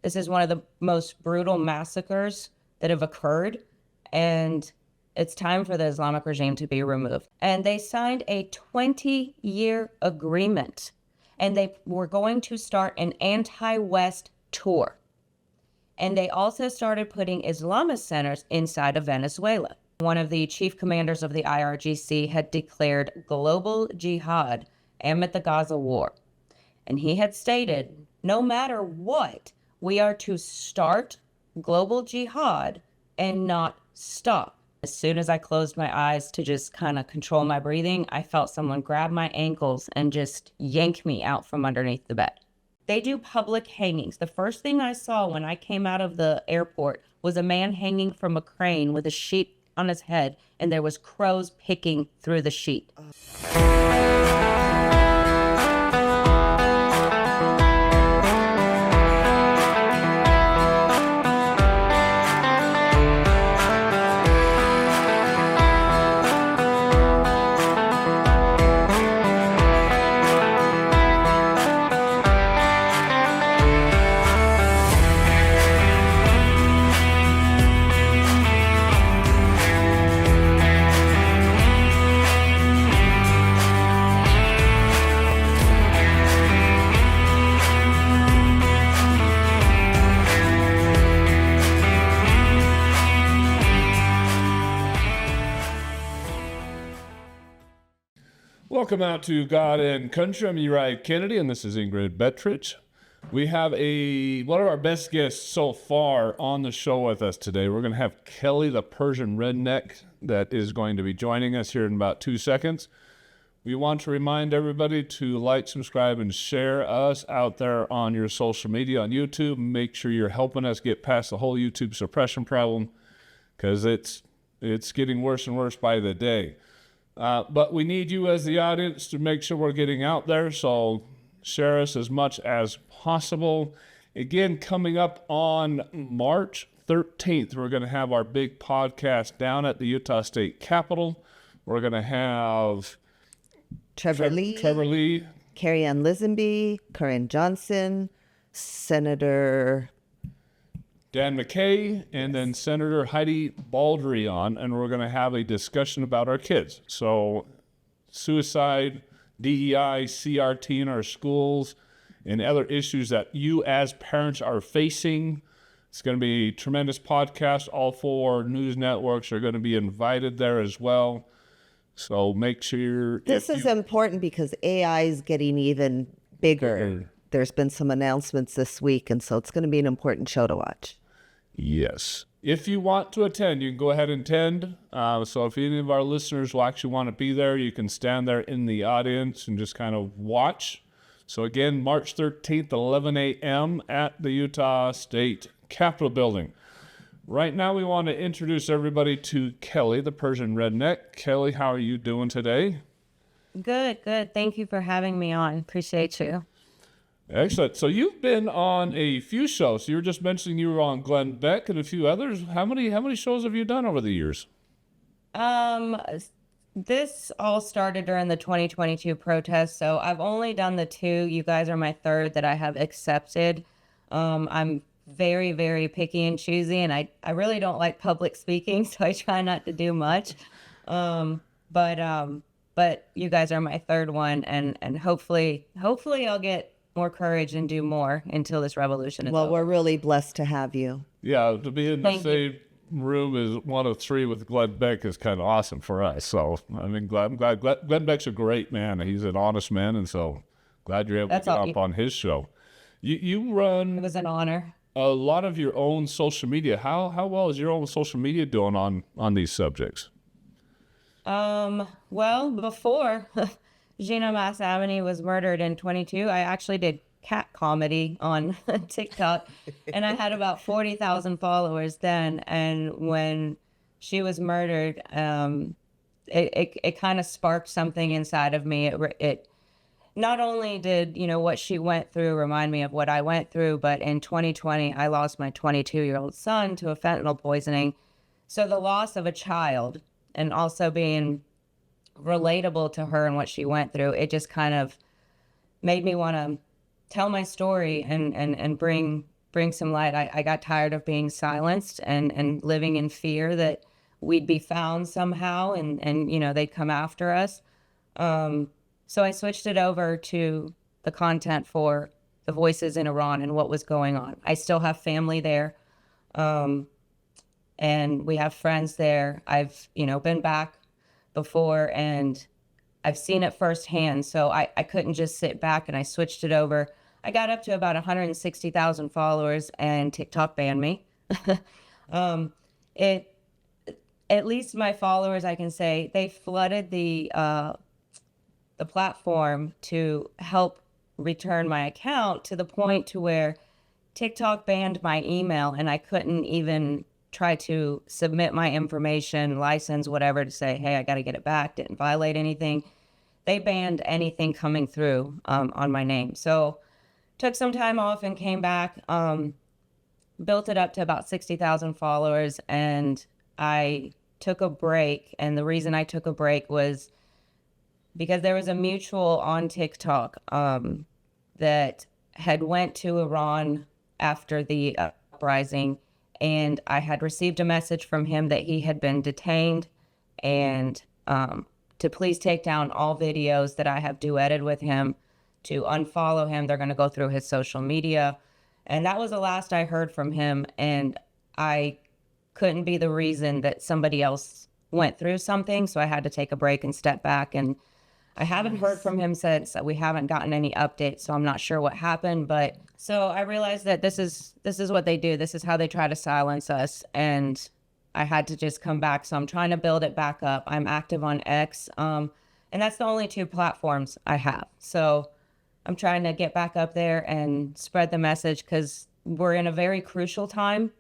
This is one of the most brutal massacres that have occurred, and it's time for the Islamic regime to be removed. And they signed a 20-year agreement, and they were going to start an anti-West tour. And they also started putting Islamist centers inside of Venezuela. One of the chief commanders of the IRGC had declared global jihad amid the Gaza war. And he had stated, no matter what, we are to start global jihad and not stop. As soon as I closed my eyes to just kind of control my breathing, I felt someone grab my ankles and just yank me out from underneath the bed. They do public hangings. The first thing I saw when I came out of the airport was a man hanging from a crane with a sheet on his head, and there was crows picking through the sheet. Welcome out to God and Country. I'm Uriah Kennedy, and this is Ingrid Bettridge. We have one of our best guests so far on the show with us today. We're going to have Kelly, the Persian Rednek, that is going to be joining us here in about 2 seconds. We want to remind everybody to like, subscribe, and share us out there on your social media on YouTube. Make sure you're helping us get past the whole YouTube suppression problem, because it's getting worse and worse by the day. But we need you as the audience to make sure we're getting out there, so share us as much as possible. Again, coming up on March 13th, we're going to have our big podcast down at the Utah State Capitol. We're going to have Trevor Lee, Carrie Ann Lisenby, Corinne Johnson, Senator Dan McKay, and then Senator Heidi Baldry on, and we're going to have a discussion about our kids. So suicide, DEI, CRT in our schools, and other issues that you as parents are facing. It's going to be a tremendous podcast. All 4 news networks are going to be invited there as well. So make sure... This is important because AI is getting even bigger. There's been some announcements this week, and so it's going to be an important show to watch. Yes. If you want to attend, you can go ahead and attend. So if any of our listeners will actually want to be there, you can stand there in the audience and just kind of watch. So again, March 13th, 11 a.m. at the Utah State Capitol building. Right now, we want to introduce everybody to Kelly, the Persian Rednek. Kelly, how are you doing today? Good. Thank you for having me on. Appreciate you. Excellent. So you've been on a few shows. You were just mentioning you were on Glenn Beck and a few others. How many shows have you done over the years? This all started during the 2022 protests, so I've only done the 2. You guys are my 3rd that I have accepted. I'm very, very picky and choosy, and I really don't like public speaking, so I try not to do much. But you guys are my 3rd one, and hopefully I'll get more courage and do more until this revolution is over. Well, we're really blessed to have you. Yeah, to be in the same room as one of 3 with Glenn Beck is kind of awesome for us. So, I mean, I'm glad Glenn Beck's a great man. He's an honest man, and so glad you're able to get up on his show. You run... It was an honor. A lot of your own social media. How well is your own social media doing on these subjects? Well, before Gina Massamani was murdered in 22, I actually did cat comedy on TikTok, and I had about 40,000 followers then. And when she was murdered, it kind of sparked something inside of me. It not only did, what she went through remind me of what I went through, but in 2020, I lost my 22-year-old son to a fentanyl poisoning. So the loss of a child and also being relatable to her and what she went through, it just kind of made me want to tell my story and bring bring some light. I got tired of being silenced and living in fear that we'd be found somehow and you know, they'd come after us. So I switched it over to the content for the voices in Iran and what was going on. I still have family there. And we have friends there. I've, you know, been back before and I've seen it firsthand. So I couldn't just sit back, and I switched it over. I got up to about 160,000 followers and TikTok banned me. At least my followers, I can say, they flooded the platform to help return my account, to the point to where TikTok banned my email and I couldn't even try to submit my information, license, whatever, to say, hey, I got to get it back. Didn't violate anything. They banned anything coming through on my name. So took some time off and came back, built it up to about 60,000 followers, and I took a break. And the reason I took a break was because there was a mutual on TikTok that had went to Iran after the uprising, and I had received a message from him that he had been detained and to please take down all videos that I have duetted with him, to unfollow him. They're going to go through his social media. And that was the last I heard from him. And I couldn't be the reason that somebody else went through something. So I had to take a break and step back. And I haven't heard from him since. We haven't gotten any updates, so I'm not sure what happened. But so I realized that this is what they do. This is how they try to silence us. And I had to just come back. So I'm trying to build it back up. I'm active on X. And that's the only 2 platforms I have. So I'm trying to get back up there and spread the message, because we're in a very crucial time.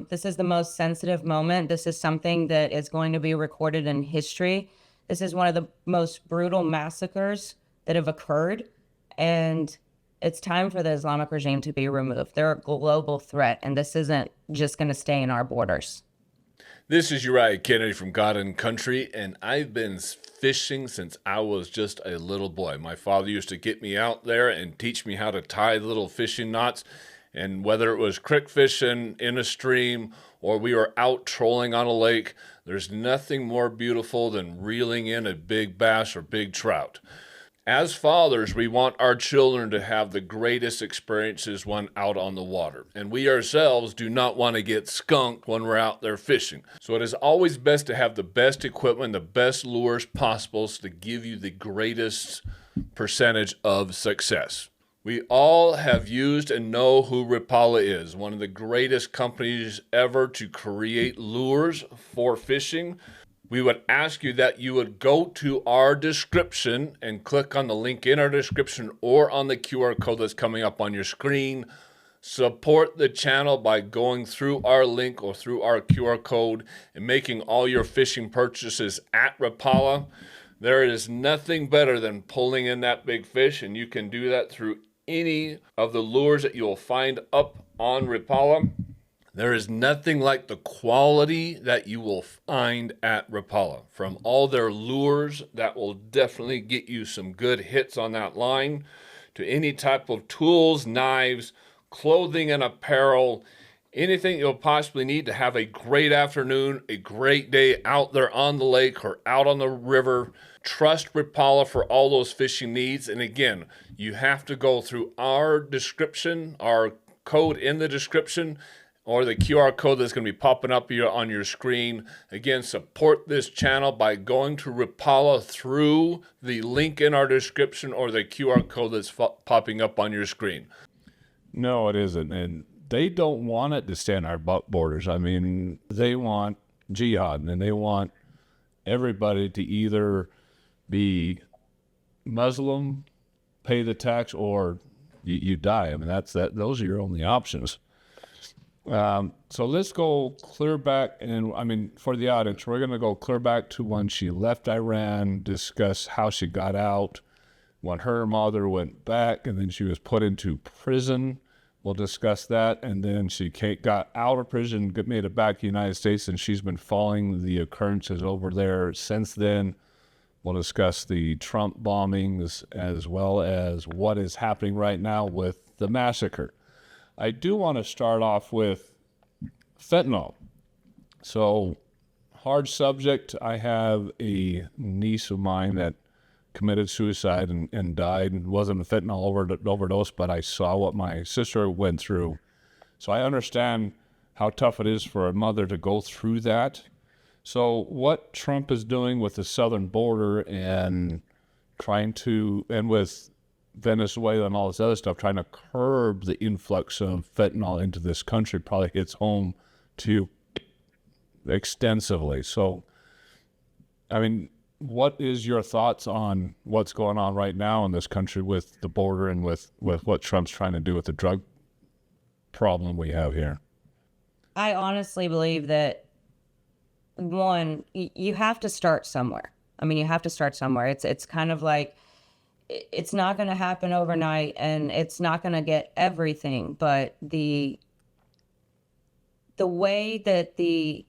This is the most sensitive moment. This is something that is going to be recorded in history. This is one of the most brutal massacres that have occurred, and it's time for the Islamic regime to be removed. They're a global threat, and this isn't just going to stay in our borders. This is Uriah Kennedy from God and Country, and I've been fishing since I was just a little boy. My father used to get me out there and teach me how to tie little fishing knots, and whether it was creek fishing in a stream or we were out trolling on a lake, there's nothing more beautiful than reeling in a big bass or big trout. As fathers, we want our children to have the greatest experiences when out on the water. And we ourselves do not want to get skunked when we're out there fishing. So it is always best to have the best equipment, the best lures possible to give you the greatest percentage of success. We all have used and know who Rapala is, one of the greatest companies ever to create lures for fishing. We would ask you that you would go to our description and click on the link in our description or on the QR code that's coming up on your screen. Support the channel by going through our link or through our QR code and making all your fishing purchases at Rapala. There is nothing better than pulling in that big fish, and you can do that through any of the lures that you'll find up on Rapala. There is nothing like the quality that you will find at Rapala. From all their lures that will definitely get you some good hits on that line, to any type of tools, knives, clothing and apparel, anything you'll possibly need to have a great afternoon, a great day out there on the lake or out on the river. Trust Rapala for all those fishing needs. And again, you have to go through our description, our code in the description, or the QR code that's going to be popping up here on your screen. Again, support this channel by going to Rapala through the link in our description or the QR code that's popping up on your screen. No, it isn't. And they don't want it to stay on our borders. I mean, they want jihad, and they want everybody to either be Muslim, pay the tax, or you die. I mean, those are your only options. So let's go clear back, and I mean, for the audience, we're going to go clear back to when she left Iran, discuss how she got out, when her mother went back, and then she was put into prison. We'll discuss that, and then she got out of prison, made it back to the United States, and she's been following the occurrences over there since then. We'll discuss the Trump bombings as well as what is happening right now with the massacre. I do want to start off with fentanyl. So, hard subject. I have a niece of mine that committed suicide and died, and wasn't a fentanyl overdose, but I saw what my sister went through. So I understand how tough it is for a mother to go through that. So what Trump is doing with the southern border and trying to, and with Venezuela and all this other stuff, trying to curb the influx of fentanyl into this country probably hits home to extensively. So, I mean, what is your thoughts on what's going on right now in this country with the border and with what Trump's trying to do with the drug problem we have here? I honestly believe that, one, you have to start somewhere. I mean, you have to start somewhere. It's kind of like, it's not going to happen overnight, and it's not going to get everything, but the way that the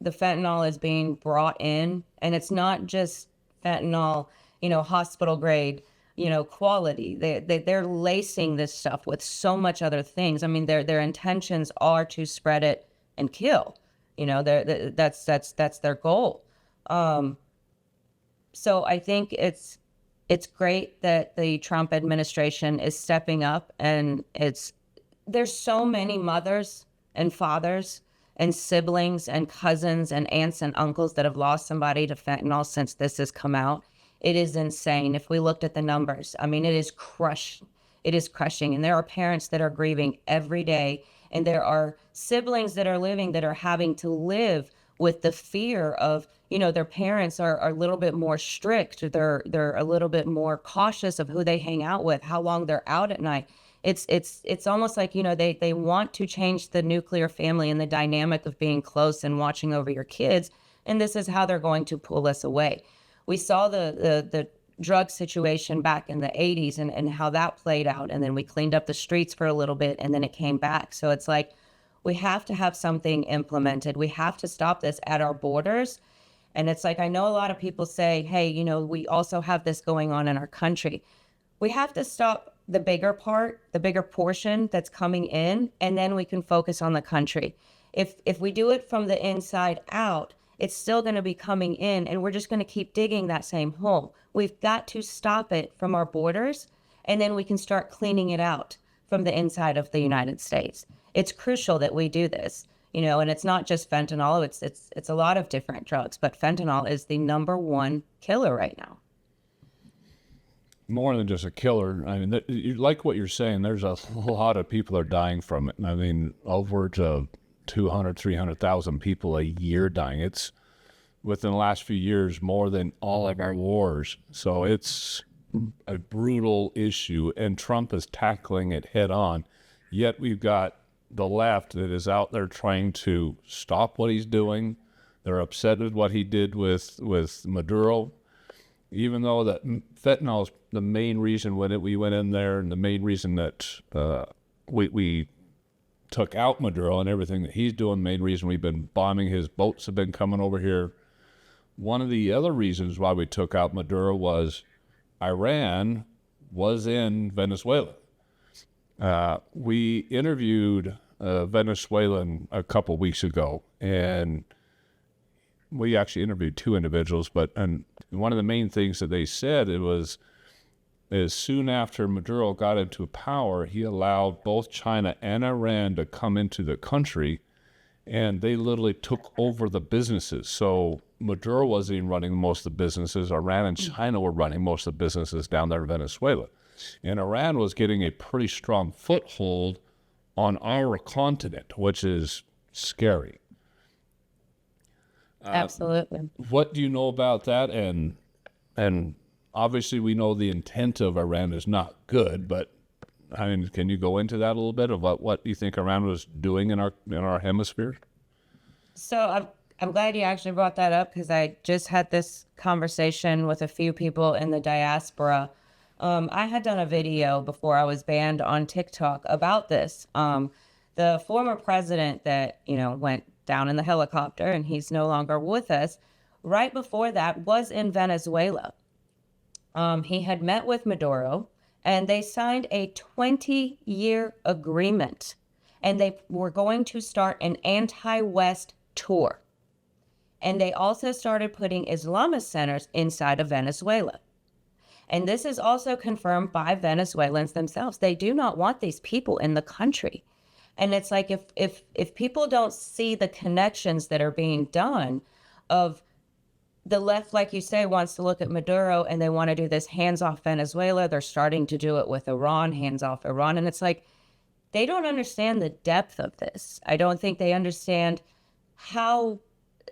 fentanyl is being brought in, and it's not just fentanyl, hospital grade, quality. They're lacing this stuff with so much other things. I mean, their intentions are to spread it and kill. That's their goal. So I think it's great that the Trump administration is stepping up, and there's so many mothers and fathers and siblings and cousins and aunts and uncles that have lost somebody to fentanyl since this has come out. It is insane. If we looked at the numbers, I mean, it is crushing. And there are parents that are grieving every day. And there are siblings that are having to live with the fear of, their parents are a little bit more strict. They're a little bit more cautious of who they hang out with, how long they're out at night. It's almost like, they want to change the nuclear family and the dynamic of being close and watching over your kids. And this is how they're going to pull us away. We saw the drug situation back in the 80s and how that played out. And then we cleaned up the streets for a little bit, and then it came back. So it's like, we have to have something implemented. We have to stop this at our borders. And it's like, I know a lot of people say, hey, we also have this going on in our country. We have to stop the bigger portion that's coming in, and then we can focus on the country. If we do it from the inside out, it's still going to be coming in, and we're just going to keep digging that same hole. We've got to stop it from our borders, and then we can start cleaning it out from the inside of the United States. It's crucial that we do this, and it's not just fentanyl. It's a lot of different drugs, but fentanyl is the number one killer right now. More than just a killer. I mean, like what you're saying, there's a lot of people are dying from it. I mean, upwards of 200, 300,000 people a year dying. It's, within the last few years, more than all of our wars. So it's a brutal issue, and Trump is tackling it head on. Yet we've got the left that is out there trying to stop what he's doing. They're upset with what he did with Maduro. Even though that fentanyl is the main reason we went in there, and the main reason that we took out Maduro and everything that he's doing, main reason we've been bombing his boats have been coming over here. One of the other reasons why we took out Maduro was Iran was in Venezuela. We interviewed a Venezuelan a couple weeks ago, and we actually interviewed two individuals, and one of the main things that they said is soon after Maduro got into power, he allowed both China and Iran to come into the country, and they literally took over the businesses. So Maduro wasn't even running most of the businesses. Iran and China were running most of the businesses down there in Venezuela. And Iran was getting a pretty strong foothold on our continent, which is scary. Absolutely. What do you know about that? And obviously we know the intent of Iran is not good, but I mean, can you go into that a little bit of what you think Iran was doing in our hemisphere? So I'm glad you actually brought that up, because I just had this conversation with a few people in the diaspora. I had done a video before I was banned on TikTok about this. The former president that, went down in the helicopter, and he's no longer with us, right before that was in Venezuela. He had met with Maduro, and they signed a 20-year agreement and they were going to start an anti-West tour. And they also started putting Islamist centers inside of Venezuela. And this is also confirmed by Venezuelans themselves. They do not want these people in the country. And it's like, if people don't see the connections that are being done of the left, like you say, wants to look at Maduro and they want to do this hands off Venezuela. They're starting to do it with Iran, hands off Iran. And it's like, they don't understand the depth of this. I don't think they understand how,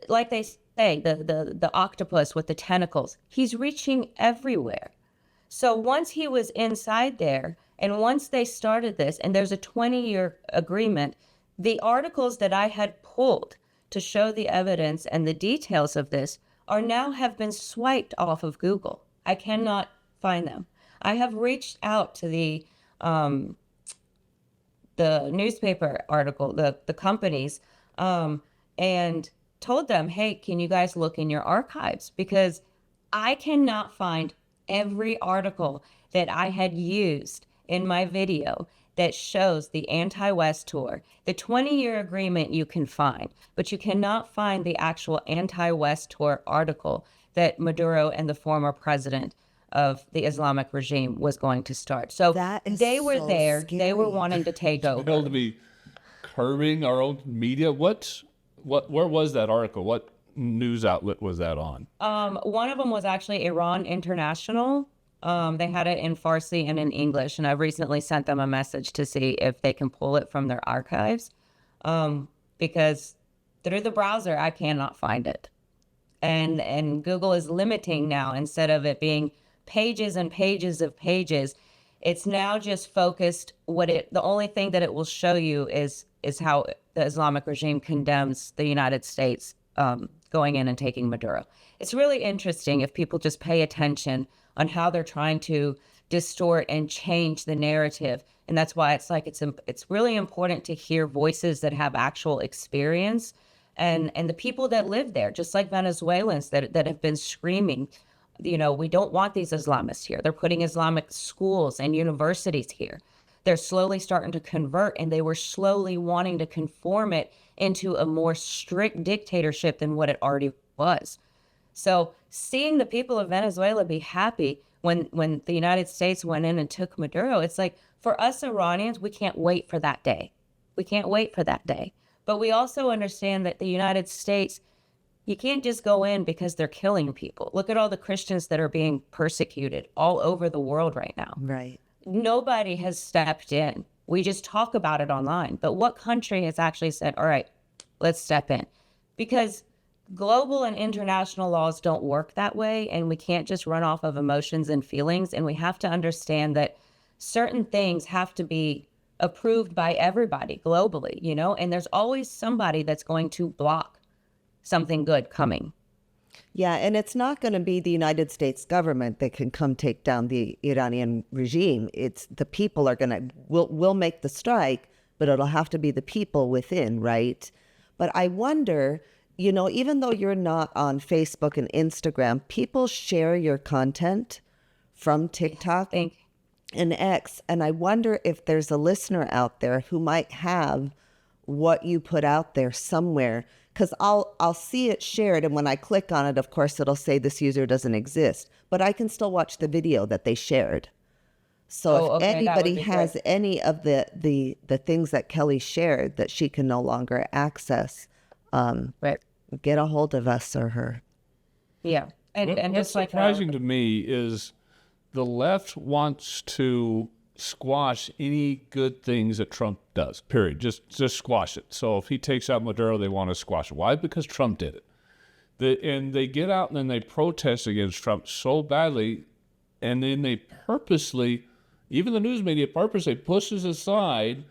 like they say, the octopus with the tentacles, he's reaching everywhere. So once he was inside there, and once they started this, and there's a 20-year agreement, the articles that I had pulled to show the evidence and the details of this are now have been swiped off of Google. I cannot find them. I have reached out to the newspaper article, the companies, and told them, hey, can you guys look in your archives? Because I cannot find every article that I had used in my video that shows the anti-West tour. The 20-year agreement you can find, but you cannot find the actual anti-West tour article that Maduro and the former president of the Islamic regime was going to start. So they were so there. scary. They were wanting to take over. Hell, to be curbing our own media. Where was that article? What news outlet was that on? One of them was actually Iran International. They had it in Farsi and in English, and I've recently sent them a message to see if they can pull it from their archives, because through the browser, I cannot find it. And Google is limiting now, instead of it being pages and pages of pages, it's now just focused the only thing that it will show you is how the Islamic regime condemns the United States going in and taking Maduro. It's really interesting if people just pay attention on how they're trying to distort and change the narrative. And that's why it's like it's really important to hear voices that have actual experience and the people that live there, just like Venezuelans that have been screaming, you know, we don't want these Islamists here. They're putting Islamic schools and universities here. They're slowly starting to convert, and they were slowly wanting to conform it into a more strict dictatorship than what it already was. So seeing the people of Venezuela be happy when the United States went in and took Maduro, it's like, for us Iranians, we can't wait for that day. We can't wait for that day. But we also understand that the United States, you can't just go in because they're killing people. Look at all the Christians that are being persecuted all over the world right now. Right. Nobody has stepped in. We just talk about it online. But what country has actually said, all right, let's step in? Because global and international laws don't work that way, and we can't just run off of emotions and feelings, and we have to understand that certain things have to be approved by everybody globally, you know, and there's always somebody that's going to block something good coming. Yeah, and it's not going to be the United States government that can come take down the Iranian regime. It's the people will make the strike, but it'll have to be the people within, right? But I wonder, you know, even though you're not on Facebook and Instagram, people share your content from TikTok and X. And I wonder if there's a listener out there who might have what you put out there somewhere, because I'll see it shared. And when I click on it, of course, it'll say this user doesn't exist, but I can still watch the video that they shared. So if anybody has any of the things that Kelly shared that she can no longer access, get a hold of us or her. Yeah. And what's just like surprising to me is the left wants to squash any good things that Trump does, period. Just squash it. So if he takes out Maduro, they want to squash it. Why? Because Trump did it. And they get out and then they protest against Trump so badly, and then they purposely, even the news media purposely pushes aside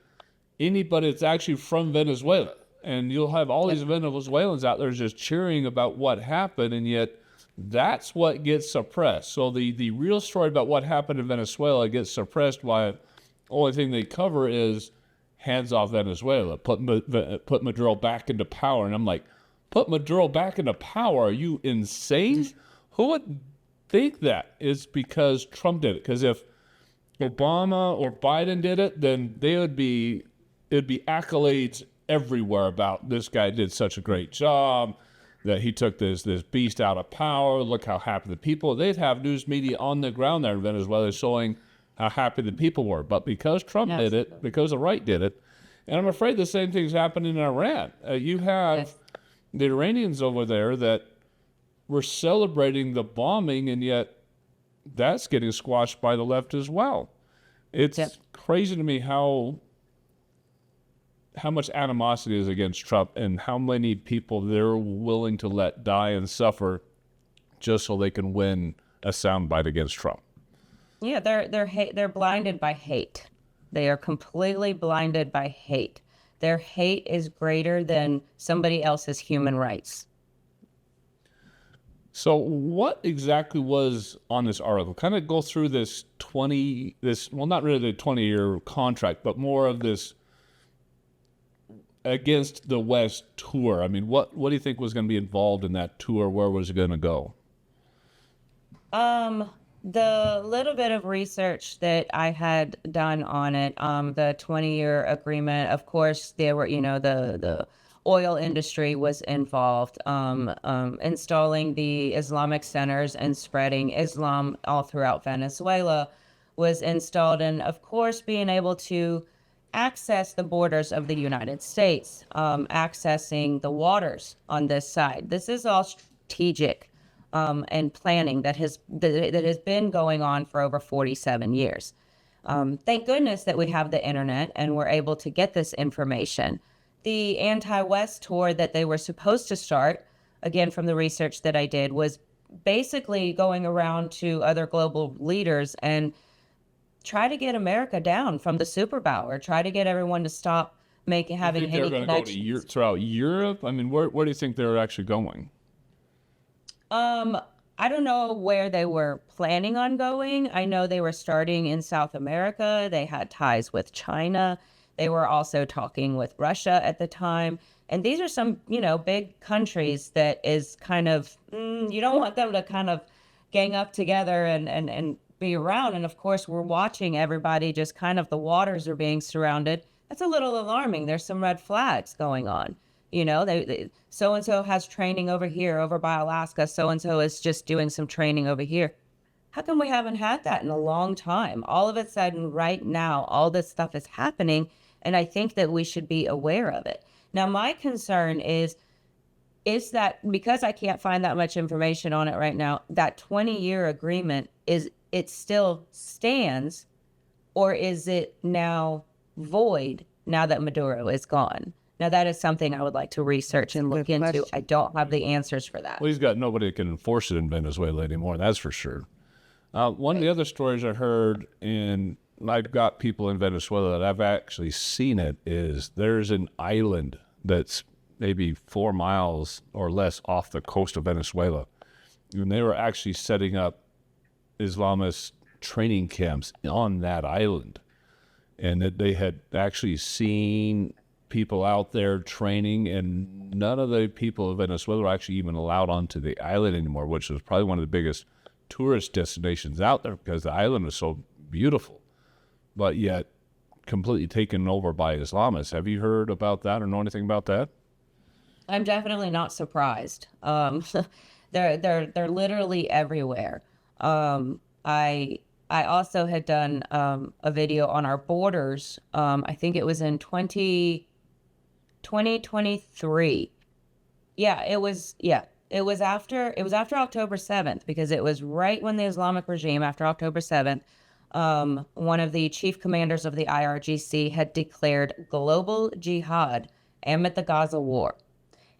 anybody that's actually from Venezuela. And you'll have all these Venezuelans out there just cheering about what happened, and yet that's what gets suppressed. So the real story about what happened in Venezuela gets suppressed by the only thing they cover is hands off Venezuela, put Maduro back into power. And I'm like, put Maduro back into power? Are you insane? Who would think that? It's because Trump did it. Because if Obama or Biden did it, then they would be it'd be accolades everywhere about this guy did such a great job, that he took this beast out of power. Look how happy the people. They'd have news media on the ground there in Venezuela showing how happy the people were. But because Trump did it, because the right did it, and I'm afraid the same thing's happening in Iran. You have the Iranians over there that were celebrating the bombing, and yet that's getting squashed by the left as well. It's crazy to me how much animosity is against Trump and how many people they're willing to let die and suffer just so they can win a soundbite against Trump. Yeah, they're blinded by hate. They are completely blinded by hate. Their hate is greater than somebody else's human rights. So what exactly was on this article? Kind of go through this not really the 20-year contract, but more of this against the West tour. I mean, what do you think was going to be involved in that tour? Where was it going to go? The little bit of research that I had done on it, the 20-year agreement, of course, there were, the oil industry was involved, installing the Islamic centers and spreading Islam all throughout Venezuela was installed. And of course, being able to access the borders of the United States, accessing the waters on this side. This is all strategic and planning that has been going on for over 47 years. Thank goodness that we have the internet and we're able to get this information. The anti-West tour that they were supposed to start, again, from the research that I did, was basically going around to other global leaders and try to get America down from the superpower, try to get everyone to stop having any connections. They're going to go throughout Europe? I mean, where do you think they're actually going? I don't know where they were planning on going. I know they were starting in South America. They had ties with China. They were also talking with Russia at the time. And these are some, big countries that is kind of, you don't want them to kind of gang up together and be around. And of course, we're watching everybody just kind of, the waters are being surrounded. That's a little alarming. There's some red flags going on. So-and-so has training over here, over by Alaska. So-and-so is just doing some training over here. How come we haven't had that in a long time? All of a sudden, right now, all this stuff is happening, and I think that we should be aware of it. Now, my concern is that because I can't find that much information on it right now, that 20-year agreement, it still stands, or is it now void now that Maduro is gone? Now, that is something I would like to research and look into. I don't have the answers for that. Well, he's got nobody that can enforce it in Venezuela anymore, that's for sure. One of the other stories I heard, and I've got people in Venezuela that I've actually seen it, is there's an island that's maybe 4 miles or less off the coast of Venezuela. And they were actually setting up Islamist training camps on that island. And that they had actually seen people out there training, and none of the people of Venezuela are actually even allowed onto the island anymore, which is probably one of the biggest tourist destinations out there because the island is so beautiful, but yet completely taken over by Islamists. Have you heard about that or know anything about that? I'm definitely not surprised. They're literally everywhere. I also had done a video on our borders. I think it was in 2023. It was after October 7th, because it was right when the Islamic regime, after October 7th, one of the chief commanders of the IRGC had declared global jihad amid the Gaza war.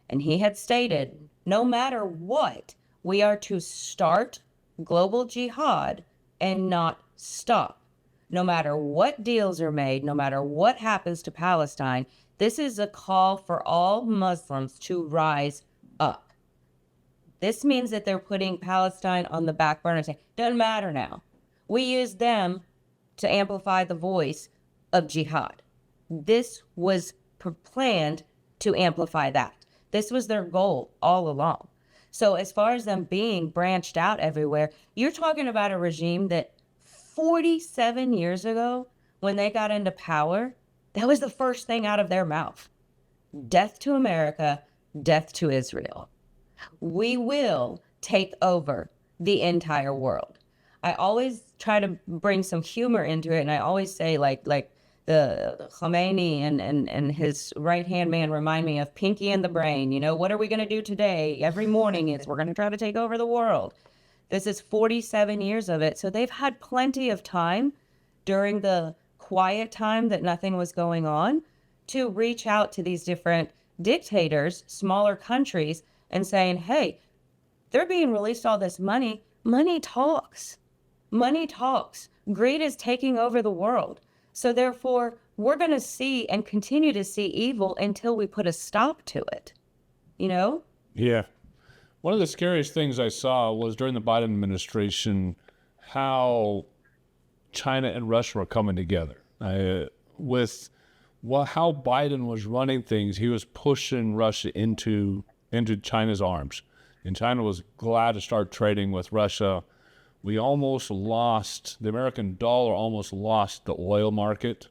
And he had stated, no matter what, we are to start global jihad and not stop. No matter what deals are made, no matter what happens to Palestine, this is a call for all Muslims to rise up. This means that they're putting Palestine on the back burner, saying, doesn't matter now. We use them to amplify the voice of jihad. This was planned to amplify that. This was their goal all along. So as far as them being branched out everywhere, you're talking about a regime that 47 years ago, when they got into power, That was the first thing out of their mouth. Death to America, death to Israel. We will take over the entire world. I always try to bring some humor into it, and I always say like the Khomeini and his right-hand man remind me of Pinky and the Brain. You know, what are we going to do today? Every morning it's we're going to try to take over the world. This is 47 years of it. So they've had plenty of time during the quiet time that nothing was going on to reach out to these different dictators, smaller countries, and saying, hey, they're being released all this money. Money talks. Money talks. Greed is taking over the world. So therefore, we're going to see and continue to see evil until we put a stop to it. You know? Yeah. One of the scariest things I saw was during the Biden administration, how China and Russia were coming together. How Biden was running things, he was pushing Russia into China's arms. And China was glad to start trading with Russia. We almost lost, the American dollar almost lost the oil market.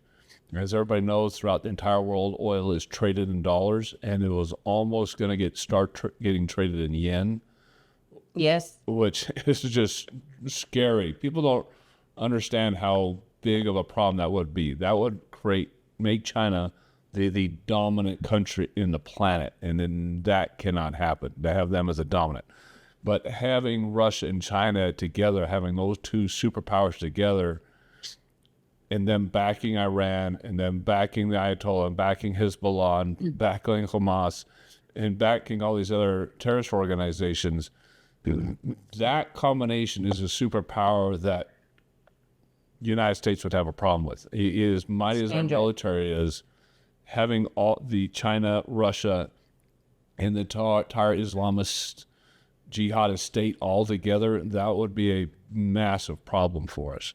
As everybody knows, throughout the entire world, oil is traded in dollars, and it was almost going to start getting traded in yen. Yes. Which is just scary. People don't understand how big of a problem that would be. That would make China the dominant country in the planet, and then that cannot happen, to have them as a dominant. But having Russia and China together, having those two superpowers together, and them backing Iran, and then backing the Ayatollah, and backing Hezbollah, and backing Hamas, and backing all these other terrorist organizations, that combination is a superpower that the United States would have a problem with. It is mighty as our military is, having all the China, Russia, and the entire Islamist jihadist state all together, that would be a massive problem for us.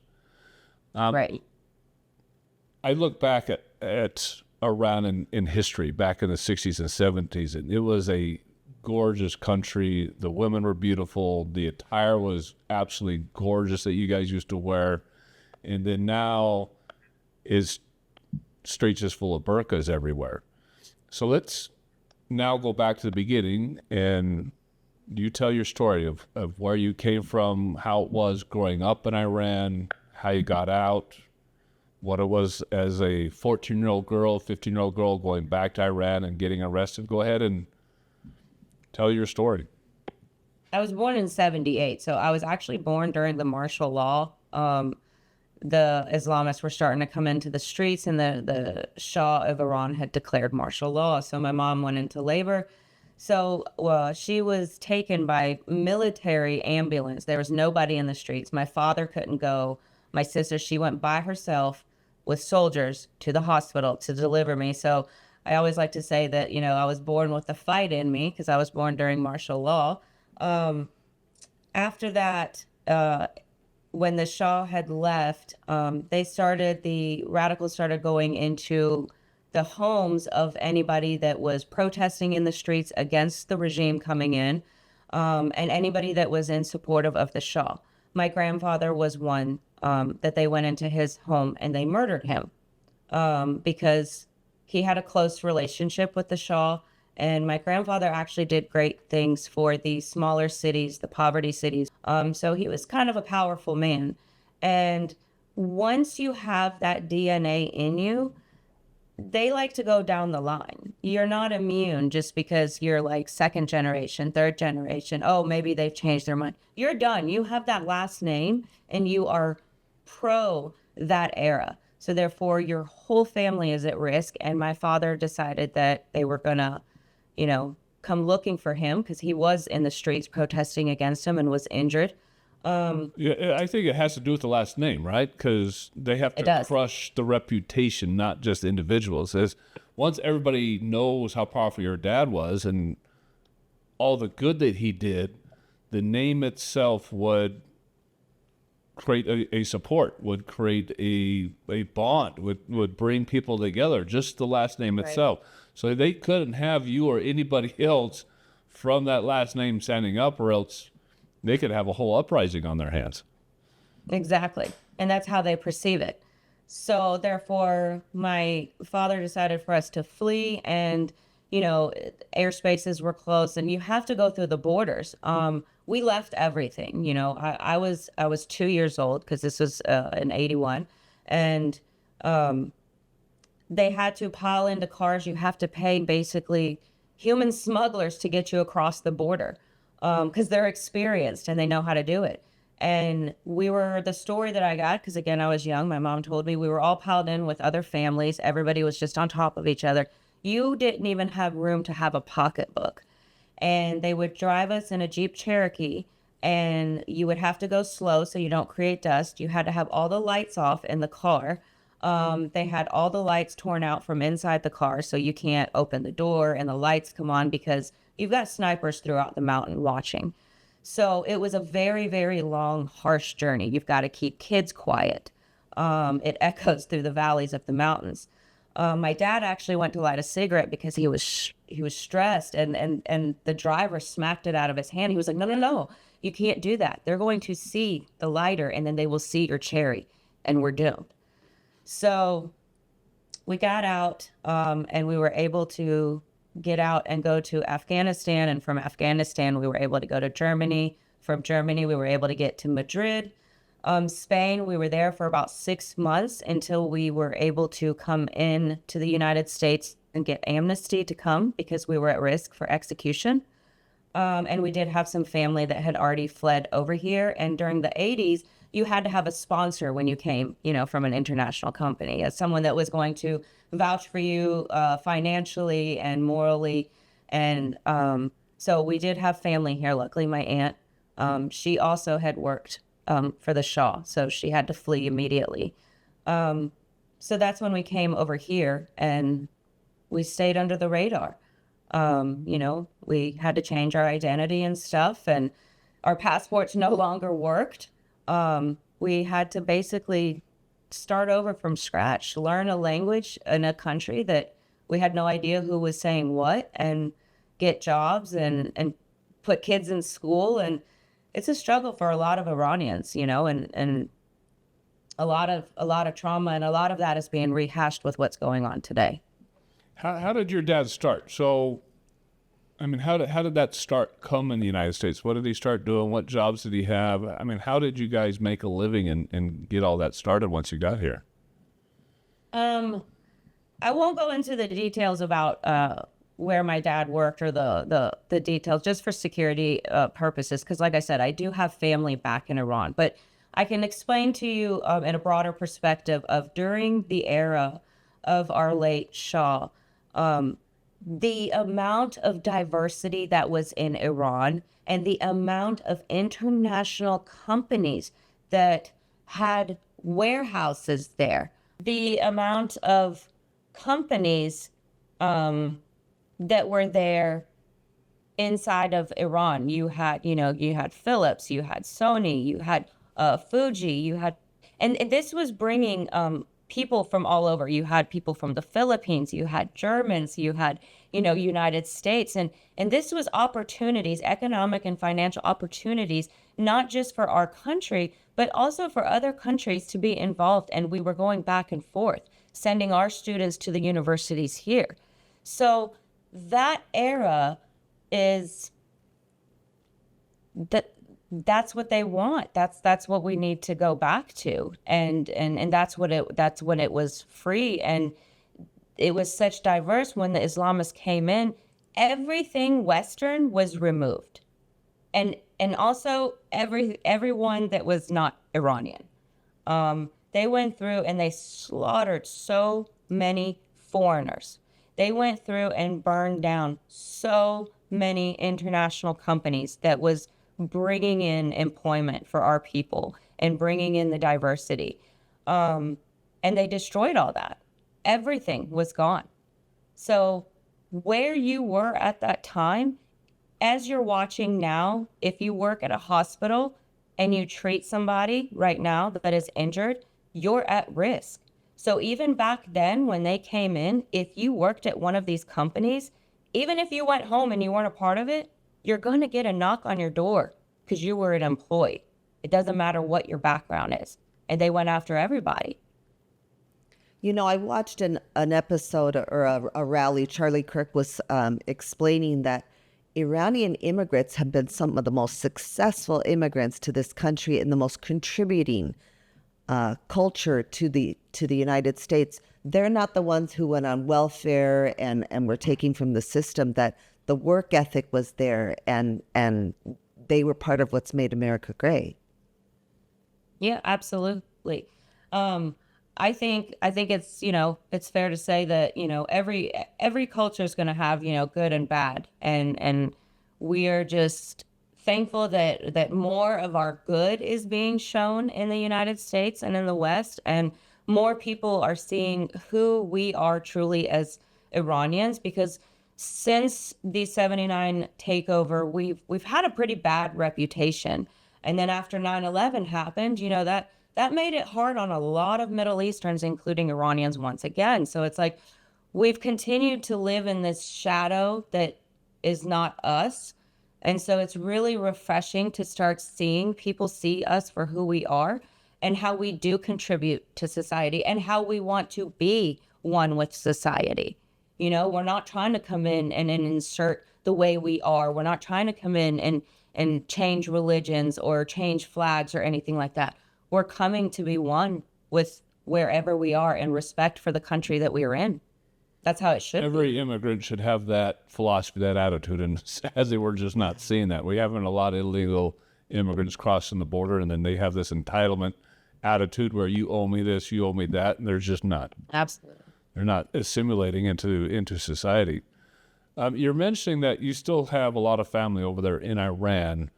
Right. I look back at Iran in history, back in the 60s and 70s, and it was a gorgeous country. The women were beautiful. The attire was absolutely gorgeous that you guys used to wear. And then now is streets just full of burqas everywhere. So let's now go back to the beginning, and you tell your story of where you came from, how it was growing up in Iran, how you got out, what it was as a 14-year-old girl, 15-year-old girl going back to Iran and getting arrested. Go ahead and tell your story. I was born in 78, so I was actually born during the martial law. The Islamists were starting to come into the streets, and the Shah of Iran had declared martial law. So my mom went into labor. So she was taken by military ambulance. There was nobody in the streets. My father couldn't go. My sister, she went by herself with soldiers to the hospital to deliver me. So I always like to say that, you know, I was born with the fight in me because I was born during martial law. After that, when the Shah had left, the radicals started going into the homes of anybody that was protesting in the streets against the regime coming in, and anybody that was in support of the Shah. My grandfather was one that they went into his home and they murdered him because he had a close relationship with the Shah. And my grandfather actually did great things for the smaller cities, the poverty cities. So he was kind of a powerful man. And once you have that DNA in you, they like to go down the line. You're not immune just because you're like second generation, third generation. Oh, maybe they've changed their mind. You're done. You have that last name and you are pro that era. So therefore, your whole family is at risk. And my father decided that they were going to, you know, come looking for him because he was in the streets protesting against him and was injured. Yeah, I think it has to do with the last name, right? Because they have to crush the reputation, not just individuals. As once everybody knows how powerful your dad was and all the good that he did, the name itself would create a support, would create a bond, would bring people together, just the last name itself. So they couldn't have you or anybody else from that last name standing up, or else they could have a whole uprising on their hands. Exactly. And that's how they perceive it. So therefore, my father decided for us to flee, and airspaces were closed, and you have to go through the borders. We left everything. I was 2 years old because this was in '81, and they had to pile into cars. You have to pay basically human smugglers to get you across the border because they're experienced and they know how to do it. And the story that I got, because again, I was young, my mom told me we were all piled in with other families. Everybody was just on top of each other. You didn't even have room to have a pocketbook. And they would drive us in a Jeep Cherokee, and you would have to go slow so you don't create dust. You had to have all the lights off in the car. They had all the lights torn out from inside the car, so you can't open the door and the lights come on because you've got snipers throughout the mountain watching. So it was a very, very long, harsh journey. You've got to keep kids quiet. It echoes through the valleys of the mountains. My dad actually went to light a cigarette because he was stressed, and the driver smacked it out of his hand. He was like, no, no, no, you can't do that. They're going to see the lighter, and then they will see your cherry, and we're doomed. So we got out, and we were able to get out and go to Afghanistan. And from Afghanistan, we were able to go to Germany. From Germany, we were able to get to Madrid. Spain, we were there for about 6 months until we were able to come in to the United States and get amnesty to come because we were at risk for execution. And we did have some family that had already fled over here. And during the 80s, you had to have a sponsor when you came, from an international company, as someone that was going to vouch for you financially and morally. And so we did have family here. Luckily, my aunt, she also had worked for the Shah, so she had to flee immediately. So that's when we came over here, and we stayed under the radar. We had to change our identity and stuff, and our passports no longer worked. We had to basically start over from scratch, learn a language in a country that we had no idea who was saying what, and get jobs and put kids in school. And it's a struggle for a lot of Iranians, and a lot of trauma, and a lot of that is being rehashed with what's going on today. How did your dad start? So, how did that start come in the United States? What did he start doing? What jobs did he have? How did you guys make a living and get all that started once you got here? I won't go into the details about where my dad worked or the details, just for security purposes, because like I said, I do have family back in Iran. But I can explain to you in a broader perspective of during the era of our late Shah, the amount of diversity that was in Iran and the amount of international companies that had warehouses there, the amount of companies that were there inside of Iran. You had Philips, you had Sony, you had Fuji, and this was bringing people from all over. You had people from the Philippines, you had Germans, you had, United States. And this was opportunities, economic and financial opportunities, not just for our country, but also for other countries to be involved. And we were going back and forth, sending our students to the universities here. So that era that's what they want. That's what we need to go back to. And that's when it was free, and it was such diverse. When the Islamists came in, everything Western was removed. And also everyone that was not Iranian. They went through and they slaughtered so many foreigners. They went through and burned down so many international companies that was bringing in employment for our people and bringing in the diversity. And they destroyed all that. Everything was gone. So where you were at that time, as you're watching now, if you work at a hospital and you treat somebody right now that is injured, you're at risk. So even back then when they came in, if you worked at one of these companies, even if you went home and you weren't a part of it, you're going to get a knock on your door because you were an employee. It doesn't matter what your background is. And they went after everybody. I watched an episode or a rally. Charlie Kirk was explaining that Iranian immigrants have been some of the most successful immigrants to this country and the most contributing culture to the United States. They're not the ones who went on welfare and were taking from the system. That the work ethic was there, and they were part of what's made America great. Yeah, absolutely. I think it's, it's fair to say that, every culture is going to have, good and bad. And we are just thankful that more of our good is being shown in the United States and in the West, and more people are seeing who we are truly as Iranians, because since the 79 takeover, we've had a pretty bad reputation. And then after 9/11 happened, that made it hard on a lot of Middle Easterns, including Iranians once again. So it's like we've continued to live in this shadow that is not us. And so it's really refreshing to start seeing people see us for who we are and how we do contribute to society and how we want to be one with society. We're not trying to come in and insert the way we are. We're not trying to come in and change religions or change flags or anything like that. We're coming to be one with wherever we are and respect for the country that we are in. That's how it should be. Every immigrant should have that philosophy, that attitude, and as they were just not seeing that. We have a lot of illegal immigrants crossing the border, and then they have this entitlement attitude where you owe me this, you owe me that, and there's just not. Absolutely. They're not assimilating into society. You're mentioning that you still have a lot of family over there in Iran.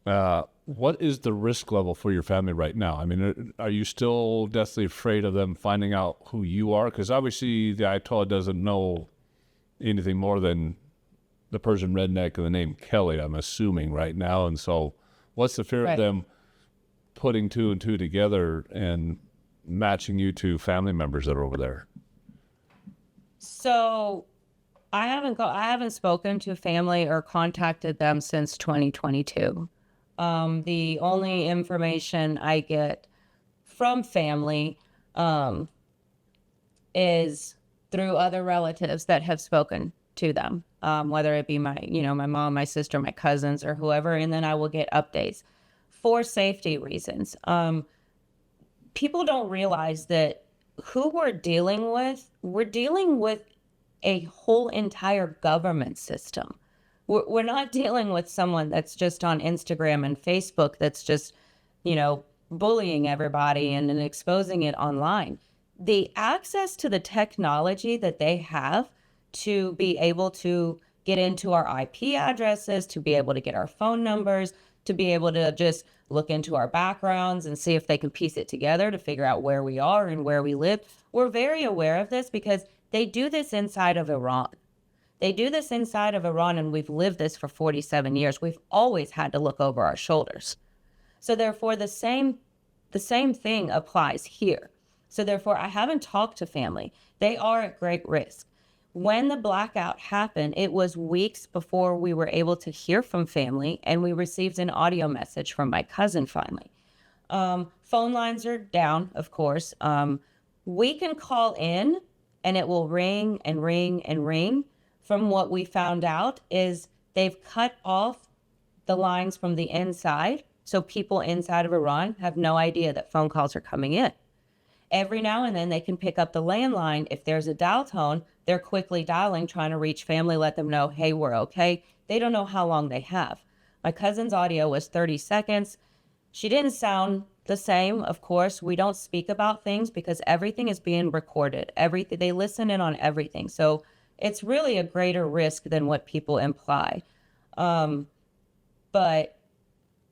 What is the risk level for your family right now? I mean, are you still deathly afraid of them finding out who you are? Because obviously the Ayatollah doesn't know anything more than the Persian Rednek and the name Kelly, I'm assuming right now. And so what's the fear of them putting two and two together and matching you to family members that are over there? So I haven't spoken to family or contacted them since 2022. The only information I get from family is through other relatives that have spoken to them, whether it be my mom, my sister, my cousins, or whoever, and then I will get updates for safety reasons. People don't realize that who we're dealing with a whole entire government system. We're not dealing with someone that's just on Instagram and Facebook that's just, bullying everybody and exposing it online. The access to the technology that they have to be able to get into our IP addresses, to be able to get our phone numbers, to be able to just look into our backgrounds and see if they can piece it together to figure out where we are and where we live. We're very aware of this because they do this inside of Iran. They do this inside of Iran, and we've lived this for 47 years. We've always had to look over our shoulders. So therefore, the same thing applies here. So therefore, I haven't talked to family. They are at great risk. When the blackout happened, it was weeks before we were able to hear from family, and we received an audio message from my cousin finally. Phone lines are down, of course. We can call in, and it will ring and ring and ring. From what we found out is they've cut off the lines from the inside, so people inside of Iran have no idea that phone calls are coming in. Every now and then they can pick up the landline. If there's a dial tone, they're quickly dialing, trying to reach family, let them know, hey, we're okay. They don't know how long they have. My cousin's audio was 30 seconds. She didn't sound the same, of course. We don't speak about things because everything is being recorded. They listen in on everything. So it's really a greater risk than what people imply. But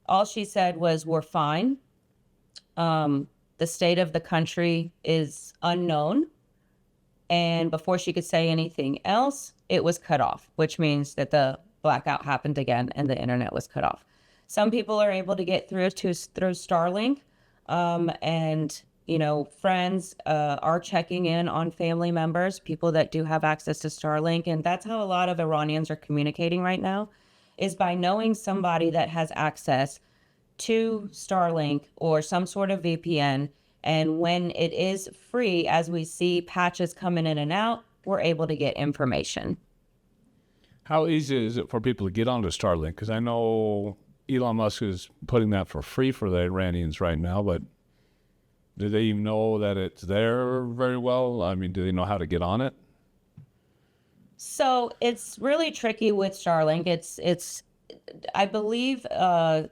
all she said was, we're fine. The state of the country is unknown. And before she could say anything else, it was cut off, which means that the blackout happened again and the internet was cut off. Some people are able to get through Starlink. And friends are checking in on family members, people that do have access to Starlink. And that's how a lot of Iranians are communicating right now, is by knowing somebody that has access to Starlink or some sort of VPN And when it is free, as we see patches coming in and out, we're able to get information. How easy is it for people to get onto Starlink? Because I know Elon Musk is putting that for free for the Iranians right now, but do they even know that it's there very well? I mean, do they know how to get on it? So it's really tricky with Starlink. It's I believe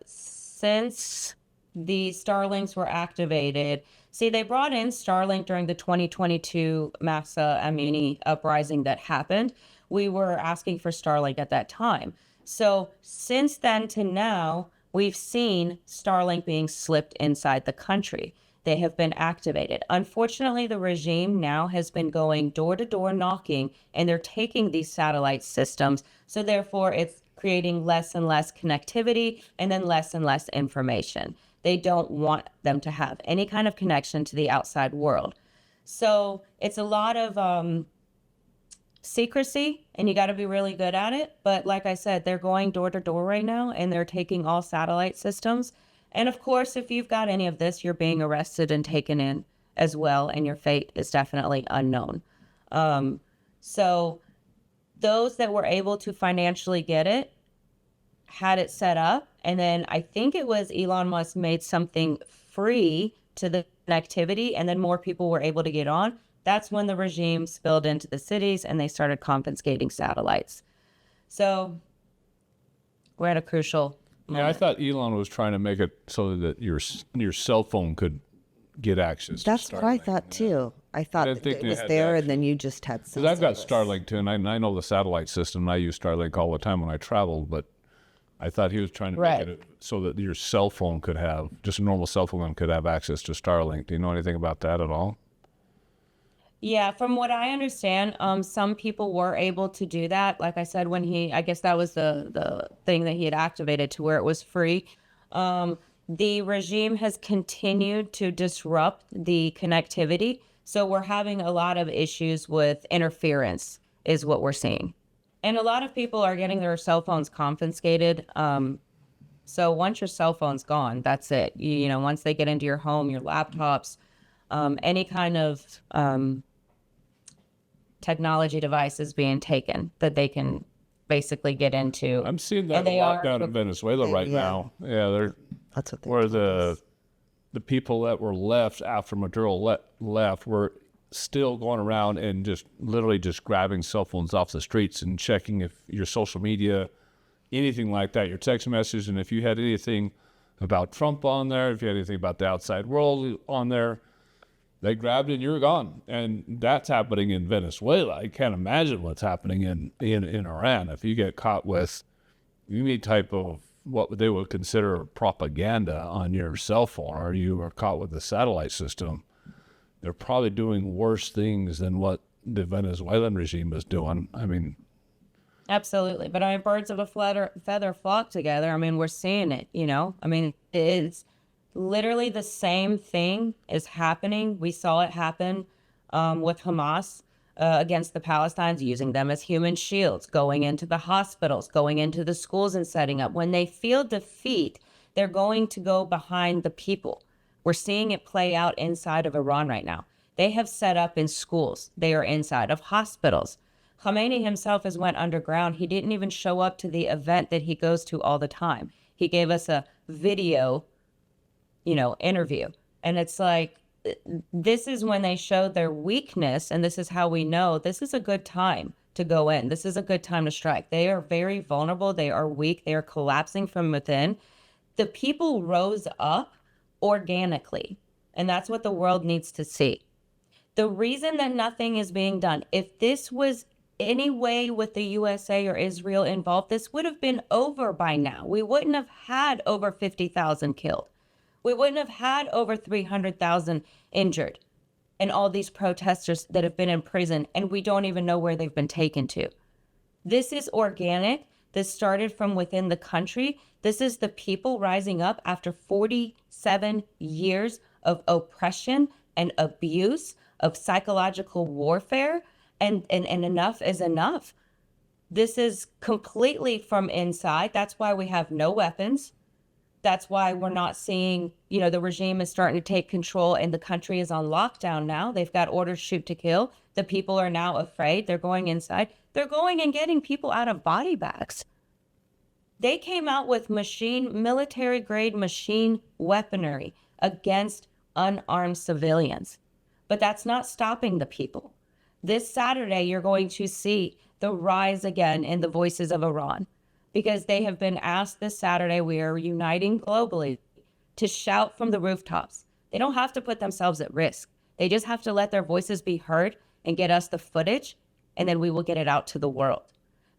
since the Starlinks were activated, see, they brought in Starlink during the 2022 Massa Amini uprising that happened. We were asking for Starlink at that time. So since then to now, we've seen Starlink being slipped inside the country. They have been activated. Unfortunately, the regime now has been going door to door knocking, and they're taking these satellite systems. So therefore, it's creating less and less connectivity and then less and less information. They don't want them to have any kind of connection to the outside world. So it's a lot of secrecy, and you got to be really good at it. But like I said, they're going door to door right now, and they're taking all satellite systems. And of course, if you've got any of this, you're being arrested and taken in as well, and your fate is definitely unknown. So those that were able to financially get it had it set up, and then I think it was Elon Musk made something free to the connectivity, and then more people were able to get on. That's when the regime spilled into the cities and they started confiscating satellites. So we're at a crucial moment. Yeah, I thought Elon was trying to make it so that your cell phone could get access. That's to what I Starlink. thought too. I thought I didn't think it they was had there, that. and then you just had some. Because I've got service. Starlink too, and I know the satellite system. I use Starlink all the time when I travel, but I thought he was trying to Right. make it so that your cell phone could have, just a normal cell phone could have access to Starlink. Do you know anything about that at all? Yeah, from what I understand, some people were able to do that. Like I said, I guess that was the thing that he had activated to where it was free. The regime has continued to disrupt the connectivity. So we're having a lot of issues with interference is what we're seeing. And a lot of people are getting their cell phones confiscated. So once your cell phone's gone, that's it. You know, once they get into your home, your laptops, any kind of technology device is being taken that they can basically get into. I'm seeing that And a they lot are- down in Venezuela right Yeah. now. Yeah, they're That's what they where told us. the people that were left after Maduro left were still going around and just literally just grabbing cell phones off the streets and checking if your social media, anything like that, your text messages, and if you had anything about Trump on there, if you had anything about the outside world on there, they grabbed it and you're gone. And that's happening in Venezuela. I can't imagine what's happening in Iran. If you get caught with any type of what they would consider propaganda on your cell phone, or you are caught with a satellite system, they're probably doing worse things than what the Venezuelan regime is doing. I mean, Absolutely. But I mean, birds of a feather flock together. I mean, we're seeing it, you know? I mean, it's literally the same thing is happening. We saw it happen with Hamas against the Palestinians, using them as human shields, going into the hospitals, going into the schools and setting up. When they feel defeat, they're going to go behind the people. We're seeing it play out inside of Iran right now. They have set up in schools. They are inside of hospitals. Khamenei himself has went underground. He didn't even show up to the event that he goes to all the time. He gave us a video, interview. And it's like, this is when they showed their weakness. And this is how we know this is a good time to go in. This is a good time to strike. They are very vulnerable. They are weak. They are collapsing from within. The people rose up organically. And that's what the world needs to see. The reason that nothing is being done, if this was any way with the USA or Israel involved, this would have been over by now. We wouldn't have had over 50,000 killed. We wouldn't have had over 300,000 injured and all these protesters that have been in prison, and we don't even know where they've been taken to. This is organic. This started from within the country. This is the people rising up after 47 years of oppression and abuse, of psychological warfare, and enough is enough. This is completely from inside. That's why we have no weapons. That's why we're not seeing, the regime is starting to take control and the country is on lockdown now. They've got orders shoot to kill. The people are now afraid. They're going inside. They're going and getting people out of body bags. They came out with military grade machine weaponry against unarmed civilians. But that's not stopping the people. This Saturday, you're going to see the rise again in the voices of Iran, because they have been asked this Saturday, we are uniting globally, to shout from the rooftops. They don't have to put themselves at risk. They just have to let their voices be heard and get us the footage, and then we will get it out to the world.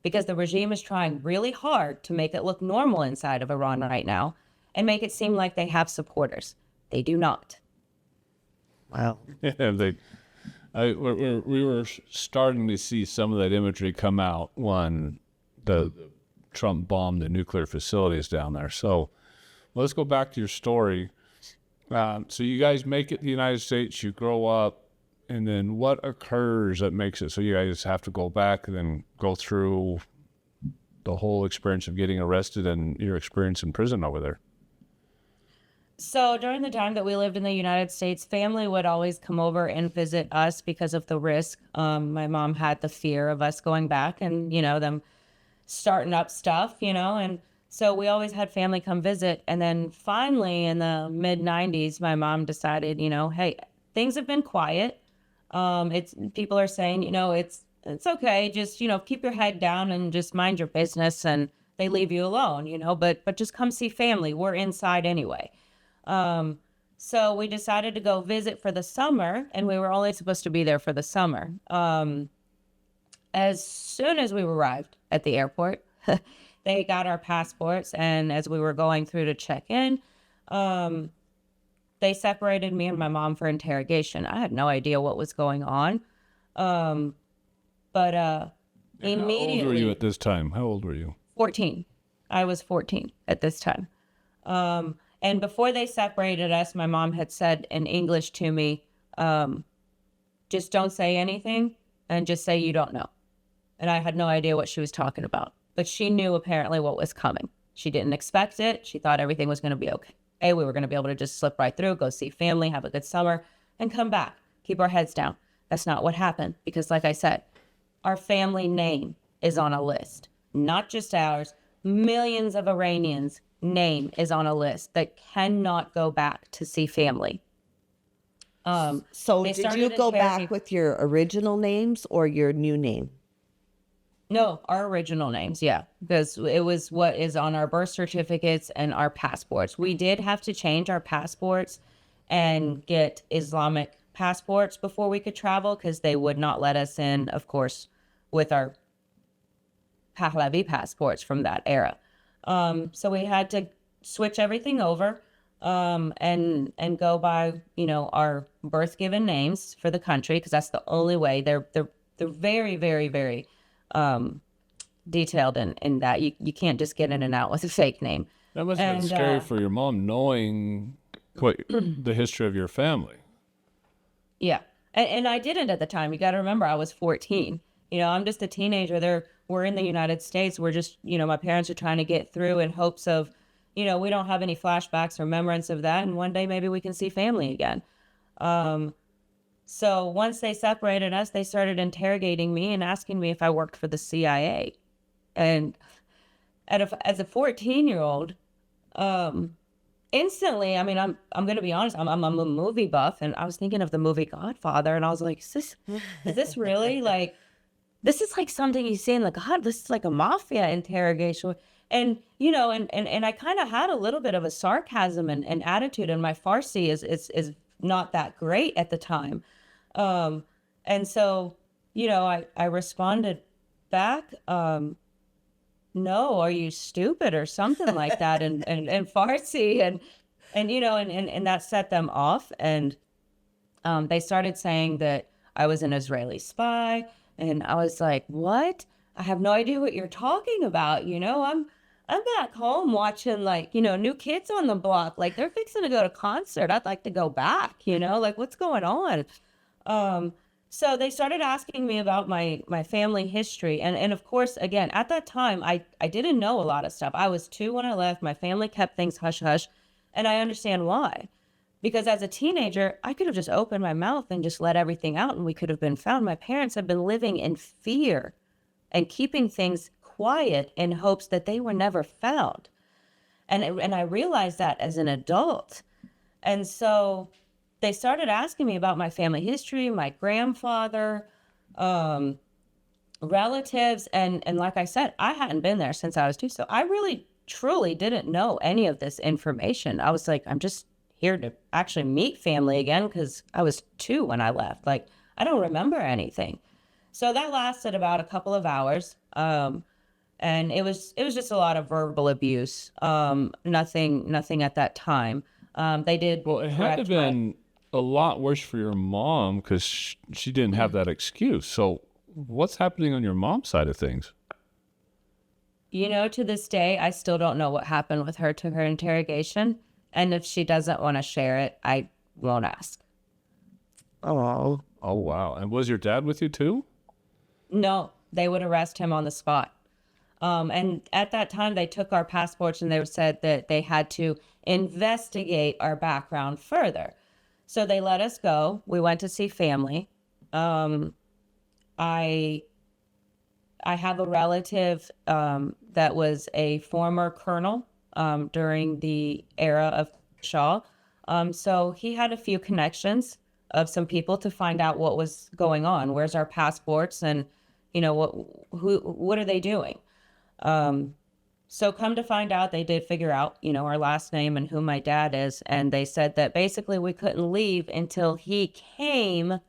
Because the regime is trying really hard to make it look normal inside of Iran right now and make it seem like they have supporters. They do not. Wow. Yeah, we were starting to see some of that imagery come out when the Trump bombed the nuclear facilities down there. So let's go back to your story. So you guys make it to the United States, you grow up, and then what occurs that makes it so you guys have to go back and then go through the whole experience of getting arrested and your experience in prison over there? So during the time that we lived in the United States, family would always come over and visit us because of the risk. My mom had the fear of us going back and, them starting up stuff, and so we always had family come visit. And then finally in the mid-90s, my mom decided, hey, things have been quiet. People are saying, it's okay. Just, keep your head down and just mind your business, and they leave you alone, but just come see family. We're inside anyway. So we decided to go visit for the summer, and we were only supposed to be there for the summer. As soon as we arrived at the airport, they got our passports, and as we were going through to check in, they separated me and my mom for interrogation. I had no idea what was going on. But immediately... How old were you at this time? How old were you? 14. I was 14 at this time. And before they separated us, my mom had said in English to me, just don't say anything and just say you don't know. And I had no idea what she was talking about. But she knew apparently what was coming. She didn't expect it. She thought everything was going to be okay. We were going to be able to just slip right through, go see family, have a good summer, and come back. Keep our heads down. That's not what happened. Because like I said, our family name is on a list. Not just ours. Millions of Iranians' name is on a list that cannot go back to see family. So did you go back with your original names or your new name? No, our original names, yeah, because it was what is on our birth certificates and our passports. We did have to change our passports and get Islamic passports before we could travel because they would not let us in, of course, with our Pahlavi passports from that era. So we had to switch everything over and go by, our birth given names for the country because that's the only way. They're very, very, very detailed in that you can't just get in and out with a fake name. That must have been scary for your mom knowing what the history of your family. Yeah. And I didn't at the time. You got to remember, I was 14. I'm just a teenager. We're in the United States. We're just, my parents are trying to get through in hopes of, we don't have any flashbacks or remembrance of that. And one day maybe we can see family again. So once they separated us, they started interrogating me and asking me if I worked for the CIA. And as a 14-year-old, instantly, I'm going to be honest, I'm a movie buff, and I was thinking of the movie Godfather, and I was like, is this really like, this is like something you see in God, this is like a mafia interrogation. And, and I kind of had a little bit of a sarcasm and attitude, and my Farsi is not that great at the time. And so, I responded back, no, are you stupid or something like that in Farsi and that set them off. And they started saying that I was an Israeli spy. And I was like, what? I have no idea what you're talking about. I'm back home watching New Kids on the Block. Like they're fixing to go to concert. I'd like to go back, what's going on? So they started asking me about my family history. And of course, again, at that time, I didn't know a lot of stuff. I was 2 when I left. My family kept things hush hush. And I understand why. Because as a teenager, I could have just opened my mouth and just let everything out and we could have been found. My parents have been living in fear and keeping things quiet in hopes that they were never found. And I realized that as an adult. And so they started asking me about my family history, my grandfather, relatives. And like I said, I hadn't been there since I was 2. So I really, truly didn't know any of this information. I was like, I'm just here to actually meet family again because I was 2 when I left. Like, I don't remember anything. So that lasted about a couple of hours. And it was just a lot of verbal abuse. Nothing at that time. They did. Well, it had to have been a lot worse for your mom because she didn't have that excuse. So what's happening on your mom's side of things? You know, to this day, I still don't know what happened with her to her interrogation. And if she doesn't want to share it, I won't ask. Oh. Oh, wow. And was your dad with you too? No, they would arrest him on the spot. And at that time, they took our passports and they said that they had to investigate our background further. So they let us go. We went to see family. I have a relative that was a former colonel during the era of Shah. So he had a few connections of some people to find out what was going on. Where's our passports and, you know, what are they doing? So come to find out, they did figure out, you know, our last name and who my dad is. And they said that basically we couldn't leave until he came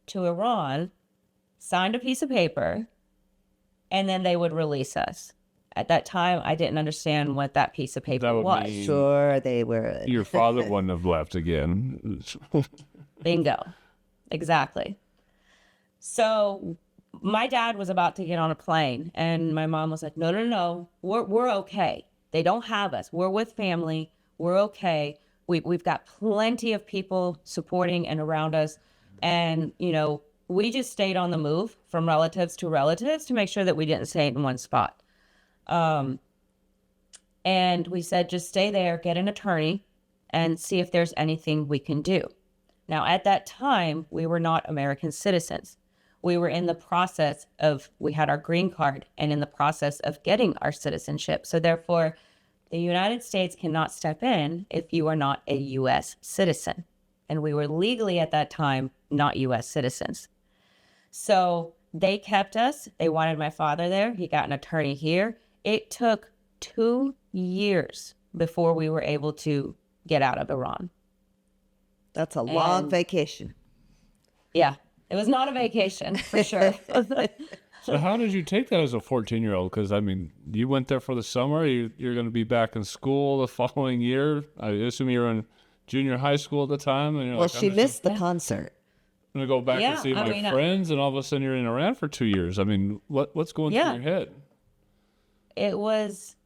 to Iran, signed a piece of paper, and then they would release us. At that time, I didn't understand what that piece of paper was. mean Sure, they were. your father wouldn't have left again. Bingo. Exactly. So my dad was about to get on a plane and my mom was like, no, we're okay. They don't have us. We're with family. We're okay. We've got plenty of people supporting and around us. And, you know, we just stayed on the move from relatives to relatives to make sure that we didn't stay in one spot. And we said, just stay there, get an attorney and see if there's anything we can do. Now, at that time, we were not American citizens. We were in the process of, we had our green card and in the process of getting our citizenship. So therefore, the United States cannot step in if you are not a U.S. citizen. And we were legally at that time not U.S. citizens. So they kept us. They wanted my father there. He got an attorney here. It took 2 years before we were able to get out of Iran. That's a long vacation. Yeah, it was not a vacation for sure. So how did you take that as a 14-year-old? Because, I mean, you went there for the summer. You're going to be back in school the following year. I assume you were in junior high school at the time. And you're Well, like, she missed the concert. I'm going to go back and see my friends, and all of a sudden you're in Iran for 2 years. I mean, what's going through your head? It was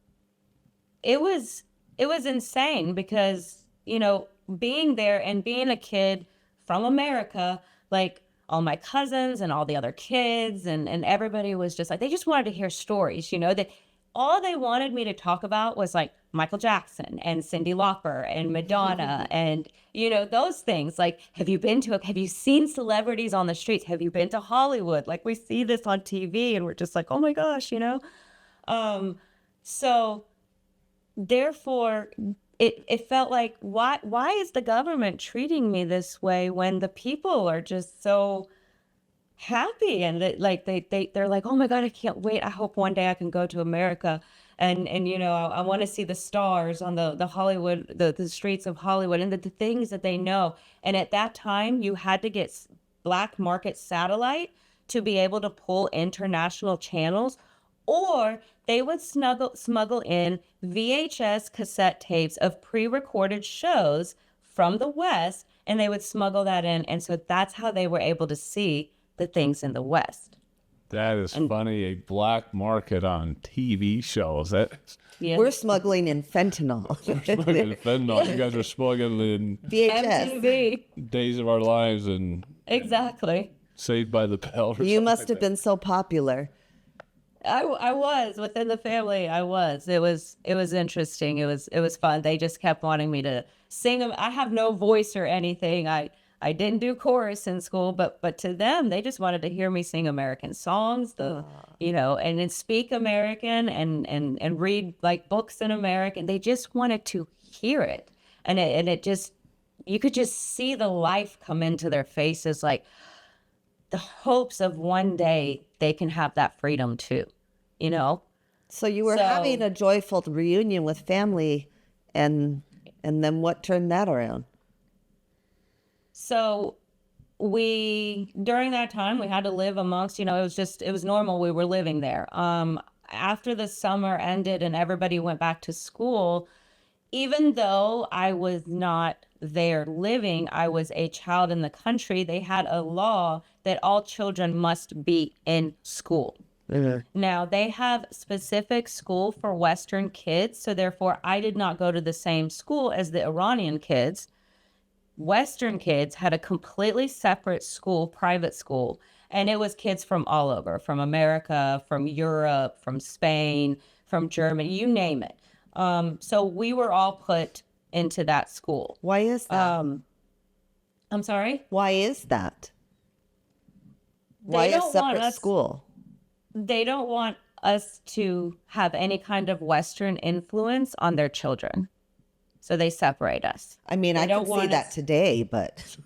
insane because, you know, being there and being a kid from America, like all my cousins and all the other kids and everybody was just like, they just wanted to hear stories, you know, that all they wanted me to talk about was like Michael Jackson and Cyndi Lauper and Madonna and, you know, those things. Like, have you seen celebrities on the streets? Have you been to Hollywood? Like, we see this on TV and we're just like, oh my gosh, you know? So therefore, it felt like, why is the government treating me this way when the people are just so happy and they're like, oh my God, I can't wait. I hope one day I can go to America and you know, I want to see the stars on the Hollywood, the streets of Hollywood and the things that they know. And at that time, you had to get black market satellite to be able to pull international channels, or they would smuggle in VHS cassette tapes of pre-recorded shows from the West, and they would smuggle that in. And so that's how they were able to see the things in the West. That is funny. A black market on TV shows. Yeah. We're smuggling in fentanyl. Fentanyl. You guys are smuggling in VHS. MTV. Days of Our Lives and Exactly. Saved by the Bell. Or You something must like have that. been so popular. I was within the family. I was. It was interesting. It was fun. They just kept wanting me to sing them. I have no voice or anything. I didn't do chorus in school, but to them, they just wanted to hear me sing American songs, and then speak American and read like books in American. They just wanted to hear it, and it just, you could just see the life come into their faces, like the hopes of one day they can have that freedom too, you know? So you were So- having a joyful reunion with family, and then what turned that around? So during that time, we had to live amongst, it was normal. We were living there. After the summer ended and everybody went back to school, even though I was not there living, I was a child in the country, they had a law that all children must be in school. Now, they have specific school for Western kids, so therefore I did not go to the same school as the Iranian kids. Western kids had a completely separate school, private school, and it was kids from all over, from America, from Europe, from Spain, from Germany, you name it. So we were all put into that school. Why is that? I'm sorry? Why is that? Why a don't want separate us- school? They don't want us to have any kind of Western influence on their children. So they separate us. I mean, I don't can see want that us- today, but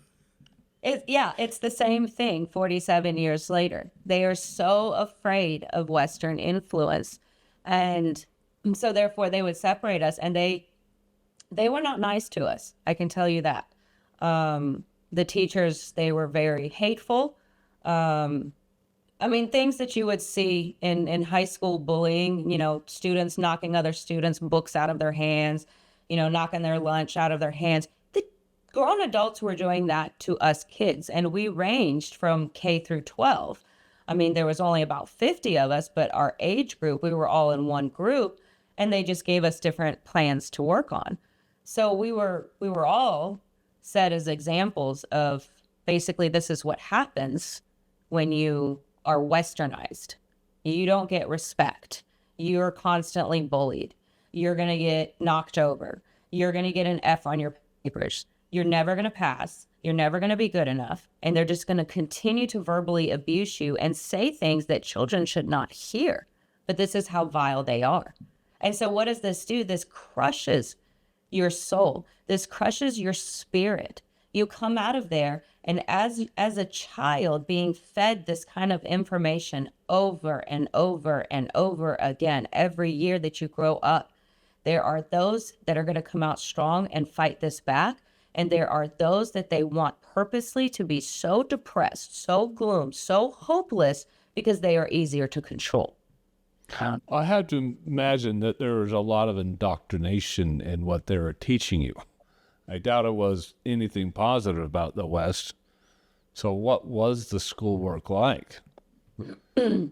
It's the same thing 47 years later. They are so afraid of Western influence. And so therefore they would separate us, and they were not nice to us. I can tell you that. The teachers, they were very hateful. Things that you would see in high school bullying, students knocking other students' books out of their hands, knocking their lunch out of their hands. The grown adults were doing that to us kids, and we ranged from K through 12. There was only about 50 of us, but our age group, we were all in one group, and they just gave us different plans to work on. So we were all set as examples of basically this is what happens when you are westernized. You don't get respect. You're constantly bullied. You're going to get knocked over. You're going to get an F on your papers. You're never going to pass. You're never going to be good enough. And they're just going to continue to verbally abuse you and say things that children should not hear. But this is how vile they are. And so what does this do? This crushes your soul. This crushes your spirit. You come out of there, and as a child being fed this kind of information over and over and over again, every year that you grow up, there are those that are going to come out strong and fight this back. And there are those that they want purposely to be so depressed, so gloomed, so hopeless, because they are easier to control. I have to imagine that there was a lot of indoctrination in what they were teaching you. I doubt it was anything positive about the West. So what was the schoolwork like? The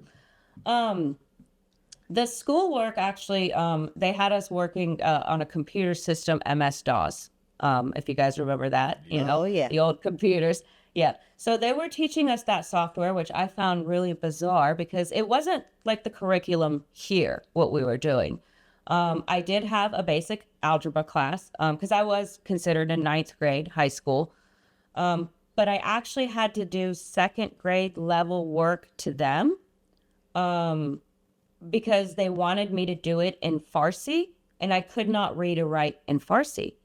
schoolwork actually, they had us working on a computer system, MS-DOS, if you guys remember that, Oh, yeah. the old computers. Yeah. So they were teaching us that software, which I found really bizarre because it wasn't like the curriculum here, what we were doing. I did have a basic algebra class because I was considered in ninth grade, high school. But I actually had to do second grade level work to them because they wanted me to do it in Farsi, and I could not read or write in Farsi.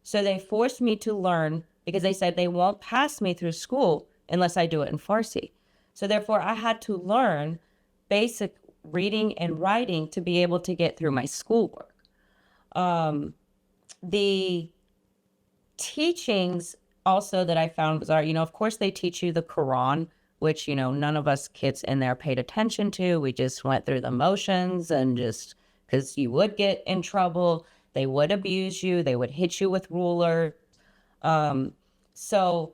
So they forced me to learn because they said they won't pass me through school unless I do it in Farsi. So therefore, I had to learn basic reading and writing to be able to get through my schoolwork. The teachings also that I found bizarre, of course they teach you the Quran, which, none of us kids in there paid attention to. We just went through the motions and just, because you would get in trouble, they would abuse you, they would hit you with ruler. So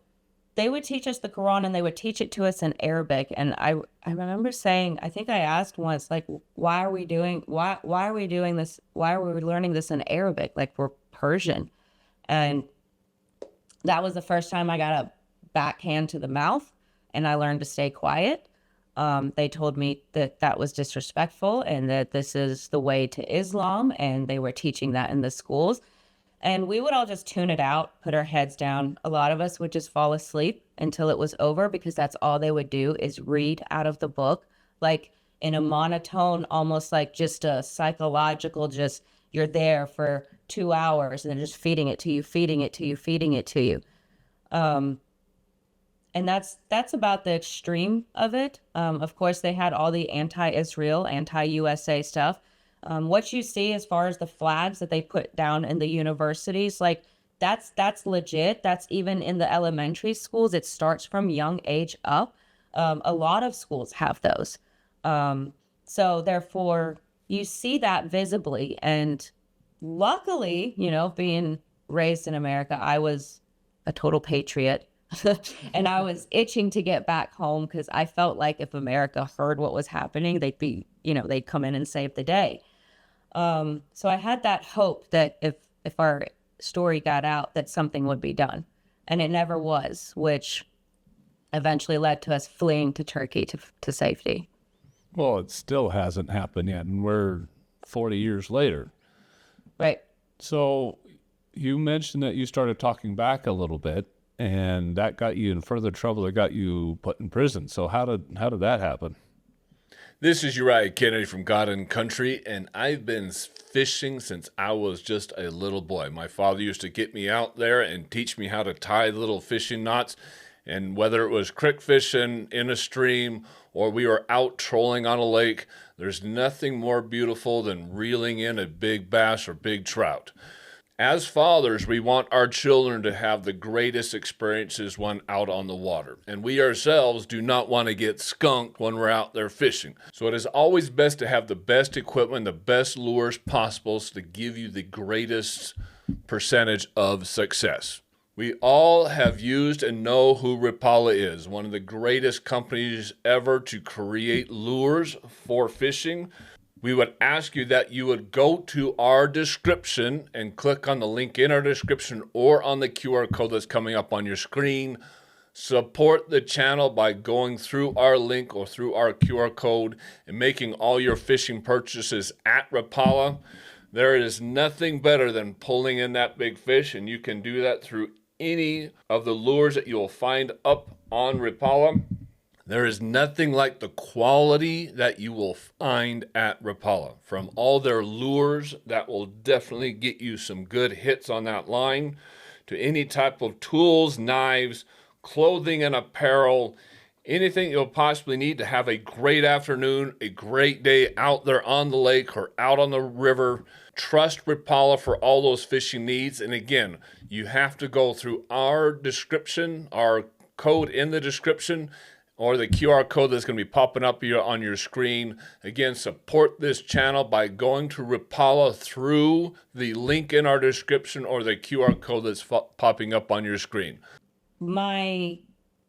they would teach us the Quran and they would teach it to us in Arabic. And I remember saying, I think I asked once, like, why are we doing this? Why are we learning this in Arabic? Like, we're Persian. And that was the first time I got a backhand to the mouth. and I learned to stay quiet. They told me that that was disrespectful and that this is the way to Islam, and they were teaching that in the schools. And we would all just tune it out, put our heads down. A lot of us would just fall asleep until it was over, because that's all they would do is read out of the book, like in a monotone, almost like just a psychological, just you're there for 2 hours and they're just feeding it to you, feeding it to you, feeding it to you. And that's about the extreme of it. Of course, they had all the anti-Israel, anti-USA stuff. What you see as far as the flags that they put down in the universities, like that's legit. That's even in the elementary schools. It starts from young age up. A lot of schools have those. So therefore, you see that visibly. And luckily, you know, being raised in America, I was a total patriot. And I was itching to get back home, because I felt like if America heard what was happening, they'd come in and save the day. So I had that hope that if our story got out, that something would be done. And it never was, which eventually led to us fleeing to Turkey to safety. Well, it still hasn't happened yet, and we're 40 years later. Right. So you mentioned that you started talking back a little bit, and that got you in further trouble. It got you put in prison. So how did that happen? This is Uriah Kennedy from God and Country, and I've been fishing since I was just a little boy. My father used to get me out there and teach me how to tie little fishing knots, and whether it was creek fishing in a stream or we were out trolling on a lake, there's nothing more beautiful than reeling in a big bass or big trout. As fathers, we want our children to have the greatest experiences when out on the water. And we ourselves do not want to get skunked when we're out there fishing. So it is always best to have the best equipment, the best lures possible to give you the greatest percentage of success. We all have used and know who Rapala is, one of the greatest companies ever to create lures for fishing. We would ask you that you would go to our description and click on the link in our description or on the QR code that's coming up on your screen. Support the channel by going through our link or through our QR code and making all your fishing purchases at Rapala. There is nothing better than pulling in that big fish, and you can do that through any of the lures that you'll find up on Rapala. There is nothing like the quality that you will find at Rapala. From all their lures that will definitely get you some good hits on that line, to any type of tools, knives, clothing and apparel, anything you'll possibly need to have a great afternoon, a great day out there on the lake or out on the river. Trust Rapala for all those fishing needs. And again, you have to go through our description, our code in the description, or the QR code that's going to be popping up here on your screen. Again, support this channel by going to Rapala through the link in our description or the QR code that's popping up on your screen. We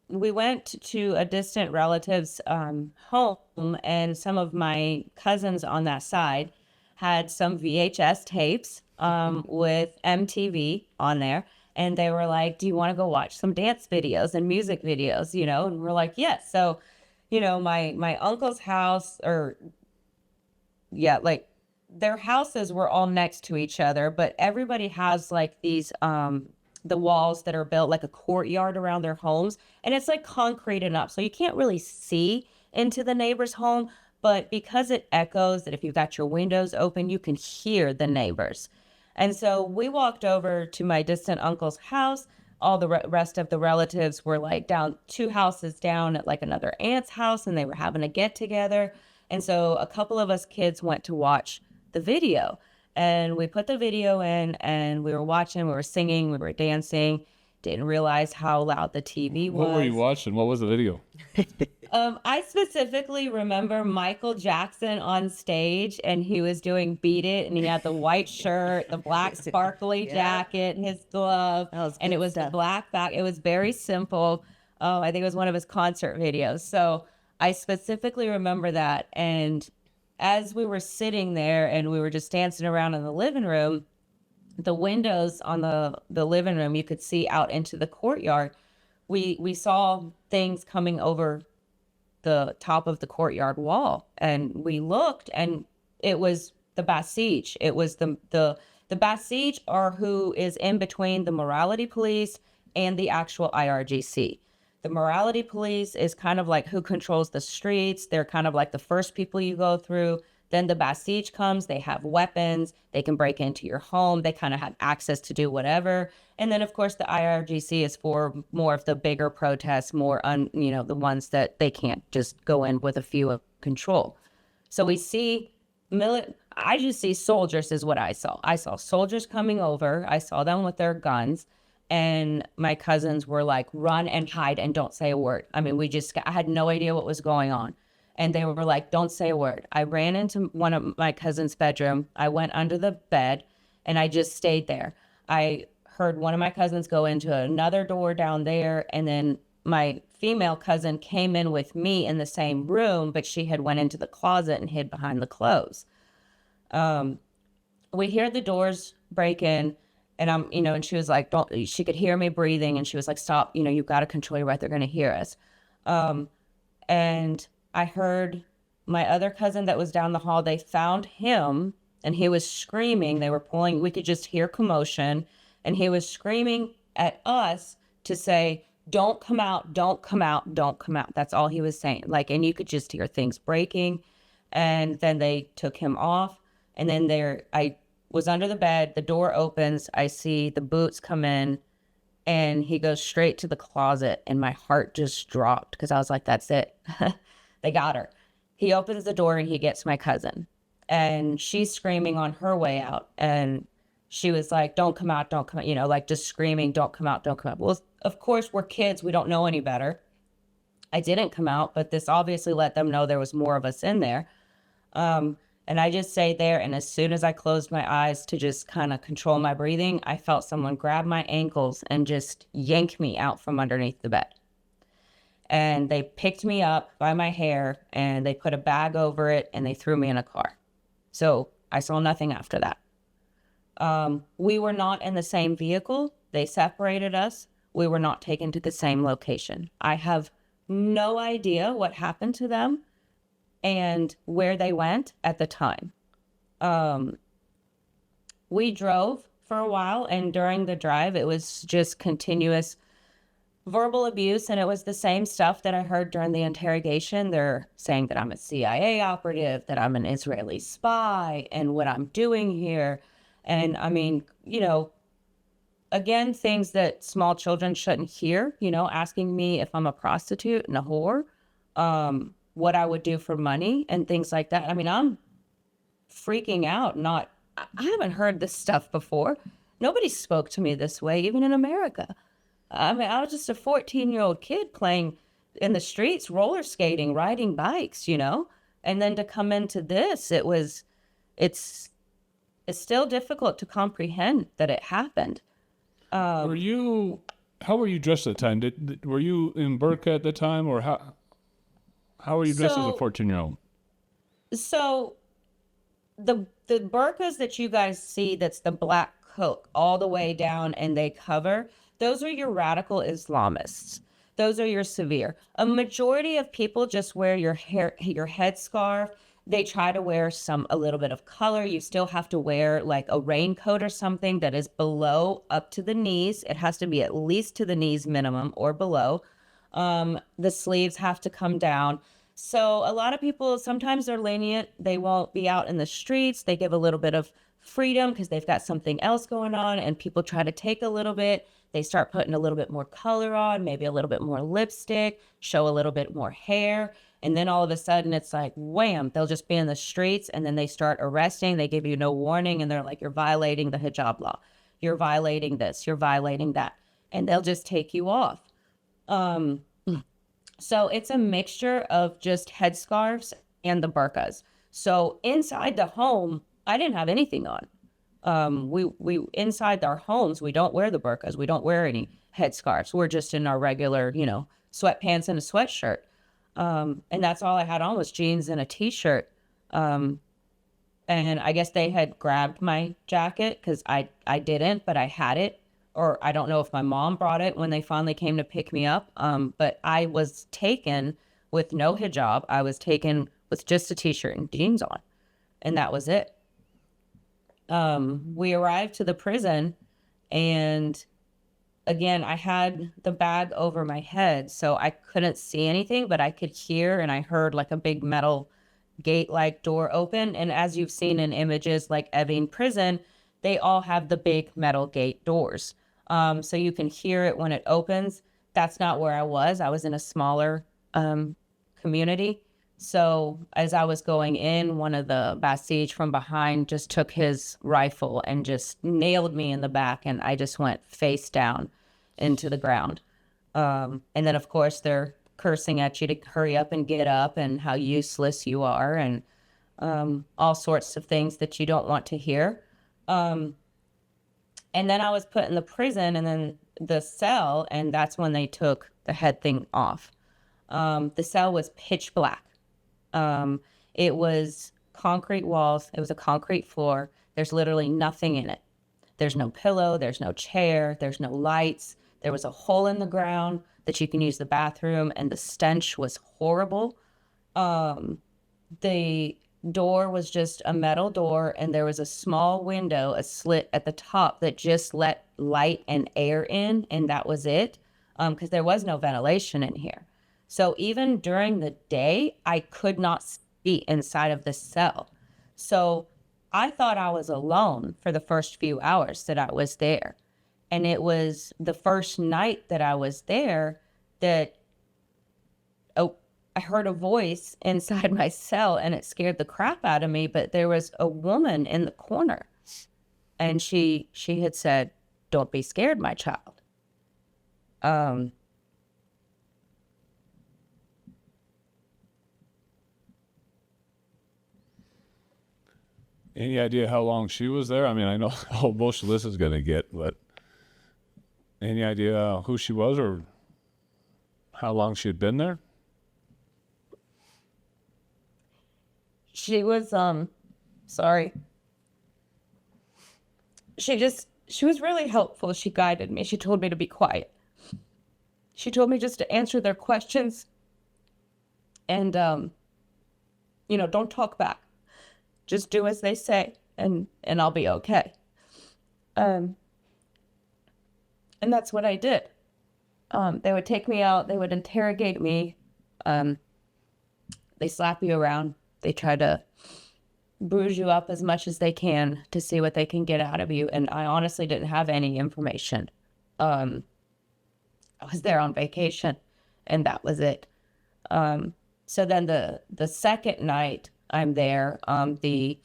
went to a distant relative's home, and some of my cousins on that side had some VHS tapes with MTV on there. And they were like, do you want to go watch some dance videos and music videos, you know? And we're like, yes. So, you know, my uncle's house, like their houses were all next to each other, but everybody has like these, the walls that are built like a courtyard around their homes. And it's like concreted up. So you can't really see into the neighbor's home, but because it echoes, that if you've got your windows open, you can hear the neighbors. And so we walked over to my distant uncle's house. All the rest of the relatives were like down 2 houses down at like another aunt's house, and they were having a get together. And so a couple of us kids went to watch the video, and we put the video in, and we were watching, we were singing, we were dancing. Didn't realize how loud the TV was. What were you watching? What was the video? I specifically remember Michael Jackson on stage, and he was doing Beat It, and he had the white shirt, the black sparkly jacket, his glove, and it was the black back. It was very simple. I think it was one of his concert videos. So I specifically remember that. And as we were sitting there and we were just dancing around in the living room, the windows on the living room, you could see out into the courtyard. we saw things coming over the top of the courtyard wall, and we looked, and it was the Basij. It was the Basij are who is in between the morality police and the actual IRGC. The morality police is kind of like who controls the streets. They're kind of like the first people you go through. Then the Basij comes, they have weapons, they can break into your home, they kind of have access to do whatever. And then of course the IRGC is for more of the bigger protests, more the ones that they can't just go in with a few of control. So we see I just see soldiers is what I saw. I saw soldiers coming over, I saw them with their guns, and my cousins were like, run and hide and don't say a word. I mean, I had no idea what was going on. And they were like, don't say a word. I ran into one of my cousin's bedroom. I went under the bed and I just stayed there. I heard one of my cousins go into another door down there. And then my female cousin came in with me in the same room, but she had went into the closet and hid behind the clothes. We hear the doors break in, and and she was like, she could hear me breathing. And she was like, stop, you've got to control your breath. They're going to hear us. And I heard my other cousin that was down the hall, they found him and he was screaming. We could just hear commotion, and he was screaming at us to say, don't come out, don't come out, don't come out. That's all he was saying. And you could just hear things breaking. And then they took him off. And then I was under the bed, the door opens, I see the boots come in, and he goes straight to the closet, and my heart just dropped because I was like, that's it. They got her. He opens the door and he gets my cousin, and she's screaming on her way out. And she was like, don't come out, don't come out, just screaming, don't come out, don't come out. Well, of course, we're kids. We don't know any better. I didn't come out, but this obviously let them know there was more of us in there. And I just stayed there. And as soon as I closed my eyes to just kind of control my breathing, I felt someone grab my ankles and just yank me out from underneath the bed. And they picked me up by my hair and they put a bag over it and they threw me in a car. So I saw nothing after that. We were not in the same vehicle. They separated us. We were not taken to the same location. I have no idea what happened to them and where they went at the time. We drove for a while, and during the drive, it was just continuous verbal abuse, and it was the same stuff that I heard during the interrogation. They're saying that I'm a CIA operative, that I'm an Israeli spy, and what I'm doing here. And I mean, again, things that small children shouldn't hear, asking me if I'm a prostitute and a whore, what I would do for money and things like that. I mean, I'm freaking out. I haven't heard this stuff before. Nobody spoke to me this way, even in America. I mean, I was just a 14-year-old kid playing in the streets, roller skating, riding bikes, and then to come into this, it's still difficult to comprehend that it happened. How were you dressed at the time? Were you in burqa at the time, or how were you dressed as a 14-year-old? So the burqas that you guys see, that's the black coat all the way down and they cover, those are your radical Islamists. Those are your severe. A majority of people just wear your headscarf. They try to wear a little bit of color. You still have to wear like a raincoat or something that is below up to the knees. It has to be at least to the knees minimum or below. The sleeves have to come down. So a lot of people, sometimes they're lenient. They won't be out in the streets. They give a little bit of freedom because they've got something else going on, and people try to take a little bit. They start putting a little bit more color on, maybe a little bit more lipstick, show a little bit more hair. And then all of a sudden it's like, wham, they'll just be in the streets, and then they start arresting. They give you no warning, and they're like, you're violating the hijab law. You're violating this, you're violating that. And they'll just take you off. So it's a mixture of just headscarves and the burqas. So inside the home, I didn't have anything on. We inside our homes, we don't wear the burqas. We don't wear any headscarves. We're just in our regular, sweatpants and a sweatshirt. And that's all I had on was jeans and a t-shirt. And I guess they had grabbed my jacket because I didn't, but I had it. or I don't know if my mom brought it when they finally came to pick me up. But I was taken with no hijab. I was taken with just a t-shirt and jeans on, and that was it. We arrived to the prison, and again, I had the bag over my head, so I couldn't see anything, but I could hear, and I heard like a big metal gate-like door open. And as you've seen in images like Evin Prison, they all have the big metal gate doors. So you can hear it when it opens. That's not where I was. I was in a smaller community. So as I was going in, one of the Basij from behind just took his rifle and just nailed me in the back, and I just went face down into the ground. And then, of course, they're cursing at you to hurry up and get up and how useless you are, and all sorts of things that you don't want to hear. And then I was put in the prison and then the cell, and that's when they took the head thing off. The cell was pitch black. It was concrete walls. It was a concrete floor. There's literally nothing in it. There's no pillow. There's no chair. There's no lights. There was a hole in the ground that you can use the bathroom, and the stench was horrible. The door was just a metal door, and there was a small window, a slit at the top that just let light and air in, and that was it, because there was no ventilation in here. So even during the day, I could not see inside of the cell. So I thought I was alone for the first few hours that I was there. And it was the first night that I was there that I heard a voice inside my cell, and it scared the crap out of me. But there was a woman in the corner, and she had said, "Don't be scared, my child." Any idea how long she was there? I mean, I know how emotional this is going to get, but any idea who she was or how long she had been there? She was, sorry. She was really helpful. She guided me. She told me to be quiet. She told me just to answer their questions and, don't talk back. Just do as they say, and I'll be okay. And that's what I did. They would take me out. They would interrogate me. They slap you around. They try to bruise you up as much as they can to see what they can get out of you. And I honestly didn't have any information. I was there on vacation, and that was it. So then the second night I'm there, the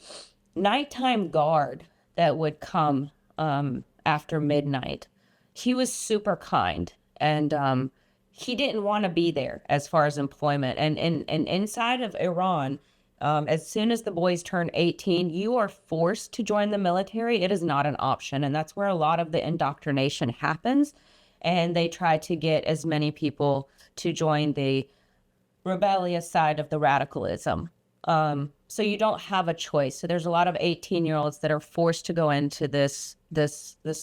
nighttime guard that would come after midnight, he was super kind, and he didn't want to be there as far as employment. And inside of Iran, as soon as the boys turn 18, you are forced to join the military. It is not an option, and that's where a lot of the indoctrination happens. And they try to get as many people to join the rebellious side of the radicalism. So you don't have a choice. So there's a lot of 18-year-olds that are forced to go into this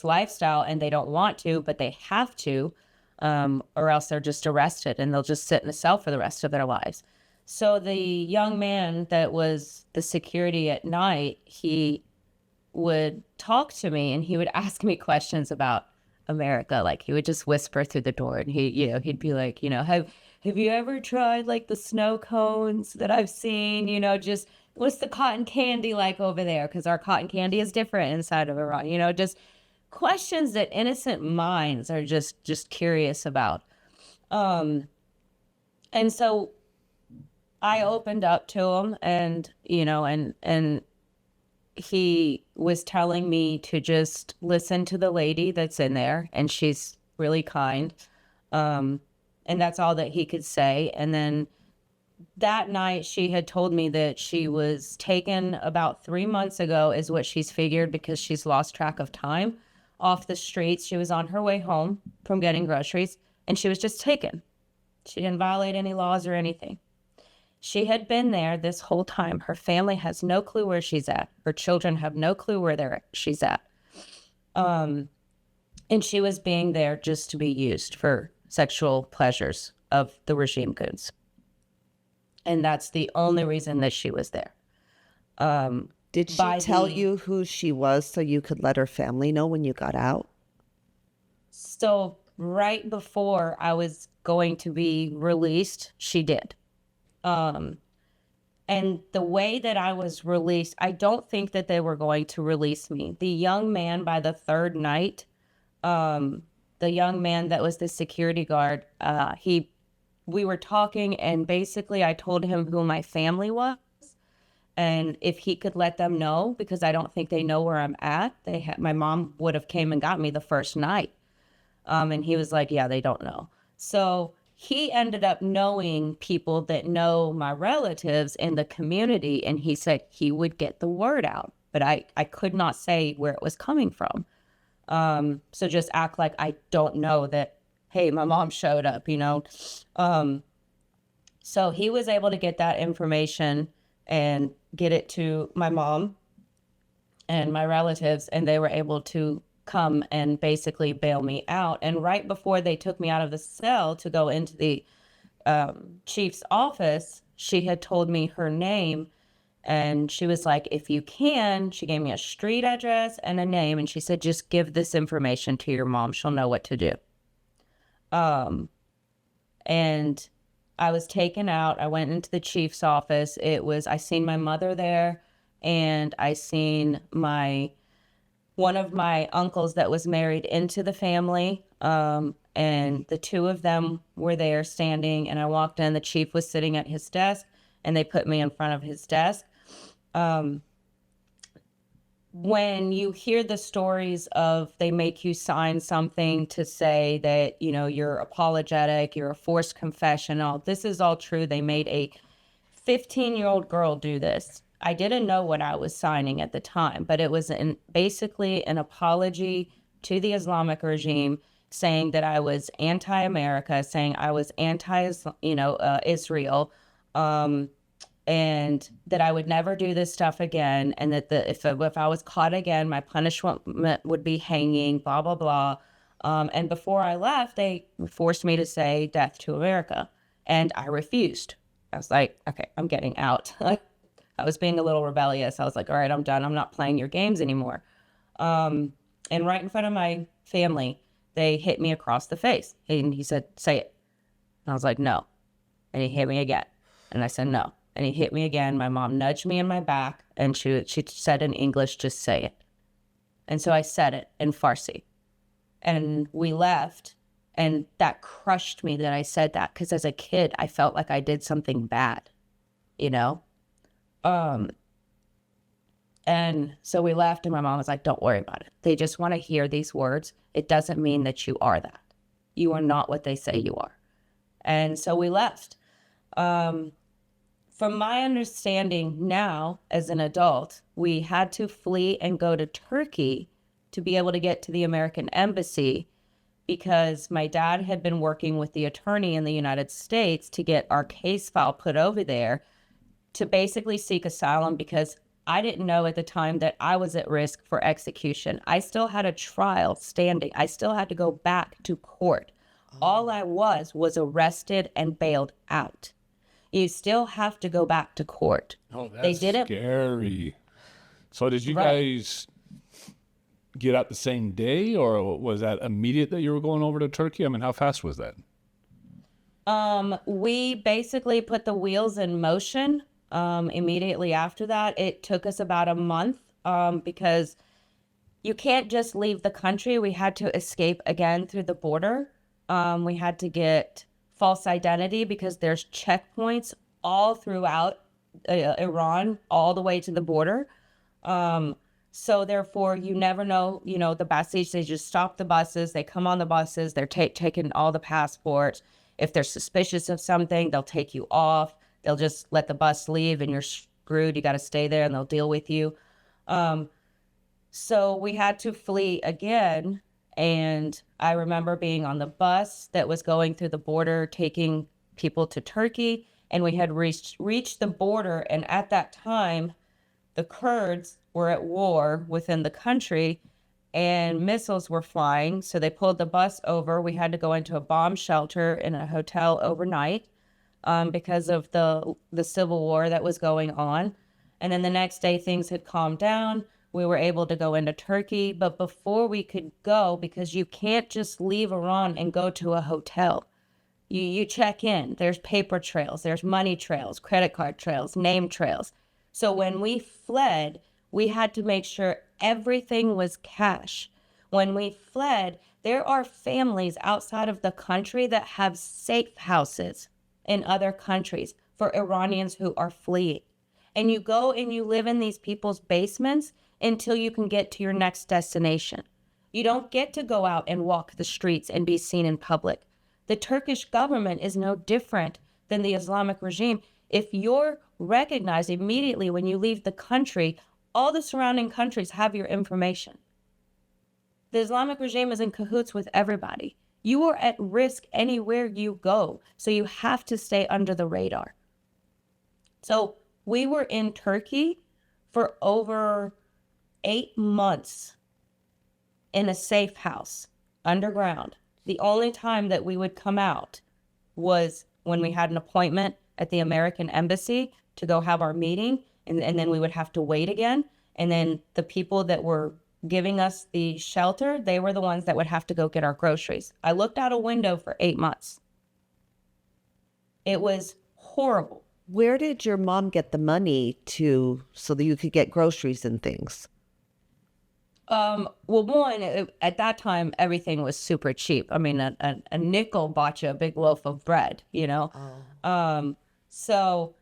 lifestyle, and they don't want to, but they have to, or else they're just arrested and they'll just sit in a cell for the rest of their lives. So the young man that was the security at night, he would talk to me and he would ask me questions about America. Like, he would just whisper through the door, and he'd be like, have you ever tried like the snow cones that I've seen? Just what's the cotton candy like over there? Because our cotton candy is different inside of Iran. Just questions that innocent minds are just curious about. And so I opened up to him, and and he was telling me to just listen to the lady that's in there, and she's really kind. And that's all that he could say. And then that night, she had told me that she was taken about 3 months ago, is what she's figured, because she's lost track of time, off the streets. She was on her way home from getting groceries, and she was just taken. She didn't violate any laws or anything. She had been there this whole time. Her family has no clue where she's at. Her children have no clue where she's at. And And she was being there just to be used for sexual pleasures of the regime goons. And that's the only reason that she was there. Did she tell you who she was so you could let her family know when you got out? So right before I was going to be released, she did. And the way that I was released, I don't think that they were going to release me. The young man by the third night, the young man that was the security guard, we were talking, and basically I told him who my family was and if he could let them know, because I don't think they know where I'm at. My mom would have came and got me the first night. And he was like, yeah, they don't know. So he ended up knowing people that know my relatives in the community, and he said he would get the word out, but I could not say where it was coming from. So just act like I don't know that, hey, my mom showed up, you know? So he was able to get that information and get it to my mom and my relatives, and they were able to come and basically bail me out. And right before they took me out of the cell to go into the chief's office, she had told me her name, and she was like, if you can, she gave me a street address and a name, and she said, just give this information to your mom. She'll know what to do. And I was taken out. I went into the chief's office. I seen my mother there, and I seen one of my uncles that was married into the family. And the two of them were there standing, and I walked in. The chief was sitting at his desk, and they put me in front of his desk. When you hear the stories of they make you sign something to say that, you know, you're apologetic, you're a forced confession, this is all true. They made a 15-year-old girl do this. I didn't know what I was signing at the time, but it was basically an apology to the Islamic regime, saying that I was anti-America, saying I was Israel, and that I would never do this stuff again, and that if I was caught again, my punishment would be hanging, blah, blah, blah. And before I left, they forced me to say death to America, and I refused. I was like, okay, I'm getting out. I was being a little rebellious. I was like, all right, I'm done. I'm not playing your games anymore. And right in front of my family, they hit me across the face. And he said, say it. And I was like, no. And he hit me again. And I said, no. And he hit me again. My mom nudged me in my back, and she said in English, just say it. And so I said it in Farsi. And we left, and that crushed me that I said that, because as a kid, I felt like I did something bad, you know? And so we left, and my mom was like, don't worry about it. They just want to hear these words. It doesn't mean that you are that. You are not what they say you are. And so we left. From my understanding now, as an adult, we had to flee and go to Turkey to be able to get to the American embassy, because my dad had been working with the attorney in the United States to get our case file put over there to basically seek asylum, because I didn't know at the time that I was at risk for execution. I still had a trial standing. I still had to go back to court. All I was arrested and bailed out. You still have to go back to court. Oh, that's they didn't, scary. So did you Right. guys get out the same day, or was that immediate that you were going over to Turkey? I mean, how fast was that? We basically put the wheels in motion immediately after that. It took us about a month because you can't just leave the country. We had to escape again through the border. We had to get false identity, because there's checkpoints all throughout Iran, all the way to the border. So therefore, you never know, you know, the Basij, they just stop the buses. They come on the buses. They're taking all the passports. If they're suspicious of something, they'll take you off. They'll just let the bus leave, and you're screwed. You got to stay there, and they'll deal with you. So we had to flee again. And I remember being on the bus that was going through the border, taking people to Turkey, and we had reached the border. And at that time, the Kurds were at war within the country, and missiles were flying. So they pulled the bus over. We had to go into a bomb shelter in a hotel overnight because of the civil war that was going on. And then the next day, things had calmed down. We were able to go into Turkey. But before we could go, because you can't just leave Iran and go to a hotel. You check in. There's paper trails. There's money trails, credit card trails, name trails. So when we fled, we had to make sure everything was cash. When we fled, there are families outside of the country that have safe houses in other countries for Iranians who are fleeing. And you go and you live in these people's basements until you can get to your next destination. You don't get to go out and walk the streets and be seen in public. The Turkish government is no different than the Islamic regime. If you're recognized immediately when you leave the country, all the surrounding countries have your information. The Islamic regime is in cahoots with everybody. You are at risk anywhere you go, so you have to stay under the radar. So we were in Turkey for over 8 months in a safe house, underground. The only time that we would come out was when we had an appointment at the American embassy to go have our meeting, and then we would have to wait again. And then the people that were giving us the shelter, they were the ones that would have to go get our groceries. I looked out a window for 8 months. It was horrible. Where did your mom get the money so that you could get groceries and things? Well, one, at that time, everything was super cheap. I mean, a nickel bought you a big loaf of bread, you know? So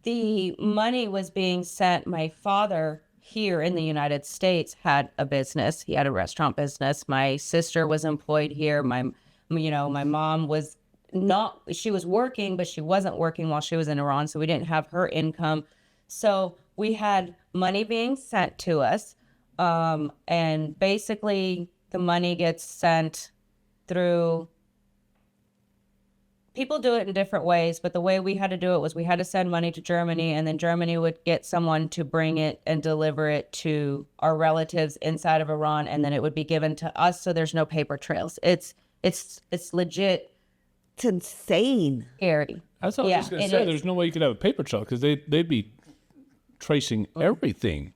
the money was being sent. My father here in the United States had a business. He had a restaurant business. My sister was employed here. My mom was she was working, but she wasn't working while she was in Iran. So we didn't have her income. So we had money being sent to us. And basically the money gets sent through, people do it in different ways, but the way we had to do it was we had to send money to Germany, and then Germany would get someone to bring it and deliver it to our relatives inside of Iran, and then it would be given to us. So there's no paper trails. It's legit. It's insane. Scary. That's what I was just going to say. There's no way you could have a paper trail because they'd be tracing everything.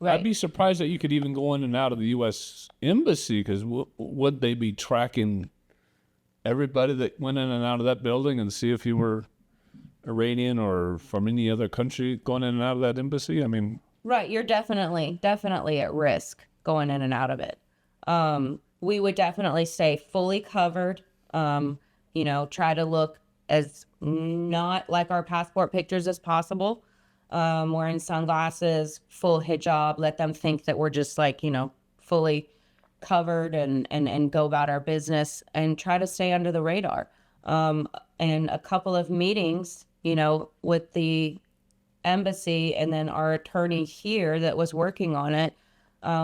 Right. I'd be surprised that you could even go in and out of the U.S. embassy because would they be tracking everybody that went in and out of that building and see if you were Iranian or from any other country going in and out of that embassy? I mean, right. You're definitely at risk going in and out of it. We would definitely stay fully covered, try to look as not like our passport pictures as possible. Wearing sunglasses, full hijab, let them think that we're just fully covered and go about our business and try to stay under the radar. And a couple of meetings, with the embassy and then our attorney here that was working on it,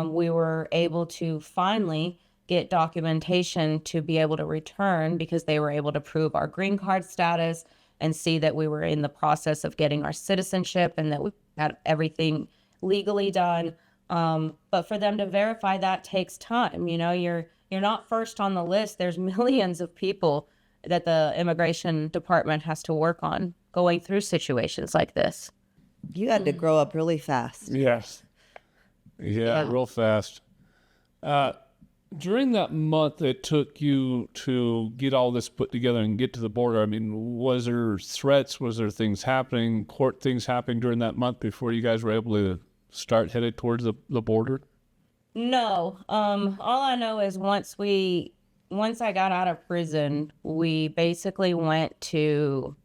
we were able to finally get documentation to be able to return because they were able to prove our green card status and see that we were in the process of getting our citizenship and that we had everything legally done. But for them to verify that takes time. You're not first on the list. There's millions of people that the immigration department has to work on going through situations like this. You had to grow up really fast. yes. Yeah, real fast. During that month it took you to get all this put together and get to the border, I mean, was there threats? Was there things happening, court things happening during that month before you guys were able to start headed towards the border? No. All I know is once I got out of prison, we basically went to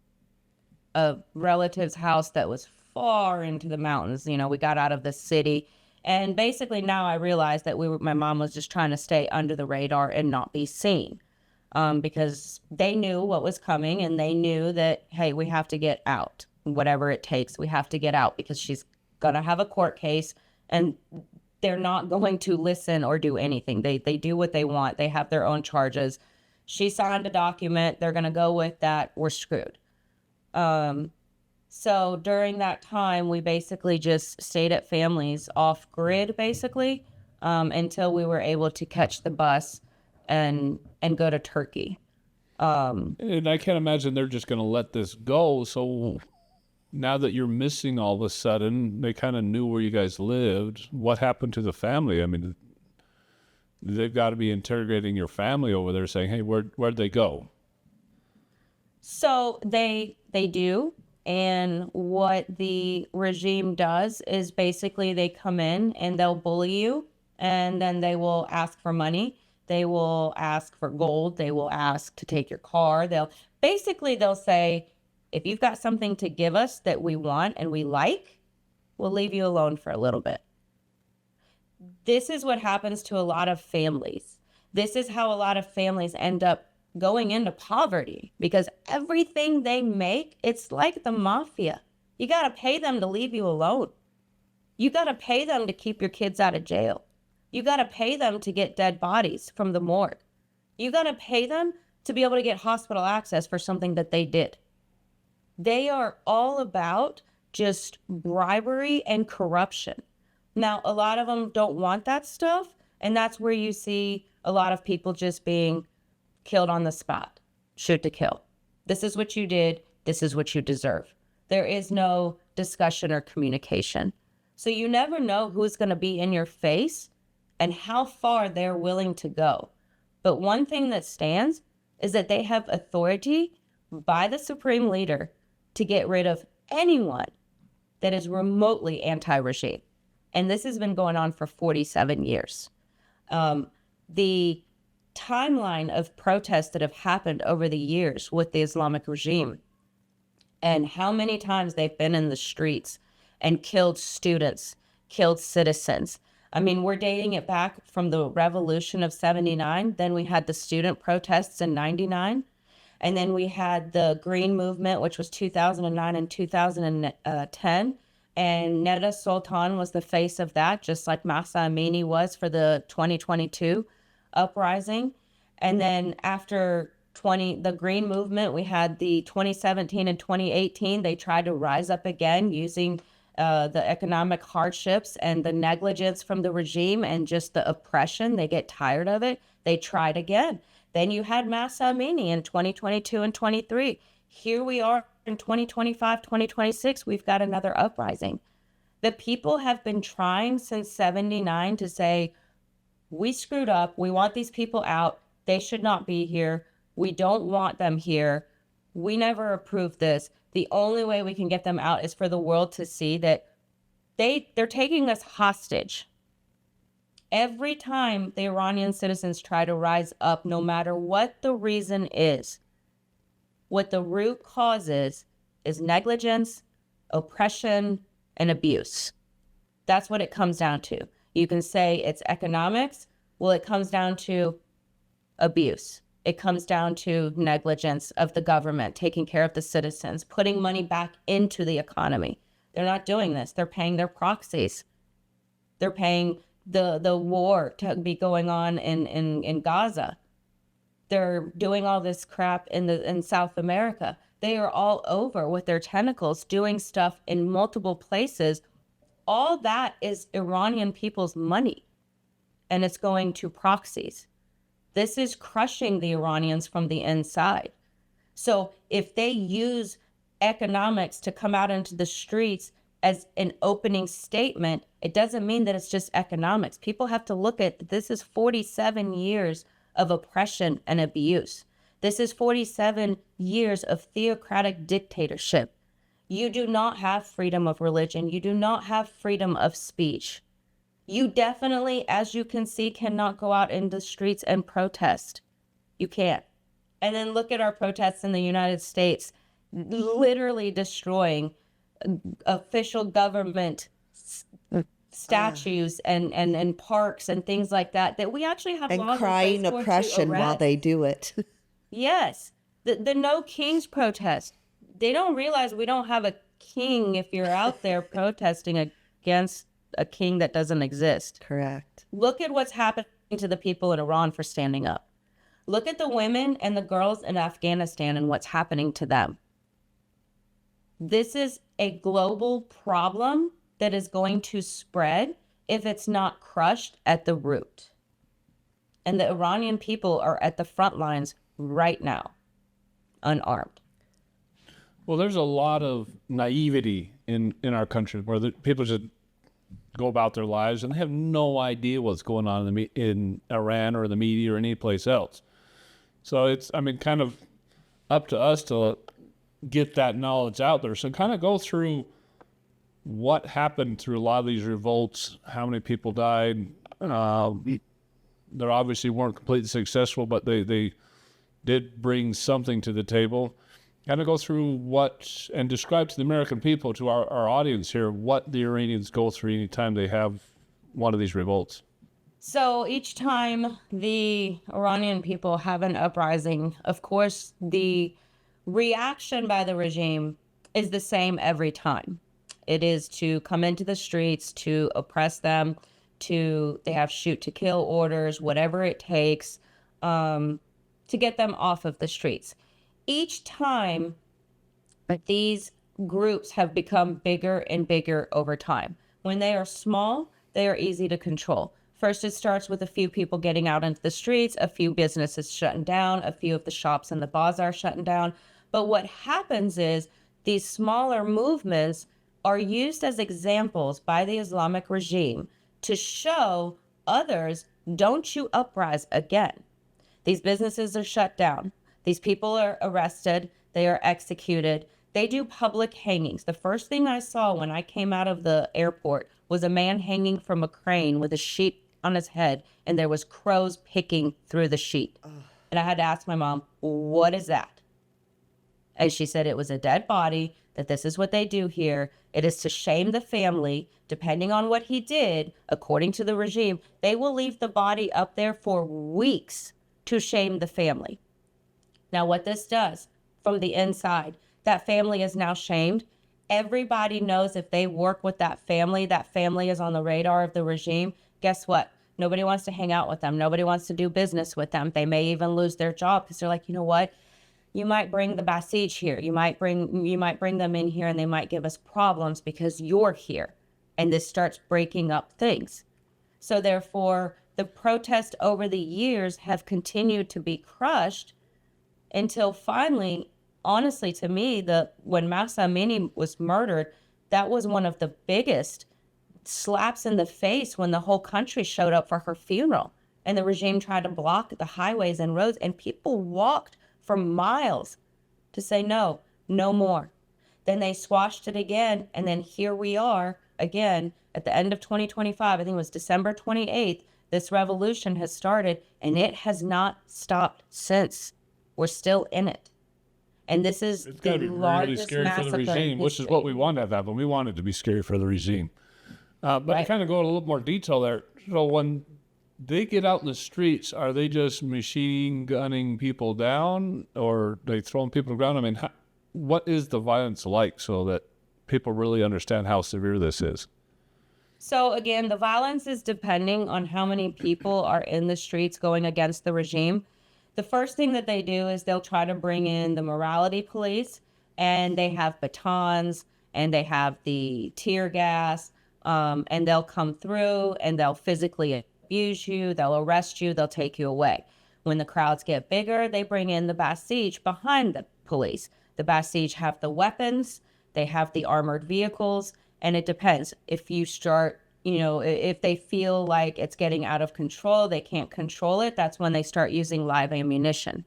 a relative's house that was far into the mountains. We got out of the city. And basically now I realized that my mom was just trying to stay under the radar and not be seen, because they knew what was coming and they knew that, hey, we have to get out, whatever it takes. We have to get out because she's going to have a court case and they're not going to listen or do anything. They do what they want. They have their own charges. She signed a document. They're going to go with that. We're screwed. So during that time, we basically just stayed at families off grid, basically. until we were able to catch the bus and go to Turkey. And I can't imagine they're just going to let this go. So now that you're missing all of a sudden, they kind of knew where you guys lived. What happened to the family? I mean, they've got to be interrogating your family over there saying, hey, where'd they go? So they do. And what the regime does is basically they come in and they'll bully you, and then they will ask for money. They will ask for gold. They will ask to take your car. They'll say, if you've got something to give us that we want and we like, we'll leave you alone for a little bit. This is what happens to a lot of families. This is how a lot of families end up going into poverty, because everything they make, it's like the mafia. You got to pay them to leave you alone. You got to pay them to keep your kids out of jail. You got to pay them to get dead bodies from the morgue. You got to pay them to be able to get hospital access for something that they did. They are all about just bribery and corruption. Now, a lot of them don't want that stuff, and that's where you see a lot of people just being killed on the spot, shoot to kill. This is what you did. This is what you deserve. There is no discussion or communication. So you never know who's going to be in your face and how far they're willing to go. But one thing that stands is that they have authority by the supreme leader to get rid of anyone that is remotely anti-regime. And this has been going on for 47 years. The timeline of protests that have happened over the years with the Islamic regime and how many times they've been in the streets and killed students, killed citizens. I mean, we're dating it back from the revolution of 79. Then we had the student protests in 99. And then we had the Green Movement, which was 2009 and 2010. And Neda Sultan was the face of that, just like Mahsa Amini was for the 2022 uprising. And then after the Green Movement, we had the 2017 and 2018. They tried to rise up again using the economic hardships and the negligence from the regime and just the oppression. They get tired of it. They tried again. Then you had Mahsa Amini in 2022 and 23. Here we are in 2025, 2026. We've got another uprising. The people have been trying since 79 to say, we screwed up. We want these people out. They should not be here. We don't want them here. We never approved this. The only way we can get them out is for the world to see that they're taking us hostage. Every time the Iranian citizens try to rise up, no matter what the reason is, what the root cause is negligence, oppression, and abuse. That's what it comes down to. You can say it's economics. Well, it comes down to abuse. It comes down to negligence of the government, taking care of the citizens, putting money back into the economy. They're not doing this. They're paying their proxies. They're paying the war to be going on in Gaza. They're doing all this crap in South America. They are all over with their tentacles doing stuff in multiple places. All that is Iranian people's money, and it's going to proxies. This is crushing the Iranians from the inside. So if they use economics to come out into the streets as an opening statement, it doesn't mean that it's just economics. People have to look at this is 47 years of oppression and abuse. This is 47 years of theocratic dictatorship. You do not have freedom of religion. You do not have freedom of speech. You definitely, as you can see, cannot go out in the streets and protest. You can't. And then look at our protests in the United States, literally destroying official government statues and parks and things like that we actually have and laws crying in place for oppression to while arrest. they do it. Yes. The No Kings protest. They don't realize we don't have a king if you're out there protesting against a king that doesn't exist. Correct. Look at what's happening to the people in Iran for standing up. Look at the women and the girls in Afghanistan and what's happening to them. This is a global problem that is going to spread, if it's not crushed at the root. And the Iranian people are at the front lines right now, unarmed. Well, there's a lot of naivety in our country where people just go about their lives and they have no idea what's going on in Iran or the media or any place else. So it's, kind of up to us to get that knowledge out there. So kind of go through what happened through a lot of these revolts, how many people died. They obviously weren't completely successful, but they did bring something to the table. Kind of go through and describe to the American people, to our audience here, what the Iranians go through anytime they have one of these revolts. So each time the Iranian people have an uprising, of course, the reaction by the regime is the same every time. It is to come into the streets, to oppress them, they have shoot to kill orders, whatever it takes, to get them off of the streets. Each time, these groups have become bigger and bigger over time. When they are small, they are easy to control. First, it starts with a few people getting out into the streets, a few businesses shutting down, a few of the shops and the bazaar shutting down. But what happens is these smaller movements are used as examples by the Islamic regime to show others, don't you uprise again. These businesses are shut down. These people are arrested. They are executed. They do public hangings. The first thing I saw when I came out of the airport was a man hanging from a crane with a sheet on his head, and there was crows picking through the sheet. And I had to ask my mom, what is that? And she said it was a dead body, that this is what they do here. It is to shame the family. Depending on what he did, according to the regime, they will leave the body up there for weeks to shame the family. Now, what this does from the inside, that family is now shamed. Everybody knows if they work with that family is on the radar of the regime. Guess what? Nobody wants to hang out with them. Nobody wants to do business with them. They may even lose their job because they're like, you know what? You might bring the Basij here. You might bring them in here and they might give us problems because you're here. And this starts breaking up things. So therefore, the protests over the years have continued to be crushed until finally, honestly, to me, when Mahsa Amini was murdered, that was one of the biggest slaps in the face when the whole country showed up for her funeral. And the regime tried to block the highways and roads, and people walked for miles to say, no more. Then they squashed it again, and then here we are again at the end of 2025. I think it was December 28th. This revolution has started, and it has not stopped since. We're still in it. And this is it's the largest scary for the regime, which is what we want to have happen. We want it to be scary for the regime. But right. To kind of go in a little more detail there, so when they get out in the streets, are they just machine gunning people down, or they throwing people to the ground? I mean, what is the violence like so that people really understand how severe this is? So again, the violence is depending on how many people are in the streets going against the regime. The first thing that they do is they'll try to bring in the morality police, and they have batons and they have the tear gas, and they'll come through and they'll physically abuse you, they'll arrest you, they'll take you away. When the crowds get bigger, they bring in the Basij behind the police. The Basij have the weapons, they have the armored vehicles, and it depends. If you start, if they feel like it's getting out of control, they can't control it, that's when they start using live ammunition.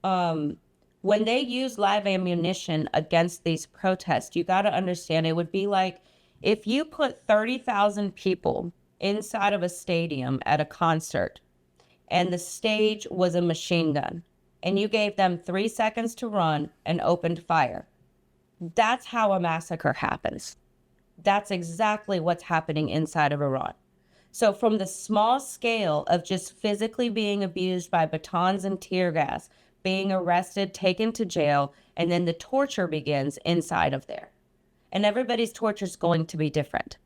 When they use live ammunition against these protests, you got to understand it would be like if you put 30,000 people inside of a stadium at a concert and the stage was a machine gun and you gave them 3 seconds to run and opened fire. That's how a massacre happens. That's exactly what's happening inside of Iran. So from the small scale of just physically being abused by batons and tear gas, being arrested, taken to jail, and then the torture begins inside of there. And everybody's torture is going to be different.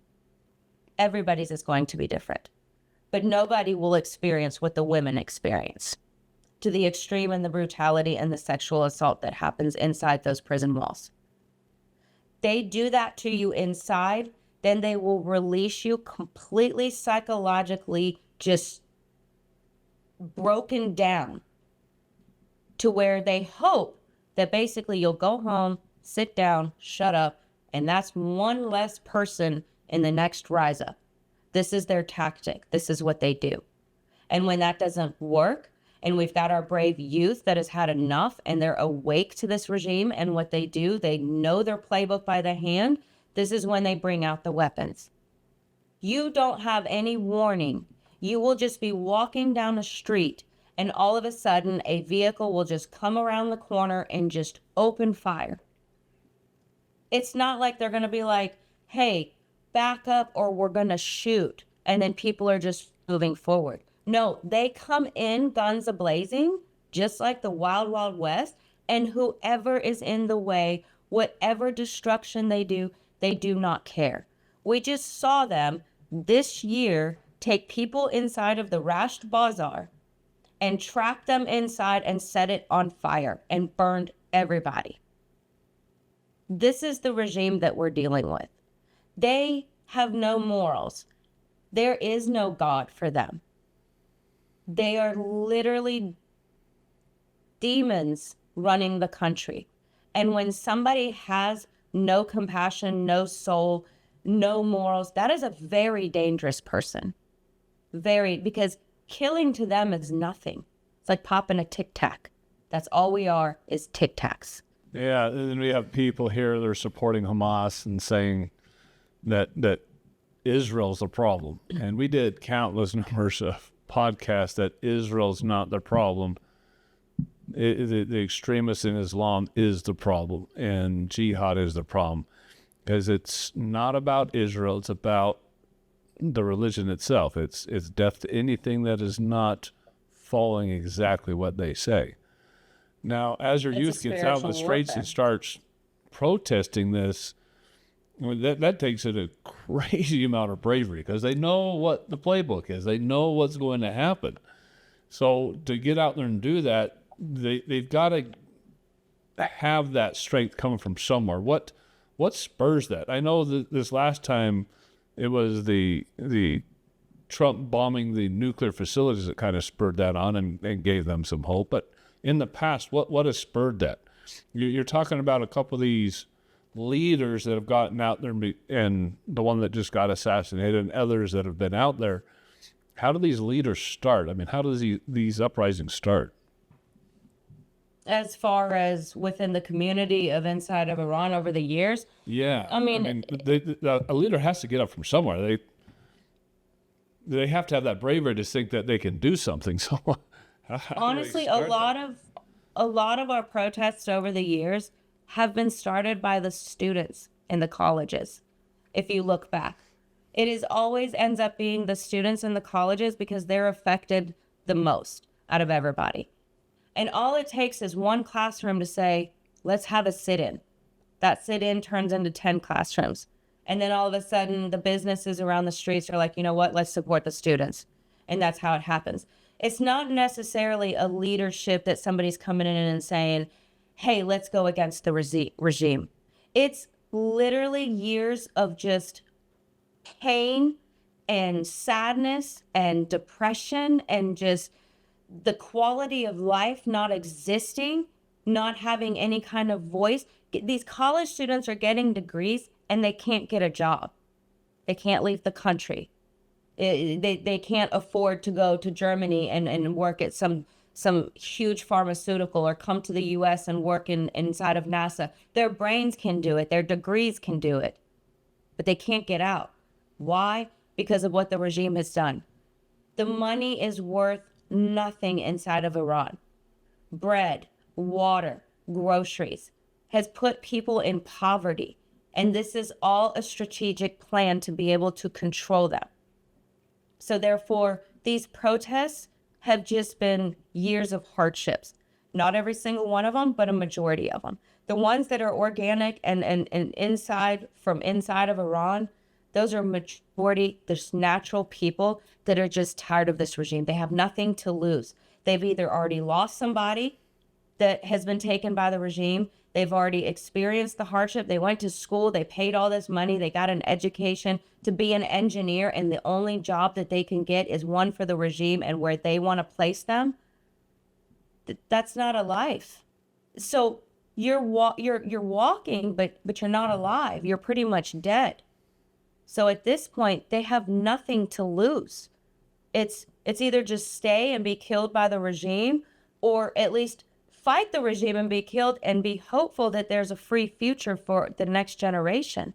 Everybody's is going to be different. But nobody will experience what the women experience, to the extreme and the brutality and the sexual assault that happens inside those prison walls. They do that to you inside, then they will release you completely psychologically just broken down, to where they hope that basically you'll go home, sit down, shut up, and that's one less person in the next rise up. This is their tactic. This is what they do. And when that doesn't work, and we've got our brave youth that has had enough and they're awake to this regime and what they do, they know their playbook by the hand, this is when they bring out the weapons. You don't have any warning. You will just be walking down a street and all of a sudden a vehicle will just come around the corner and just open fire. It's not like they're going to be like, hey, back up or we're going to shoot. And then people are just moving forward. No, they come in guns a-blazing, just like the Wild Wild West. And whoever is in the way, whatever destruction they do not care. We just saw them this year take people inside of the Rasht Bazaar and trap them inside and set it on fire and burned everybody. This is the regime that we're dealing with. They have no morals. There is no God for them. They are literally demons running the country. And when somebody has no compassion, no soul, no morals, that is a very dangerous person. Very, because killing to them is nothing. It's like popping a Tic Tac. That's all we are, is Tic Tacs. Yeah, and then we have people here that are supporting Hamas and saying that Israel's the problem. And we did countless numbers of podcasts that Israel's not the problem. The extremists in Islam is the problem, and Jihad is the problem. Because it's not about Israel, it's about the religion itself. It's death to anything that is not following exactly what they say. Now, as your youth gets out in the streets and starts protesting this, I mean, that takes it a crazy amount of bravery, because they know what the playbook is. They know what's going to happen. So to get out there and do that, they've got to have that strength coming from somewhere. What spurs that? I know that this last time it was the Trump bombing the nuclear facilities that kind of spurred that on and gave them some hope. But in the past, what has spurred that? You're talking about a couple of these leaders that have gotten out there, and the one that just got assassinated, and others that have been out there. How do these leaders start? I mean, how do these uprisings start? As far as within the community of inside of Iran over the years? Yeah. I mean a leader has to get up from somewhere. They have to have that bravery to think that they can do something. So honestly, a lot of our protests over the years have been started by the students in the colleges. If you look back, it is always ends up being the students in the colleges, because they're affected the most out of everybody. And all it takes is one classroom to say, let's have a sit-in. That sit-in turns into 10 classrooms. And then all of a sudden, the businesses around the streets are like, you know what, let's support the students. And that's how it happens. It's not necessarily a leadership that somebody's coming in and saying, hey, let's go against the regime. It's literally years of just pain and sadness and depression and just the quality of life not existing, not having any kind of voice. These college students are getting degrees and they can't get a job. They can't leave the country. They can't afford to go to Germany and work at some huge pharmaceutical, or come to the U.S. and work inside of NASA. Their brains can do it. Their degrees can do it. But they can't get out. Why? Because of what the regime has done. The money is worth nothing inside of Iran. Bread, water, groceries has put people in poverty. And this is all a strategic plan to be able to control them. So therefore, these protests have just been years of hardships. Not every single one of them, but a majority of them. The ones that are organic and inside of Iran, those are majority, there's natural people that are just tired of this regime. They have nothing to lose. They've either already lost somebody that has been taken by the regime. They've already experienced the hardship. They went to school. They paid all this money. They got an education to be an engineer. And the only job that they can get is one for the regime and where they want to place them. That's not a life. So you're walking, but you're not alive. You're pretty much dead. So at this point, they have nothing to lose. It's either just stay and be killed by the regime, or at least fight the regime and be killed and be hopeful that there's a free future for the next generation.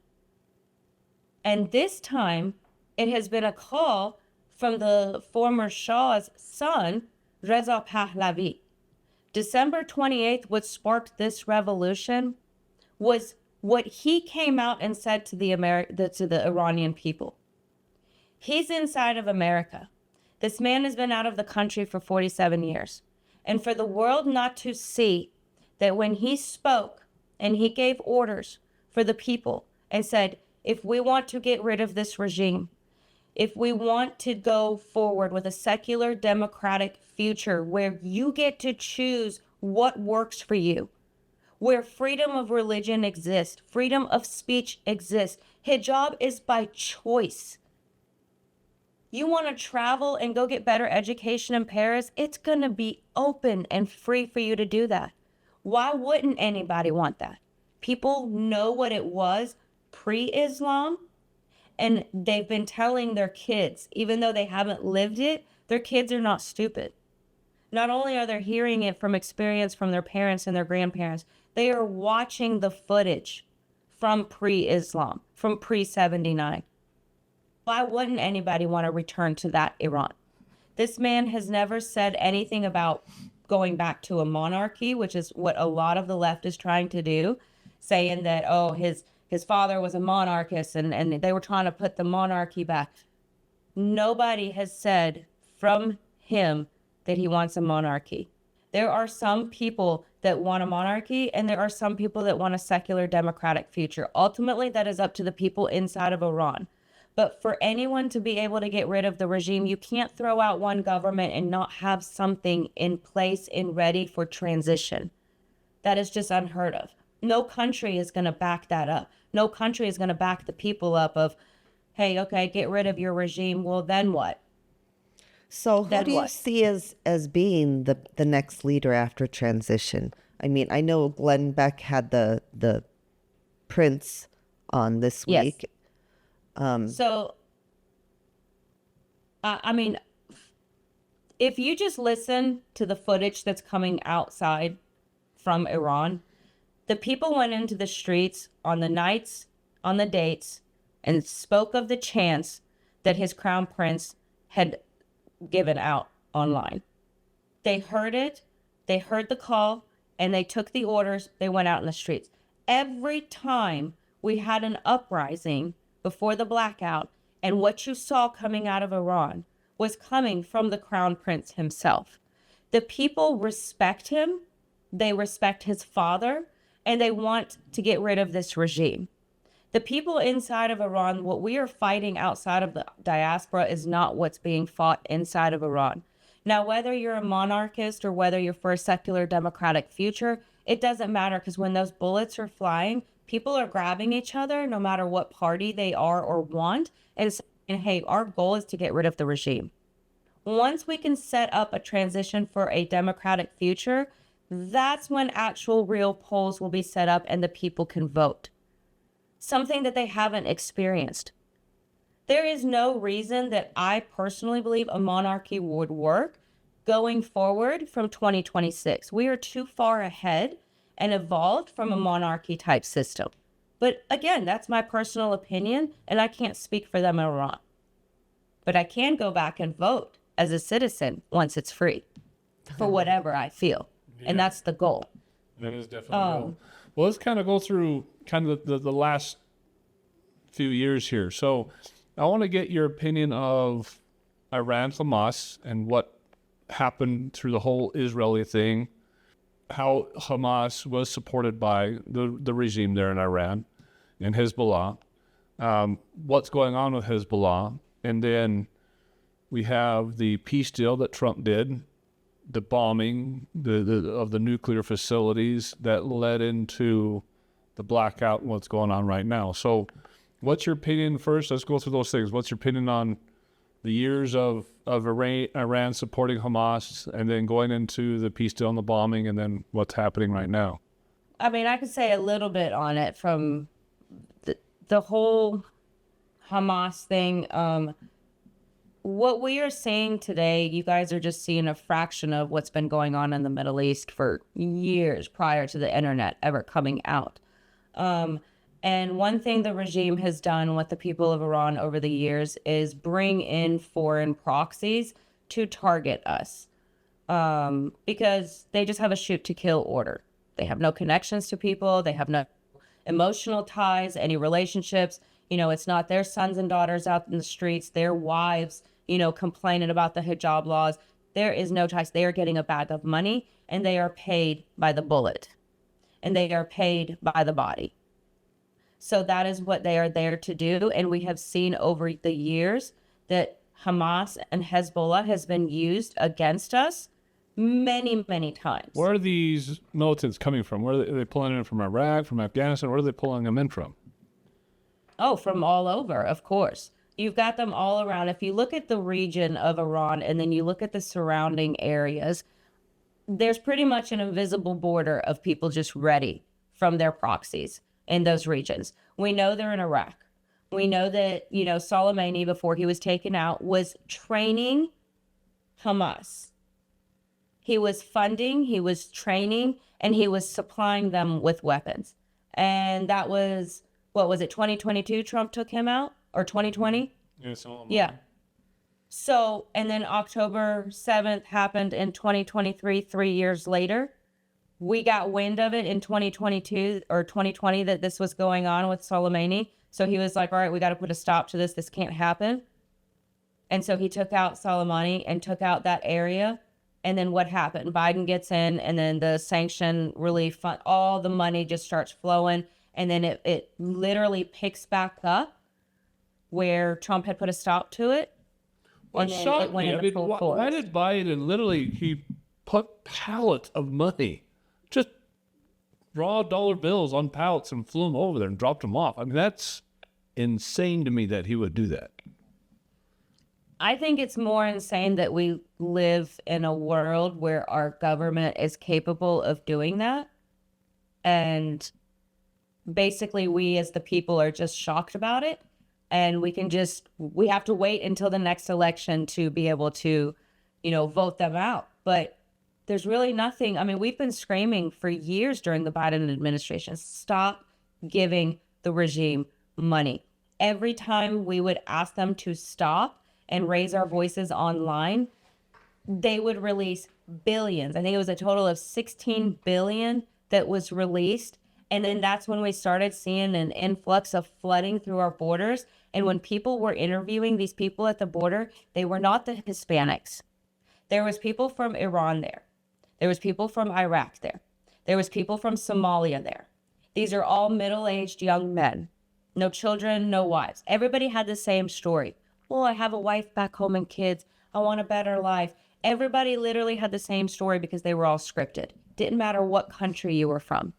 And this time, it has been a call from the former Shah's son, Reza Pahlavi. December 28th, what sparked this revolution was what he came out and said to the Iranian people. He's inside of America. This man has been out of the country for 47 years. And for the world not to see that when he spoke and he gave orders for the people and said, if we want to get rid of this regime, if we want to go forward with a secular democratic future where you get to choose what works for you, where freedom of religion exists, freedom of speech exists, hijab is by choice. You want to travel and go get better education in Paris, it's going to be open and free for you to do that. Why wouldn't anybody want that? People know what it was pre-Islam, and they've been telling their kids, even though they haven't lived it, their kids are not stupid. Not only are they hearing it from experience from their parents and their grandparents, they are watching the footage from pre-Islam, from pre-79. Why wouldn't anybody want to return to that Iran? This man has never said anything about going back to a monarchy, which is what a lot of the left is trying to do, saying that, oh, his father was a monarchist and they were trying to put the monarchy back. Nobody has said from him that he wants a monarchy. There are some people that want a monarchy, and there are some people that want a secular democratic future. Ultimately, that is up to the people inside of Iran. But for anyone to be able to get rid of the regime, you can't throw out one government and not have something in place and ready for transition. That is just unheard of. No country is going to back that up. No country is going to back the people up of, hey, okay, get rid of your regime. Well, then what? So who Then do you what? see as being the next leader after transition? I mean, I know Glenn Beck had the prince on this Yes. week. So, I mean, if you just listen to the footage that's coming outside from Iran, the people went into the streets on the nights, on the dates, and spoke of the chants that his crown prince had given out online. They heard it, they heard the call, and they took the orders, they went out in the streets. Every time we had an uprising before the blackout, and what you saw coming out of Iran was coming from the crown prince himself. The people respect him, they respect his father, and they want to get rid of this regime. The people inside of Iran, what we are fighting outside of the diaspora is not what's being fought inside of Iran. Now, whether you're a monarchist or whether you're for a secular democratic future, it doesn't matter, because when those bullets are flying, people are grabbing each other no matter what party they are or want, and saying, hey, our goal is to get rid of the regime. Once we can set up a transition for a democratic future, that's when actual real polls will be set up and the people can vote. Something that they haven't experienced. There is no reason that I personally believe a monarchy would work going forward from 2026. We are too far ahead and evolved from a monarchy type system. But again, that's my personal opinion, and I can't speak for them in Iran. But I can go back and vote as a citizen once it's free for whatever I feel. And that's the goal. That is definitely well, let's kind of go through kind of the last few years here. So I want to get your opinion of Iran, Hamas, and what happened through the whole Israeli thing, how Hamas was supported by the regime there in Iran and Hezbollah, what's going on with Hezbollah, and then we have the peace deal that Trump did the bombing of the nuclear facilities that led into the blackout and what's going on right now. So what's your opinion first? Let's go through those things. What's your opinion on the years of Iran supporting Hamas and then going into the peace deal and the bombing and then what's happening right now? I mean, I could say a little bit on it from the whole Hamas thing. What we are seeing today, you guys are just seeing a fraction of what's been going on in the Middle East for years prior to the internet ever coming out. And one thing the regime has done with the people of Iran over the years is bring in foreign proxies to target us, because they just have a shoot to kill order. They have no connections to people. They have no emotional ties, any relationships. You know, it's not their sons and daughters out in the streets, their wives, you know, complaining about the hijab laws. There is no ties. They are getting a bag of money, and they are paid by the bullet, and they are paid by the body. So that is what they are there to do. And we have seen over the years that Hamas and Hezbollah has been used against us many, many times. Where are these militants coming from? Where are they pulling in from? Iraq, from Afghanistan? Where are they pulling them in from? Oh, from all over, of course. You've got them all around. If you look at the region of Iran and then you look at the surrounding areas, there's pretty much an invisible border of people just ready from their proxies in those regions. We know they're in Iraq. We know that, you know, Soleimani, before he was taken out, was training Hamas. He was funding, he was training, and he was supplying them with weapons. And that was, what was it, 2022 Trump took him out? Or 2020? Yeah. So, and then October 7th happened in 2023, 3 years later. We got wind of it in 2022 or 2020 that this was going on with Soleimani. So he was like, all right, we got to put a stop to this. This can't happen. And so he took out Soleimani and took out that area. And then what happened? Biden gets in, and then the sanction relief fund, all the money just starts flowing. And then it literally picks back up where Trump had put a stop to it. What shocked me, I mean, why did Biden literally, he put pallets of money, just raw dollar bills on pallets and flew them over there and dropped them off? I mean, that's insane to me that he would do that. I think it's more insane that we live in a world where our government is capable of doing that. And basically we as the people are just shocked about it. And we have to wait until the next election to be able to, you know, vote them out. But there's really nothing. I mean, we've been screaming for years during the Biden administration, stop giving the regime money. Every time we would ask them to stop and raise our voices online, they would release billions. I think it was a total of 16 billion that was released. And then that's when we started seeing an influx of flooding through our borders. And when people were interviewing these people at the border, they were not the Hispanics. There was people from Iran there. There was people from Iraq there. There was people from Somalia there. These are all middle-aged young men. No children, no wives. Everybody had the same story. Well, I have a wife back home and kids. I want a better life. Everybody literally had the same story because they were all scripted. Didn't matter what country you were from.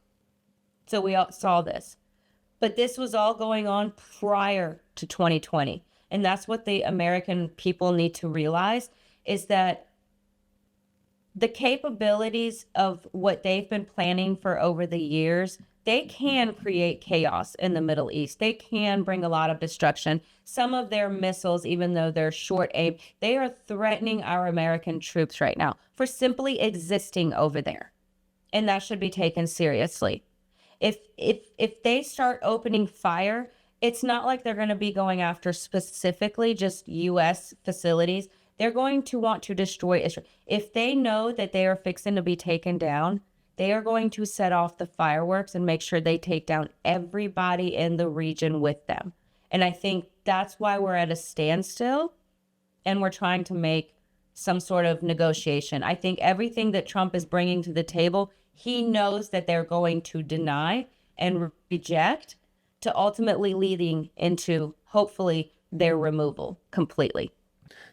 So we all saw this. But this was all going on prior to 2020. And that's what the American people need to realize, is that the capabilities of what they've been planning for over the years, they can create chaos in the Middle East. They can bring a lot of destruction. Some of their missiles, even though they're short aim, they are threatening our American troops right now for simply existing over there. And that should be taken seriously. If they start opening fire, it's not like they're going to be going after specifically just U.S. facilities. They're going to want to destroy Israel. If they know that they are fixing to be taken down, they are going to set off the fireworks and make sure they take down everybody in the region with them. And I think that's why we're at a standstill and we're trying to make some sort of negotiation. I think everything that Trump is bringing to the table, he knows that they're going to deny and reject, to ultimately leading into, hopefully, their removal completely.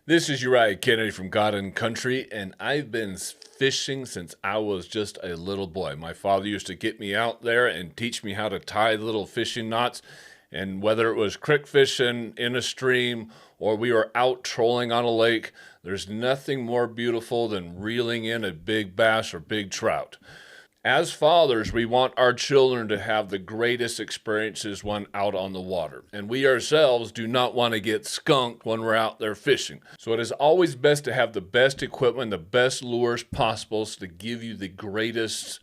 This is Uriah Kennedy from God and Country, and I've been fishing since I was just a little boy. My father used to get me out there and teach me how to tie the little fishing knots, and whether it was creek fishing in a stream or we were out trolling on a lake, there's nothing more beautiful than reeling in a big bass or big trout. As fathers, we want our children to have the greatest experiences when out on the water. And we ourselves do not want to get skunked when we're out there fishing. So it is always best to have the best equipment, the best lures possible to give you the greatest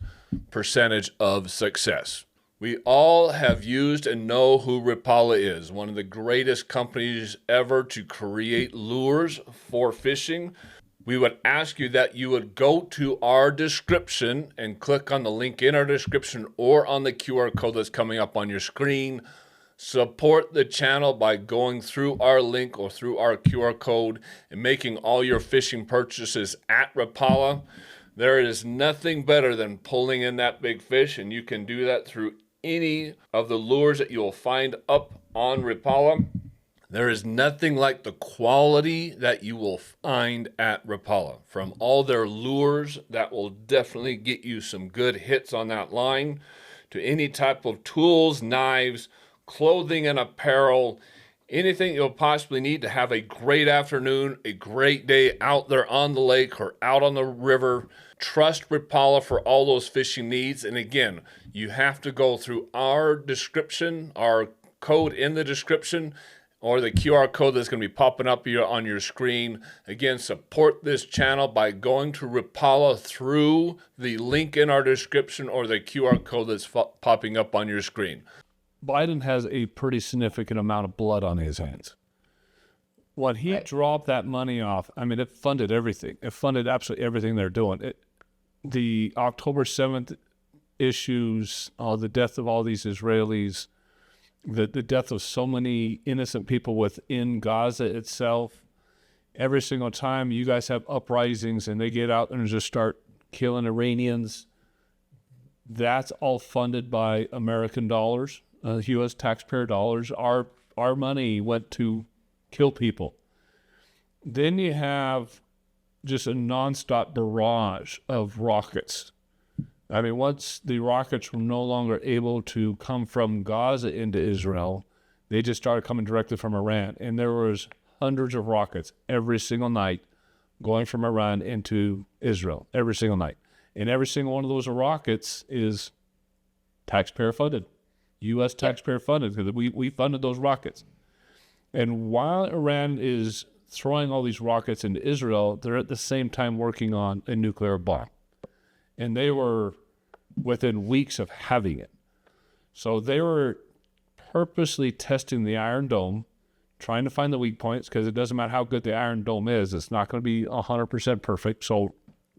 percentage of success. We all have used and know who Rapala is, one of the greatest companies ever to create lures for fishing. We would ask you that you would go to our description and click on the link in our description or on the QR code that's coming up on your screen. Support the channel by going through our link or through our QR code and making all your fishing purchases at Rapala. There is nothing better than pulling in that big fish, and you can do that through any of the lures that you'll find up on Rapala. There is nothing like the quality that you will find at Rapala. From all their lures that will definitely get you some good hits on that line, to any type of tools, knives, clothing and apparel, anything you'll possibly need to have a great afternoon, a great day out there on the lake or out on the river. Trust Rapala for all those fishing needs. And again, you have to go through our description, our code in the description, or the QR code that's going to be popping up here on your screen. Again, support this channel by going to Rapala through the link in our description or the QR code that's popping up on your screen. Biden has a pretty significant amount of blood on his hands. When he dropped that money off, I mean, it funded everything. It funded absolutely everything they're doing. The October 7th issues, the death of all these Israelis, the death of so many innocent people within Gaza itself. Every single time you guys have uprisings and they get out and just start killing Iranians, that's all funded by American dollars, U.S. taxpayer dollars. Our money went to kill people. Then you have just a nonstop barrage of rockets. I mean, once the rockets were no longer able to come from Gaza into Israel, they just started coming directly from Iran. And there was hundreds of rockets every single night going from Iran into Israel, every single night. And every single one of those rockets is taxpayer funded, U.S. taxpayer funded, because we funded those rockets. And while Iran is throwing all these rockets into Israel, they're at the same time working on a nuclear bomb. And they were within weeks of having it. So they were purposely testing the Iron Dome, trying to find the weak points, because it doesn't matter how good the Iron Dome is, it's not going to be 100% perfect. So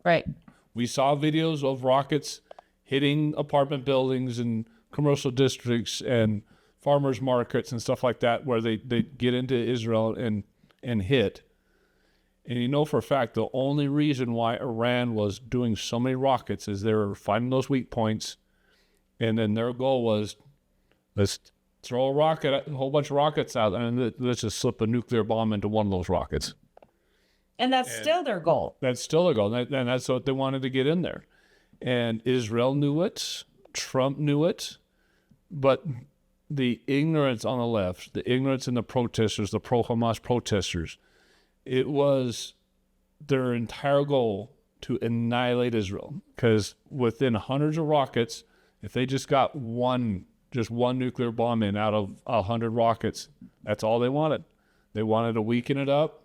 Right. we saw videos of rockets hitting apartment buildings and commercial districts and farmers markets and stuff like that, where they get into Israel and hit. And you know for a fact, the only reason why Iran was doing so many rockets is they were finding those weak points. And then their goal was, let's throw a whole bunch of rockets out, and let's just slip a nuclear bomb into one of those rockets. And that's still their goal. That's still their goal. And that's what they wanted to get in there. And Israel knew it. Trump knew it. But the ignorance on the left, the ignorance in the protesters, the pro-Hamas protesters, it was their entire goal to annihilate Israel. Because within hundreds of rockets, if they just got one nuclear bomb in out of 100 rockets, that's all they wanted. They wanted to weaken it up,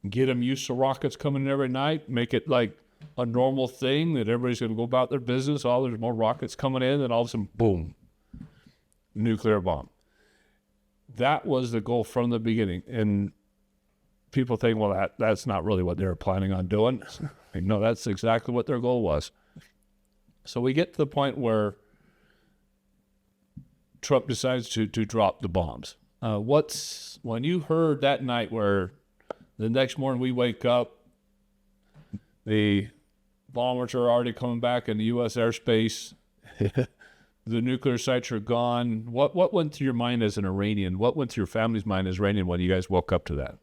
get them used to rockets coming in every night, make it like a normal thing that everybody's going to go about their business. There's more rockets coming in, and all of a sudden, boom, nuclear bomb. That was the goal from the beginning. And people think, well, that's not really what they were planning on doing. No, that's exactly what their goal was. So we get to the point where Trump decides to drop the bombs. When you heard that night where the next morning we wake up, the bombers are already coming back in the U.S. airspace, the nuclear sites are gone. What went through your mind as an Iranian? What went through your family's mind as Iranian when you guys woke up to that?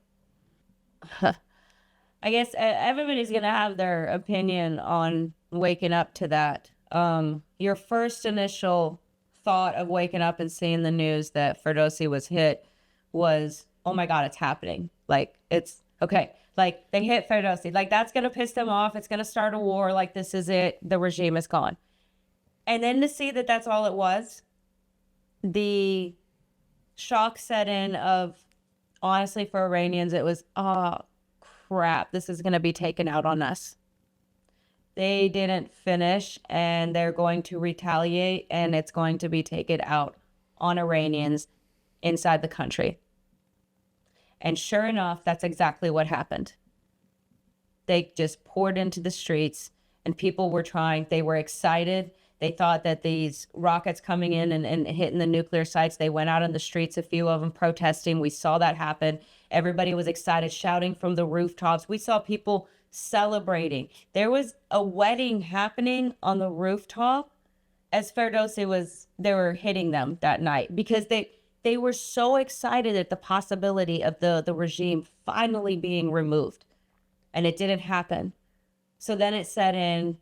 I guess everybody's going to have their opinion on waking up to that. Your first initial thought of waking up and seeing the news that Ferdowsi was hit was, oh my God, it's happening. Like, it's okay. Like, they hit Ferdowsi. Like, that's going to piss them off. It's going to start a war. Like, this is it. The regime is gone. And then to see that that's all it was, the shock set in of, honestly, for Iranians, it was, oh, crap, this is going to be taken out on us. They didn't finish, and they're going to retaliate, and it's going to be taken out on Iranians inside the country. And sure enough, that's exactly what happened. They just poured into the streets, and people were they were excited. They thought that these rockets coming in and hitting the nuclear sites, they went out on the streets, a few of them protesting. We saw that happen. Everybody was excited, shouting from the rooftops. We saw people celebrating. There was a wedding happening on the rooftop as Ferdowsi they were hitting them that night, because they were so excited at the possibility of the regime finally being removed. And it didn't happen. So then it set in,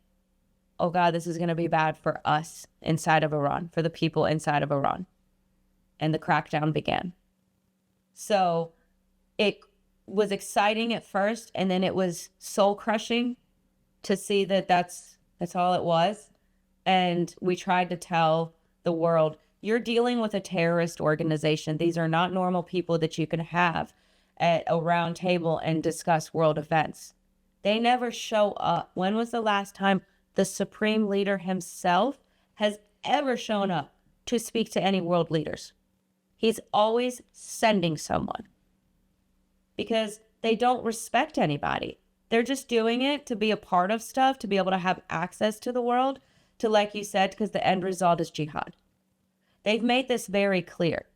oh God, this is going to be bad for us inside of Iran, for the people inside of Iran. And the crackdown began. So it was exciting at first, and then it was soul crushing to see that that's all it was. And we tried to tell the world, you're dealing with a terrorist organization. These are not normal people that you can have at a round table and discuss world events. They never show up. When was the last time the supreme leader himself has ever shown up to speak to any world leaders? He's always sending someone, because they don't respect anybody. They're just doing it to be a part of stuff, to be able to have access to the world, to, like you said, because the end result is jihad. They've made this very clear.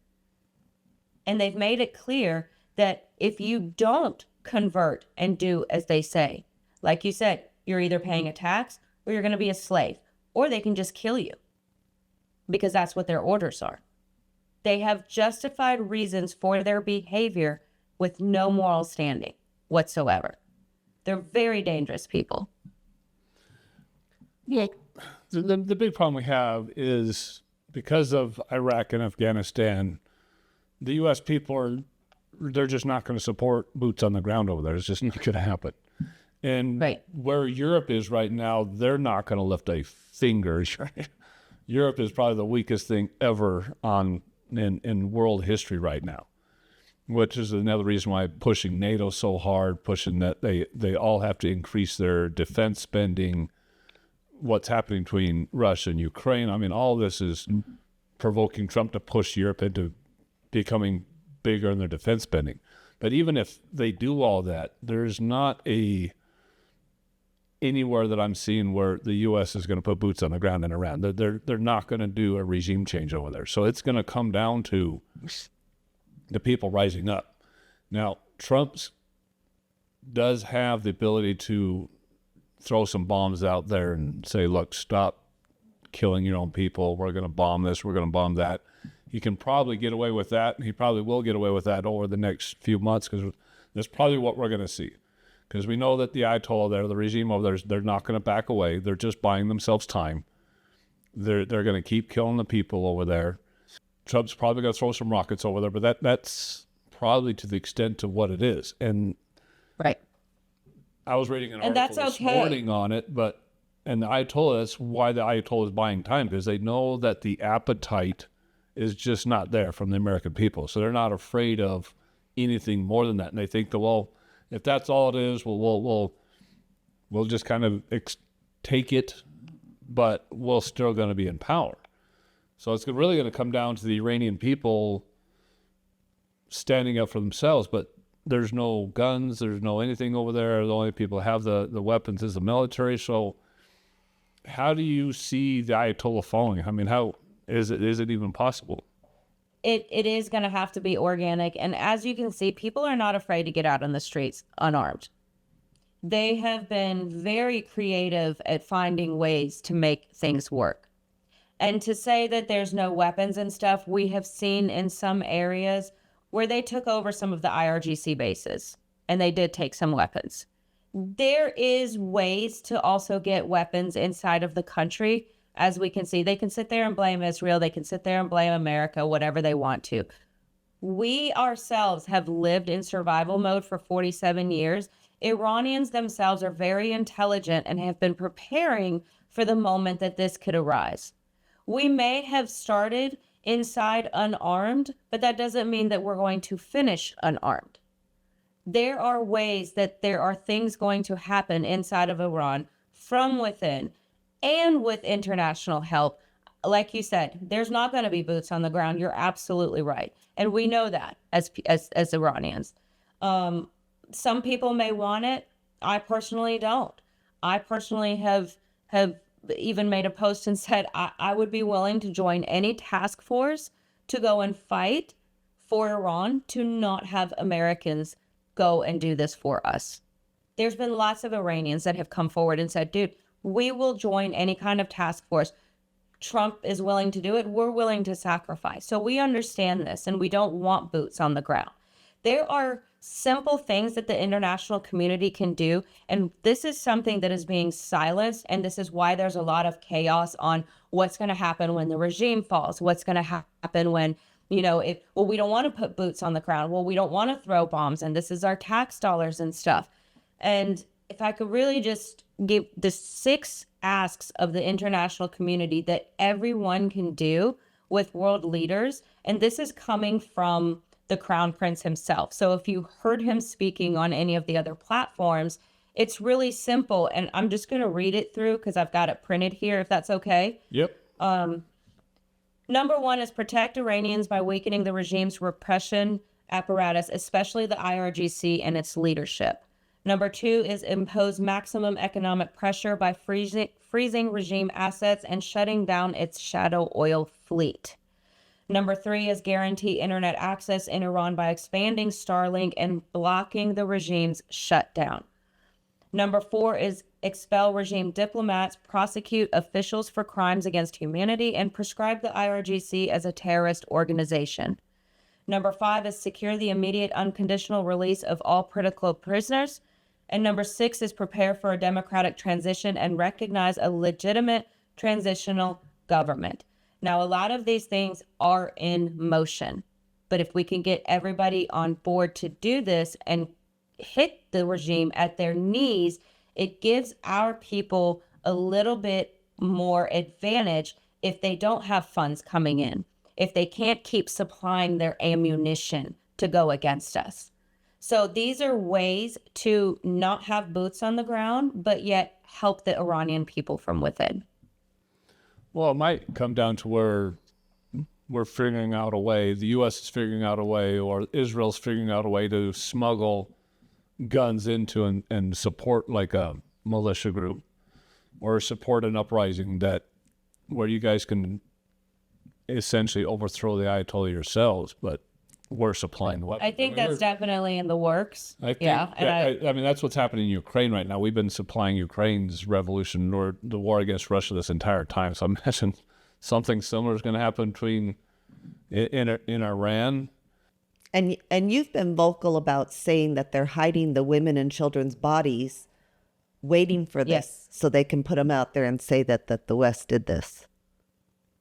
And they've made it clear that if you don't convert and do as they say, like you said, you're either paying a tax or you're going to be a slave, or they can just kill you, because that's what their orders are. They have justified reasons for their behavior with no moral standing whatsoever. They're very dangerous people. Yeah. The big problem we have is, because of Iraq and Afghanistan, the U.S. people they're just not going to support boots on the ground over there. It's just not going to happen. And right. Where Europe is right now, they're not going to lift a finger. Europe is probably the weakest thing ever in world history right now, which is another reason why pushing NATO so hard, pushing that they all have to increase their defense spending. What's happening between Russia and Ukraine, I mean, all this is provoking Trump to push Europe into becoming bigger in their defense spending. But even if they do all that, there's not anywhere that I'm seeing where the U.S. is going to put boots on the ground in Iran. They're not going to do a regime change over there. So it's going to come down to the people rising up. Now, Trump does have the ability to throw some bombs out there and say, look, stop killing your own people. We're going to bomb this. We're going to bomb that. He can probably get away with that. He probably will get away with that over the next few months, because that's probably what we're going to see. Because we know that the Ayatollah there, the regime over there, they're not going to back away. They're just buying themselves time. They're going to keep killing the people over there. Trump's probably going to throw some rockets over there, but that's probably to the extent of what it is. And right. I was reading an article this morning on it, and the Ayatollah, that's why the Ayatollah is buying time, because they know that the appetite is just not there from the American people. So they're not afraid of anything more than that. And they think that, well, if that's all it is, we'll just kind of take it, but we're still going to be in power. So it's really going to come down to the Iranian people standing up for themselves, but there's no guns, there's no anything over there. The only people who have the weapons is the military. So how do you see the Ayatollah falling? I mean, how is it even possible? It is going to have to be organic. And as you can see, people are not afraid to get out on the streets unarmed. They have been very creative at finding ways to make things work. And to say that there's no weapons and stuff, we have seen in some areas where they took over some of the IRGC bases. and they did take some weapons. There is ways to also get weapons inside of the country. As we can see, they can sit there and blame Israel. They can sit there and blame America, whatever they want to. We ourselves have lived in survival mode for 47 years. Iranians themselves are very intelligent and have been preparing for the moment that this could arise. We may have started inside unarmed, but that doesn't mean that we're going to finish unarmed. There are ways that there are things going to happen inside of Iran from within and with international help. Like you said, there's not going to be boots on the ground. You're absolutely right. And we know that as Iranians. Some people may want it. I personally don't. I personally have even made a post and said I would be willing to join any task force to go and fight for Iran to not have Americans go and do this for us. There's been lots of Iranians that have come forward and said, dude, we will join any kind of task force. Trump is willing to do it. We're willing to sacrifice. So we understand this, and we don't want boots on the ground. There are simple things that the international community can do, and this is something that is being silenced, and this is why there's a lot of chaos on what's going to happen when the regime falls, what's going to happen when, we don't want to put boots on the ground. Well, we don't want to throw bombs, and this is our tax dollars and stuff. And if I could really just give the 6 asks of the international community that everyone can do with world leaders, and this is coming from the Crown Prince himself. So if you heard him speaking on any of the other platforms, it's really simple. And I'm just going to read it through because I've got it printed here, if that's okay. Yep. Number 1 is protect Iranians by weakening the regime's repression apparatus, especially the IRGC and its leadership. Number 2 is impose maximum economic pressure by freezing regime assets and shutting down its shadow oil fleet. Number 3 is guarantee internet access in Iran by expanding Starlink and blocking the regime's shutdown. Number 4 is expel regime diplomats, prosecute officials for crimes against humanity, and prescribe the IRGC as a terrorist organization. Number 5 is secure the immediate unconditional release of all political prisoners. And number 6 is prepare for a democratic transition and recognize a legitimate transitional government. Now, a lot of these things are in motion, but if we can get everybody on board to do this and hit the regime at their knees, it gives our people a little bit more advantage if they don't have funds coming in, if they can't keep supplying their ammunition to go against us. So these are ways to not have boots on the ground, but yet help the Iranian people from within. Well, it might come down to where we're figuring out a way, the U.S. is figuring out a way, or Israel's figuring out a way to smuggle guns into and support like a militia group or support an uprising that where you guys can essentially overthrow the Ayatollah yourselves, but we're supplying the weapons. I think that's definitely in the works. I think, yeah. I mean, that's what's happening in Ukraine right now. We've been supplying Ukraine's revolution or the war against Russia this entire time. So I imagine something similar is going to happen in Iran. And you've been vocal about saying that they're hiding the women and children's bodies, waiting for this, Yes. so they can put them out there and say that the West did this.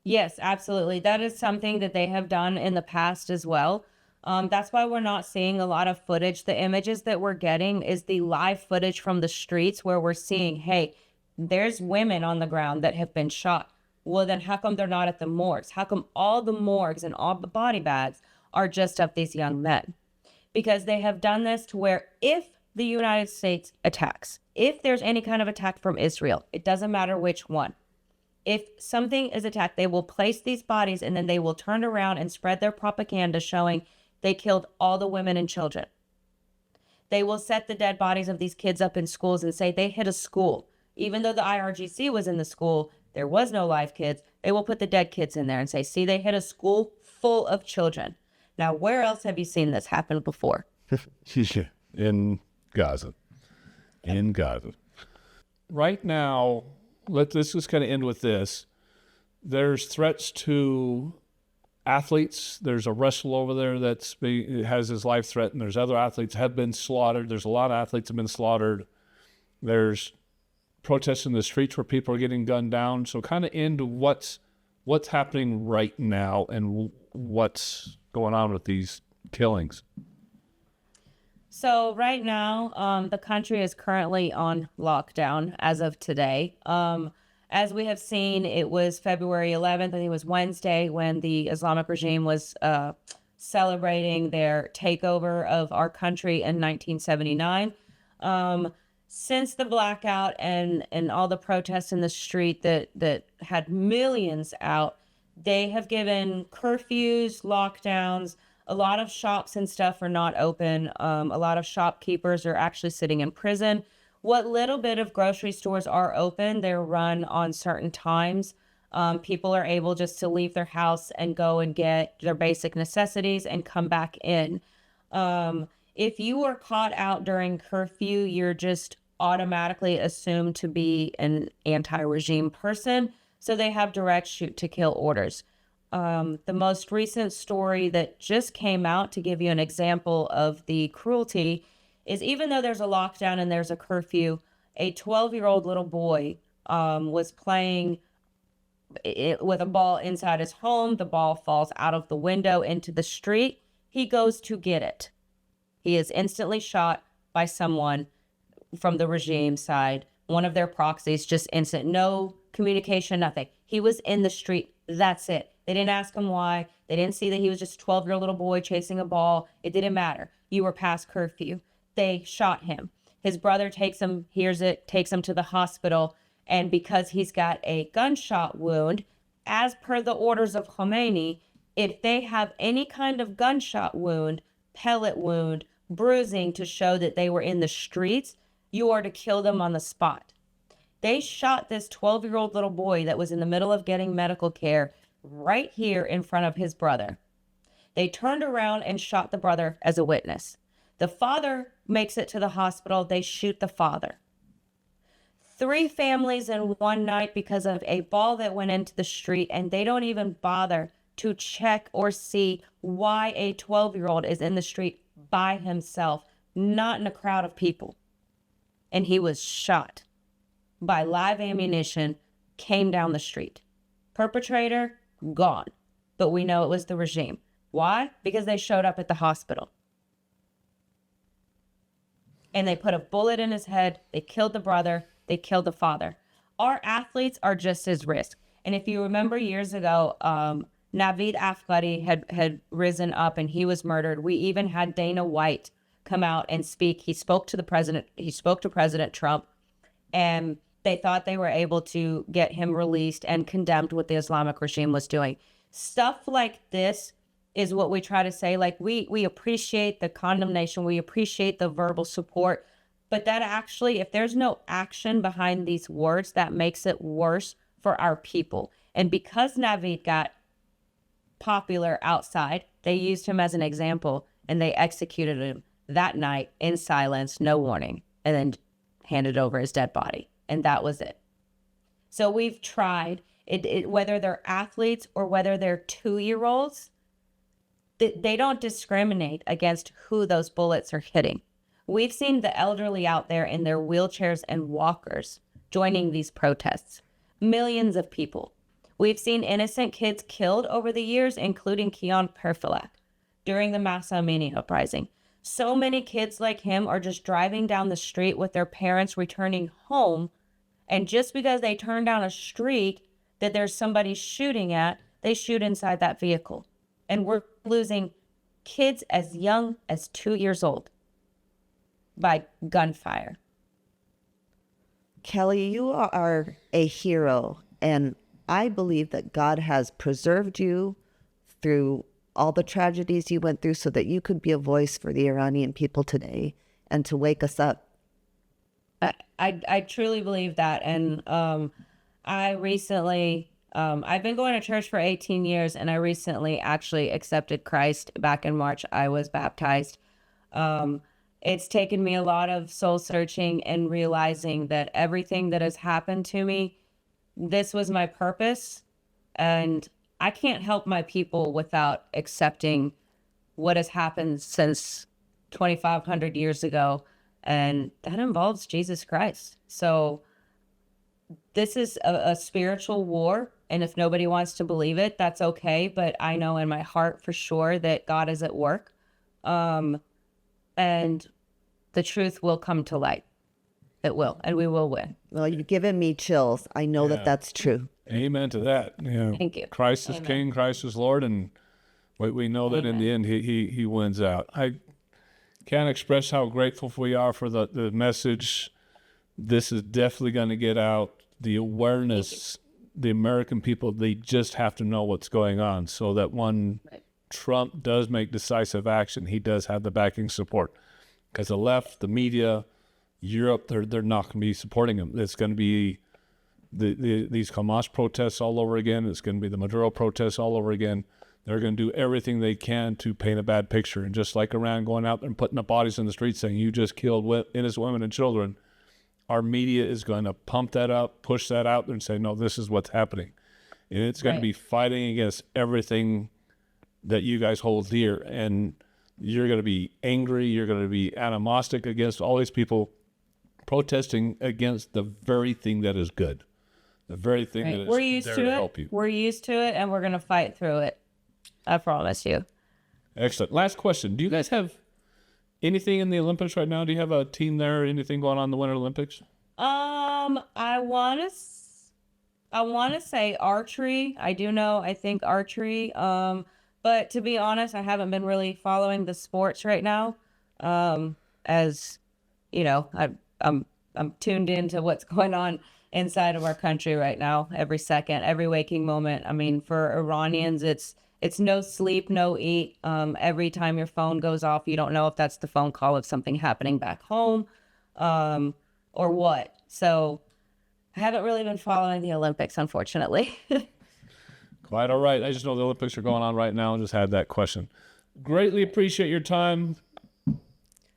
Yes, absolutely. That is something that they have done in the past as well. That's why we're not seeing a lot of footage. The images that we're getting is the live footage from the streets where we're seeing, hey, there's women on the ground that have been shot. Well, then how come they're not at the morgues? How come all the morgues and all the body bags are just of these young men? Because they have done this to where if the United States attacks, if there's any kind of attack from Israel, it doesn't matter which one. If something is attacked, they will place these bodies and then they will turn around and spread their propaganda showing they killed all the women and children. They will set the dead bodies of these kids up in schools and say they hit a school. Even though the IRGC was in the school, there was no live kids. They will put the dead kids in there and say, see, they hit a school full of children. Now, where else have you seen this happen before? In Gaza. In Gaza. Right now, let's just kind of end with this. There's threats to athletes. There's a wrestler over there has his life threatened. There's other athletes have been slaughtered. There's a lot of athletes have been slaughtered. There's protests in the streets where people are getting gunned down. So kind of into what's happening right now and what's going on with these killings. So right now, the country is currently on lockdown as of today. As we have seen, it was February 11th, I think it was Wednesday, when the Islamic regime was celebrating their takeover of our country in 1979. Since the blackout and all the protests in the street that had millions out, they have given curfews, lockdowns. A lot of shops and stuff are not open. A lot of shopkeepers are actually sitting in prison. What little bit of grocery stores are open, they're run on certain times. People are able just to leave their house and go and get their basic necessities and come back in. If you were caught out during curfew, you're just automatically assumed to be an anti-regime person. So they have direct shoot to kill orders. The most recent story that just came out, to give you an example of the cruelty, is even though there's a lockdown and there's a curfew, a 12-year-old little boy was playing with a ball inside his home. The ball falls out of the window into the street. He goes to get it. He is instantly shot by someone from the regime side, one of their proxies, just instant, no communication, nothing. He was in the street. That's it. They didn't ask him why. They didn't see that he was just a 12-year-old little boy chasing a ball. It didn't matter. You were past curfew. They shot him. His brother takes him, hears it, takes him to the hospital. And because he's got a gunshot wound, as per the orders of Khomeini, if they have any kind of gunshot wound, pellet wound, bruising to show that they were in the streets, you are to kill them on the spot. They shot this 12-year-old little boy that was in the middle of getting medical care right here in front of his brother. They turned around and shot the brother as a witness. The father makes it to the hospital. They shoot the father. 3 families in one night because of a ball that went into the street, and they don't even bother to check or see why a 12-year-old is in the street by himself, not in a crowd of people. And he was shot by live ammunition, came down the street. Perpetrator, gone. But we know it was the regime. Why? Because they showed up at the hospital. And they put a bullet in his head. They killed the brother. They killed the father. Our athletes are just as risk. And if you remember years ago, Naveed Afghani had risen up and he was murdered. We even had Dana White come out and speak. He spoke to the president. He spoke to President Trump, and they thought they were able to get him released and condemned what the Islamic regime was doing. Stuff like this is what we try to say. Like, we appreciate the condemnation. We appreciate the verbal support. But that actually, if there's no action behind these words, that makes it worse for our people. And because Naveed got popular outside, they used him as an example, and they executed him that night in silence, no warning, and then handed over his dead body. And that was it. So we've tried, whether they're athletes or whether they're 2-year-olds, they don't discriminate against who those bullets are hitting. We've seen the elderly out there in their wheelchairs and walkers joining these protests. Millions of people. We've seen innocent kids killed over the years, including Keon Perfilak during the Mahsa Amini uprising. So many kids like him are just driving down the street with their parents returning home, and just because they turn down a street that there's somebody shooting at, they shoot inside that vehicle. And we're losing kids as young as 2 years old by gunfire. Kelly, you are a hero, and I believe that God has preserved you through all the tragedies you went through so that you could be a voice for the Iranian people today and to wake us up. I truly believe that. And I recently, I've been going to church for 18 years, and I recently actually accepted Christ back in March. I was baptized. It's taken me a lot of soul searching and realizing that everything that has happened to me, this was my purpose. And I can't help my people without accepting what has happened since 2,500 years ago, and that involves Jesus Christ. So this is a spiritual war, and if nobody wants to believe it, that's okay, but I know in my heart for sure that God is at work, and the truth will come to light. It will, and we will win. Well, you've given me chills. I know that that's true. Amen to that. Yeah. Thank you. Christ is King, Christ is Lord, and we know that in the end he wins out. I can't express how grateful we are for the message. This is definitely going to get out. The awareness, the American people, they just have to know what's going on so that when Trump does make decisive action, he does have the backing support. Because the left, the media, Europe, they're not going to be supporting him. It's going to be these Hamas protests all over again. It's going to be the Maduro protests all over again. They're going to do everything they can to paint a bad picture. And just like Iran going out there and putting the bodies in the streets saying, you just killed innocent women and children, our media is going to pump that up, push that out there and say, no, this is what's happening. And it's going to be fighting against everything that you guys hold dear. And you're going to be angry. You're going to be animostic against all these people protesting against the very thing that is good. The very thing that is We're used there to to it. help you. We're used to it, and we're going to fight through it. I promise you. Excellent. Last question. Do you guys have anything in the Olympics right now? Do you have a team there? Anything going on in the Winter Olympics? I want to say archery. I do know, I think archery. But to be honest, I haven't been really following the sports right now. As you know, I'm tuned into what's going on inside of our country right now, every second, every waking moment. I mean, for Iranians, it's no sleep, no eat. Every time your phone goes off, you don't know if that's the phone call of something happening back home, or what. So I haven't really been following the Olympics, unfortunately. Quite all right. I just know the Olympics are going on right now and just had that question. Greatly appreciate your time.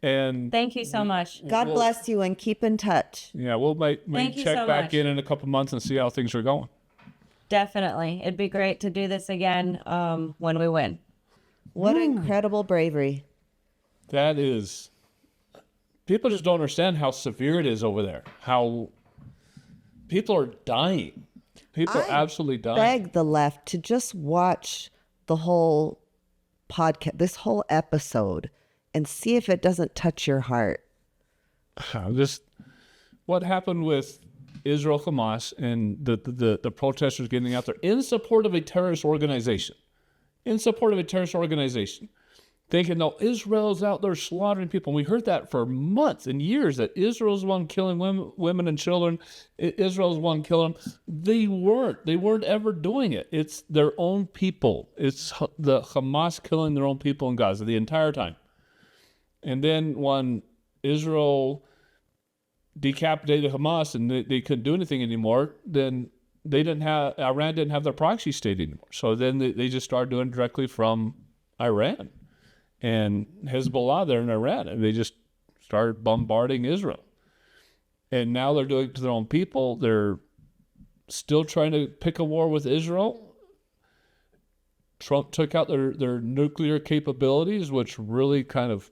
And Thank you so much. God bless you and keep in touch. yeah, we'll make Thank you check so back much. in a couple months and see how things are going. Definitely. It'd be great to do this again when we win. What incredible bravery. That is, people just don't understand how severe it is over there. How people are dying. People are absolutely dying. Beg the left to just watch the whole podcast, this whole episode, and see if it doesn't touch your heart. Just what happened with Israel Hamas and the protesters getting out there in support of a terrorist organization. Thinking, no, Israel's out there slaughtering people. And we heard that for months and years, that Israel's the one killing women and children. Israel's the one killing them. They weren't ever doing it. It's their own people. It's the Hamas killing their own people in Gaza the entire time. And then when Israel decapitated Hamas and they couldn't do anything anymore, then Iran didn't have their proxy state anymore. So then they just started doing it directly from Iran and Hezbollah there in Iran. And they just started bombarding Israel. And now they're doing it to their own people. They're still trying to pick a war with Israel. Trump took out their nuclear capabilities, which really kind of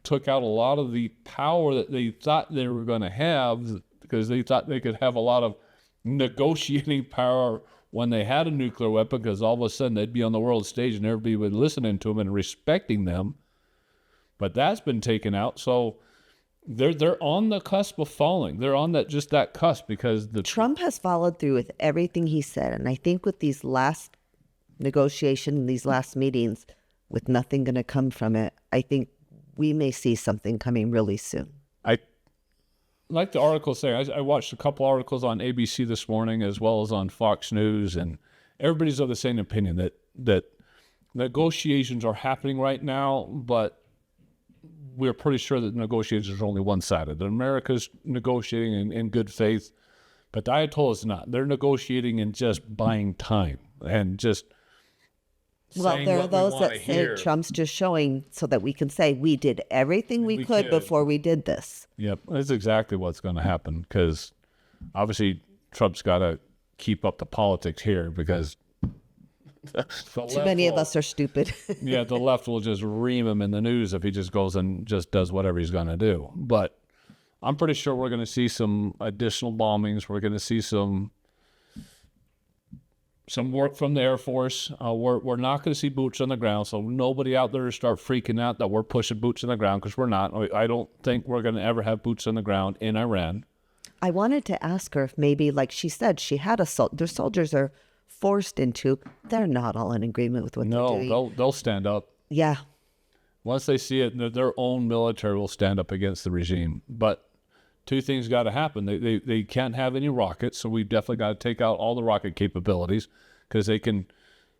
took out a lot of the power that they thought they were going to have, because they thought they could have a lot of negotiating power when they had a nuclear weapon, because all of a sudden they'd be on the world stage and everybody would be listening to them and respecting them. But that's been taken out. So they're on the cusp of falling. They're on that cusp, because Trump has followed through with everything he said. And I think with these last negotiations, these last meetings, with nothing going to come from it, I think we may see something coming really soon. I like the article saying, I watched a couple articles on ABC this morning as well as on Fox News, and everybody's of the same opinion that negotiations are happening right now, but we're pretty sure that negotiations are only one-sided. That America's negotiating in good faith, but the Ayatollah is not. They're negotiating and just buying time and just Well, there are those that say Trump's just showing so that we can say we did everything we could before we did this. Yep, that's exactly what's going to happen, because obviously Trump's got to keep up the politics here, because Too many of us are stupid. Yeah, the left will just ream him in the news if he just goes and just does whatever he's going to do. But I'm pretty sure we're going to see some additional bombings. We're going to see some work from the Air Force. We're not going to see boots on the ground, so nobody out there start freaking out that we're pushing boots on the ground, because we're not. I don't think we're going to ever have boots on the ground in Iran. I wanted to ask her if maybe, like she said, she had their soldiers are forced into, they're not all in agreement with what they're doing. No, they'll stand up. Yeah. Once they see it, their own military will stand up against the regime. But two things got to happen. They can't have any rockets, so we've definitely got to take out all the rocket capabilities, because they can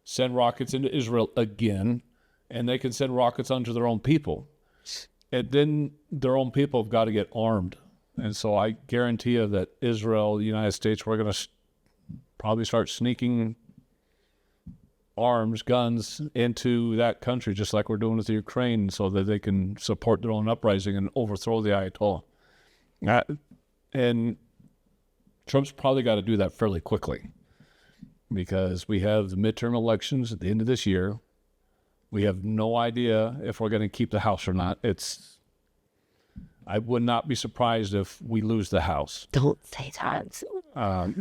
send rockets into Israel again, and they can send rockets onto their own people. And then their own people have got to get armed. And so I guarantee you that Israel, the United States, we're going to probably start sneaking arms, guns into that country, just like we're doing with the Ukraine, so that they can support their own uprising and overthrow the Ayatollah. And Trump's probably got to do that fairly quickly, because we have the midterm elections at the end of this year. We have no idea if we're going to keep the House or not. I would not be surprised if we lose the House. Don't say that.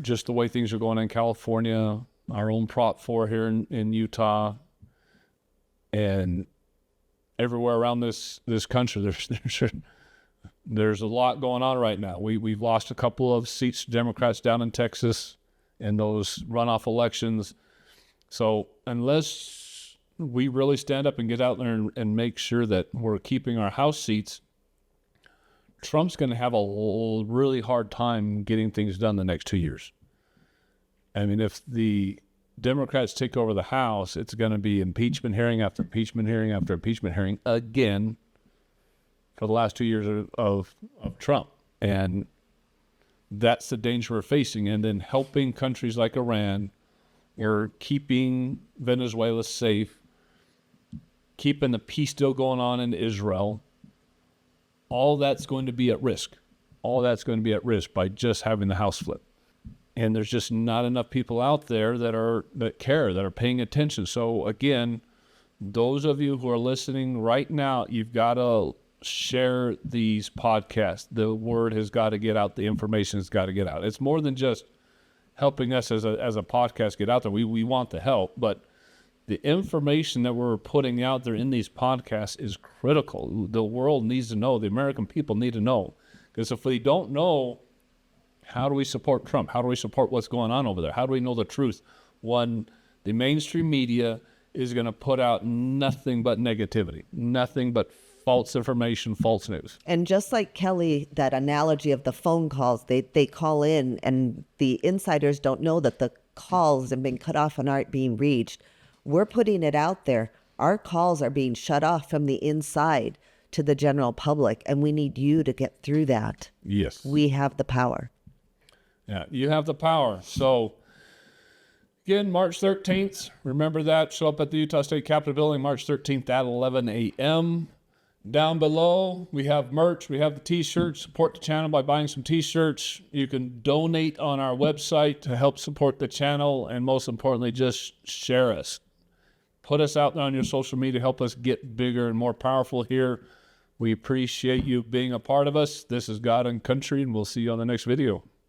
Just the way things are going in California, our own Prop 4 here in Utah, and everywhere around this country, there's a lot going on right now. We've lost a couple of seats to Democrats down in Texas in those runoff elections. So unless we really stand up and get out there and make sure that we're keeping our House seats, Trump's going to have a really hard time getting things done the next 2 years. I mean, if the Democrats take over the House, it's going to be impeachment hearing after impeachment hearing after impeachment hearing again for the last 2 years of Trump. And that's the danger we're facing. And then helping countries like Iran, or keeping Venezuela safe, keeping the peace still going on in Israel, all that's going to be at risk. All that's going to be at risk by just having the House flip. And there's just not enough people out there that care, that are paying attention. So again, those of you who are listening right now, you've got to share these podcasts. The word has got to get out. The information has got to get out. It's more than just helping us as a podcast get out there. We want the help, but the information that we're putting out there in these podcasts is critical. The world needs to know. The American people need to know. Because if we don't know, how do we support Trump? How do we support what's going on over there? How do we know the truth when the mainstream media is going to put out nothing but negativity, nothing but false information, false news? And just like Kelly, that analogy of the phone calls, they call in and the insiders don't know that the calls have been cut off and aren't being reached. We're putting it out there. Our calls are being shut off from the inside to the general public, and we need you to get through that. Yes. We have the power. Yeah, you have the power. So, again, March 13th, remember that. Show up at the Utah State Capitol building March 13th at 11 a.m. Down below, we have merch. We have the T-shirts. Support the channel by buying some T-shirts. You can donate on our website to help support the channel, and most importantly, just share us. Put us out there on your social media. Help us get bigger and more powerful here. We appreciate you being a part of us. This is God and Country, and we'll see you on the next video.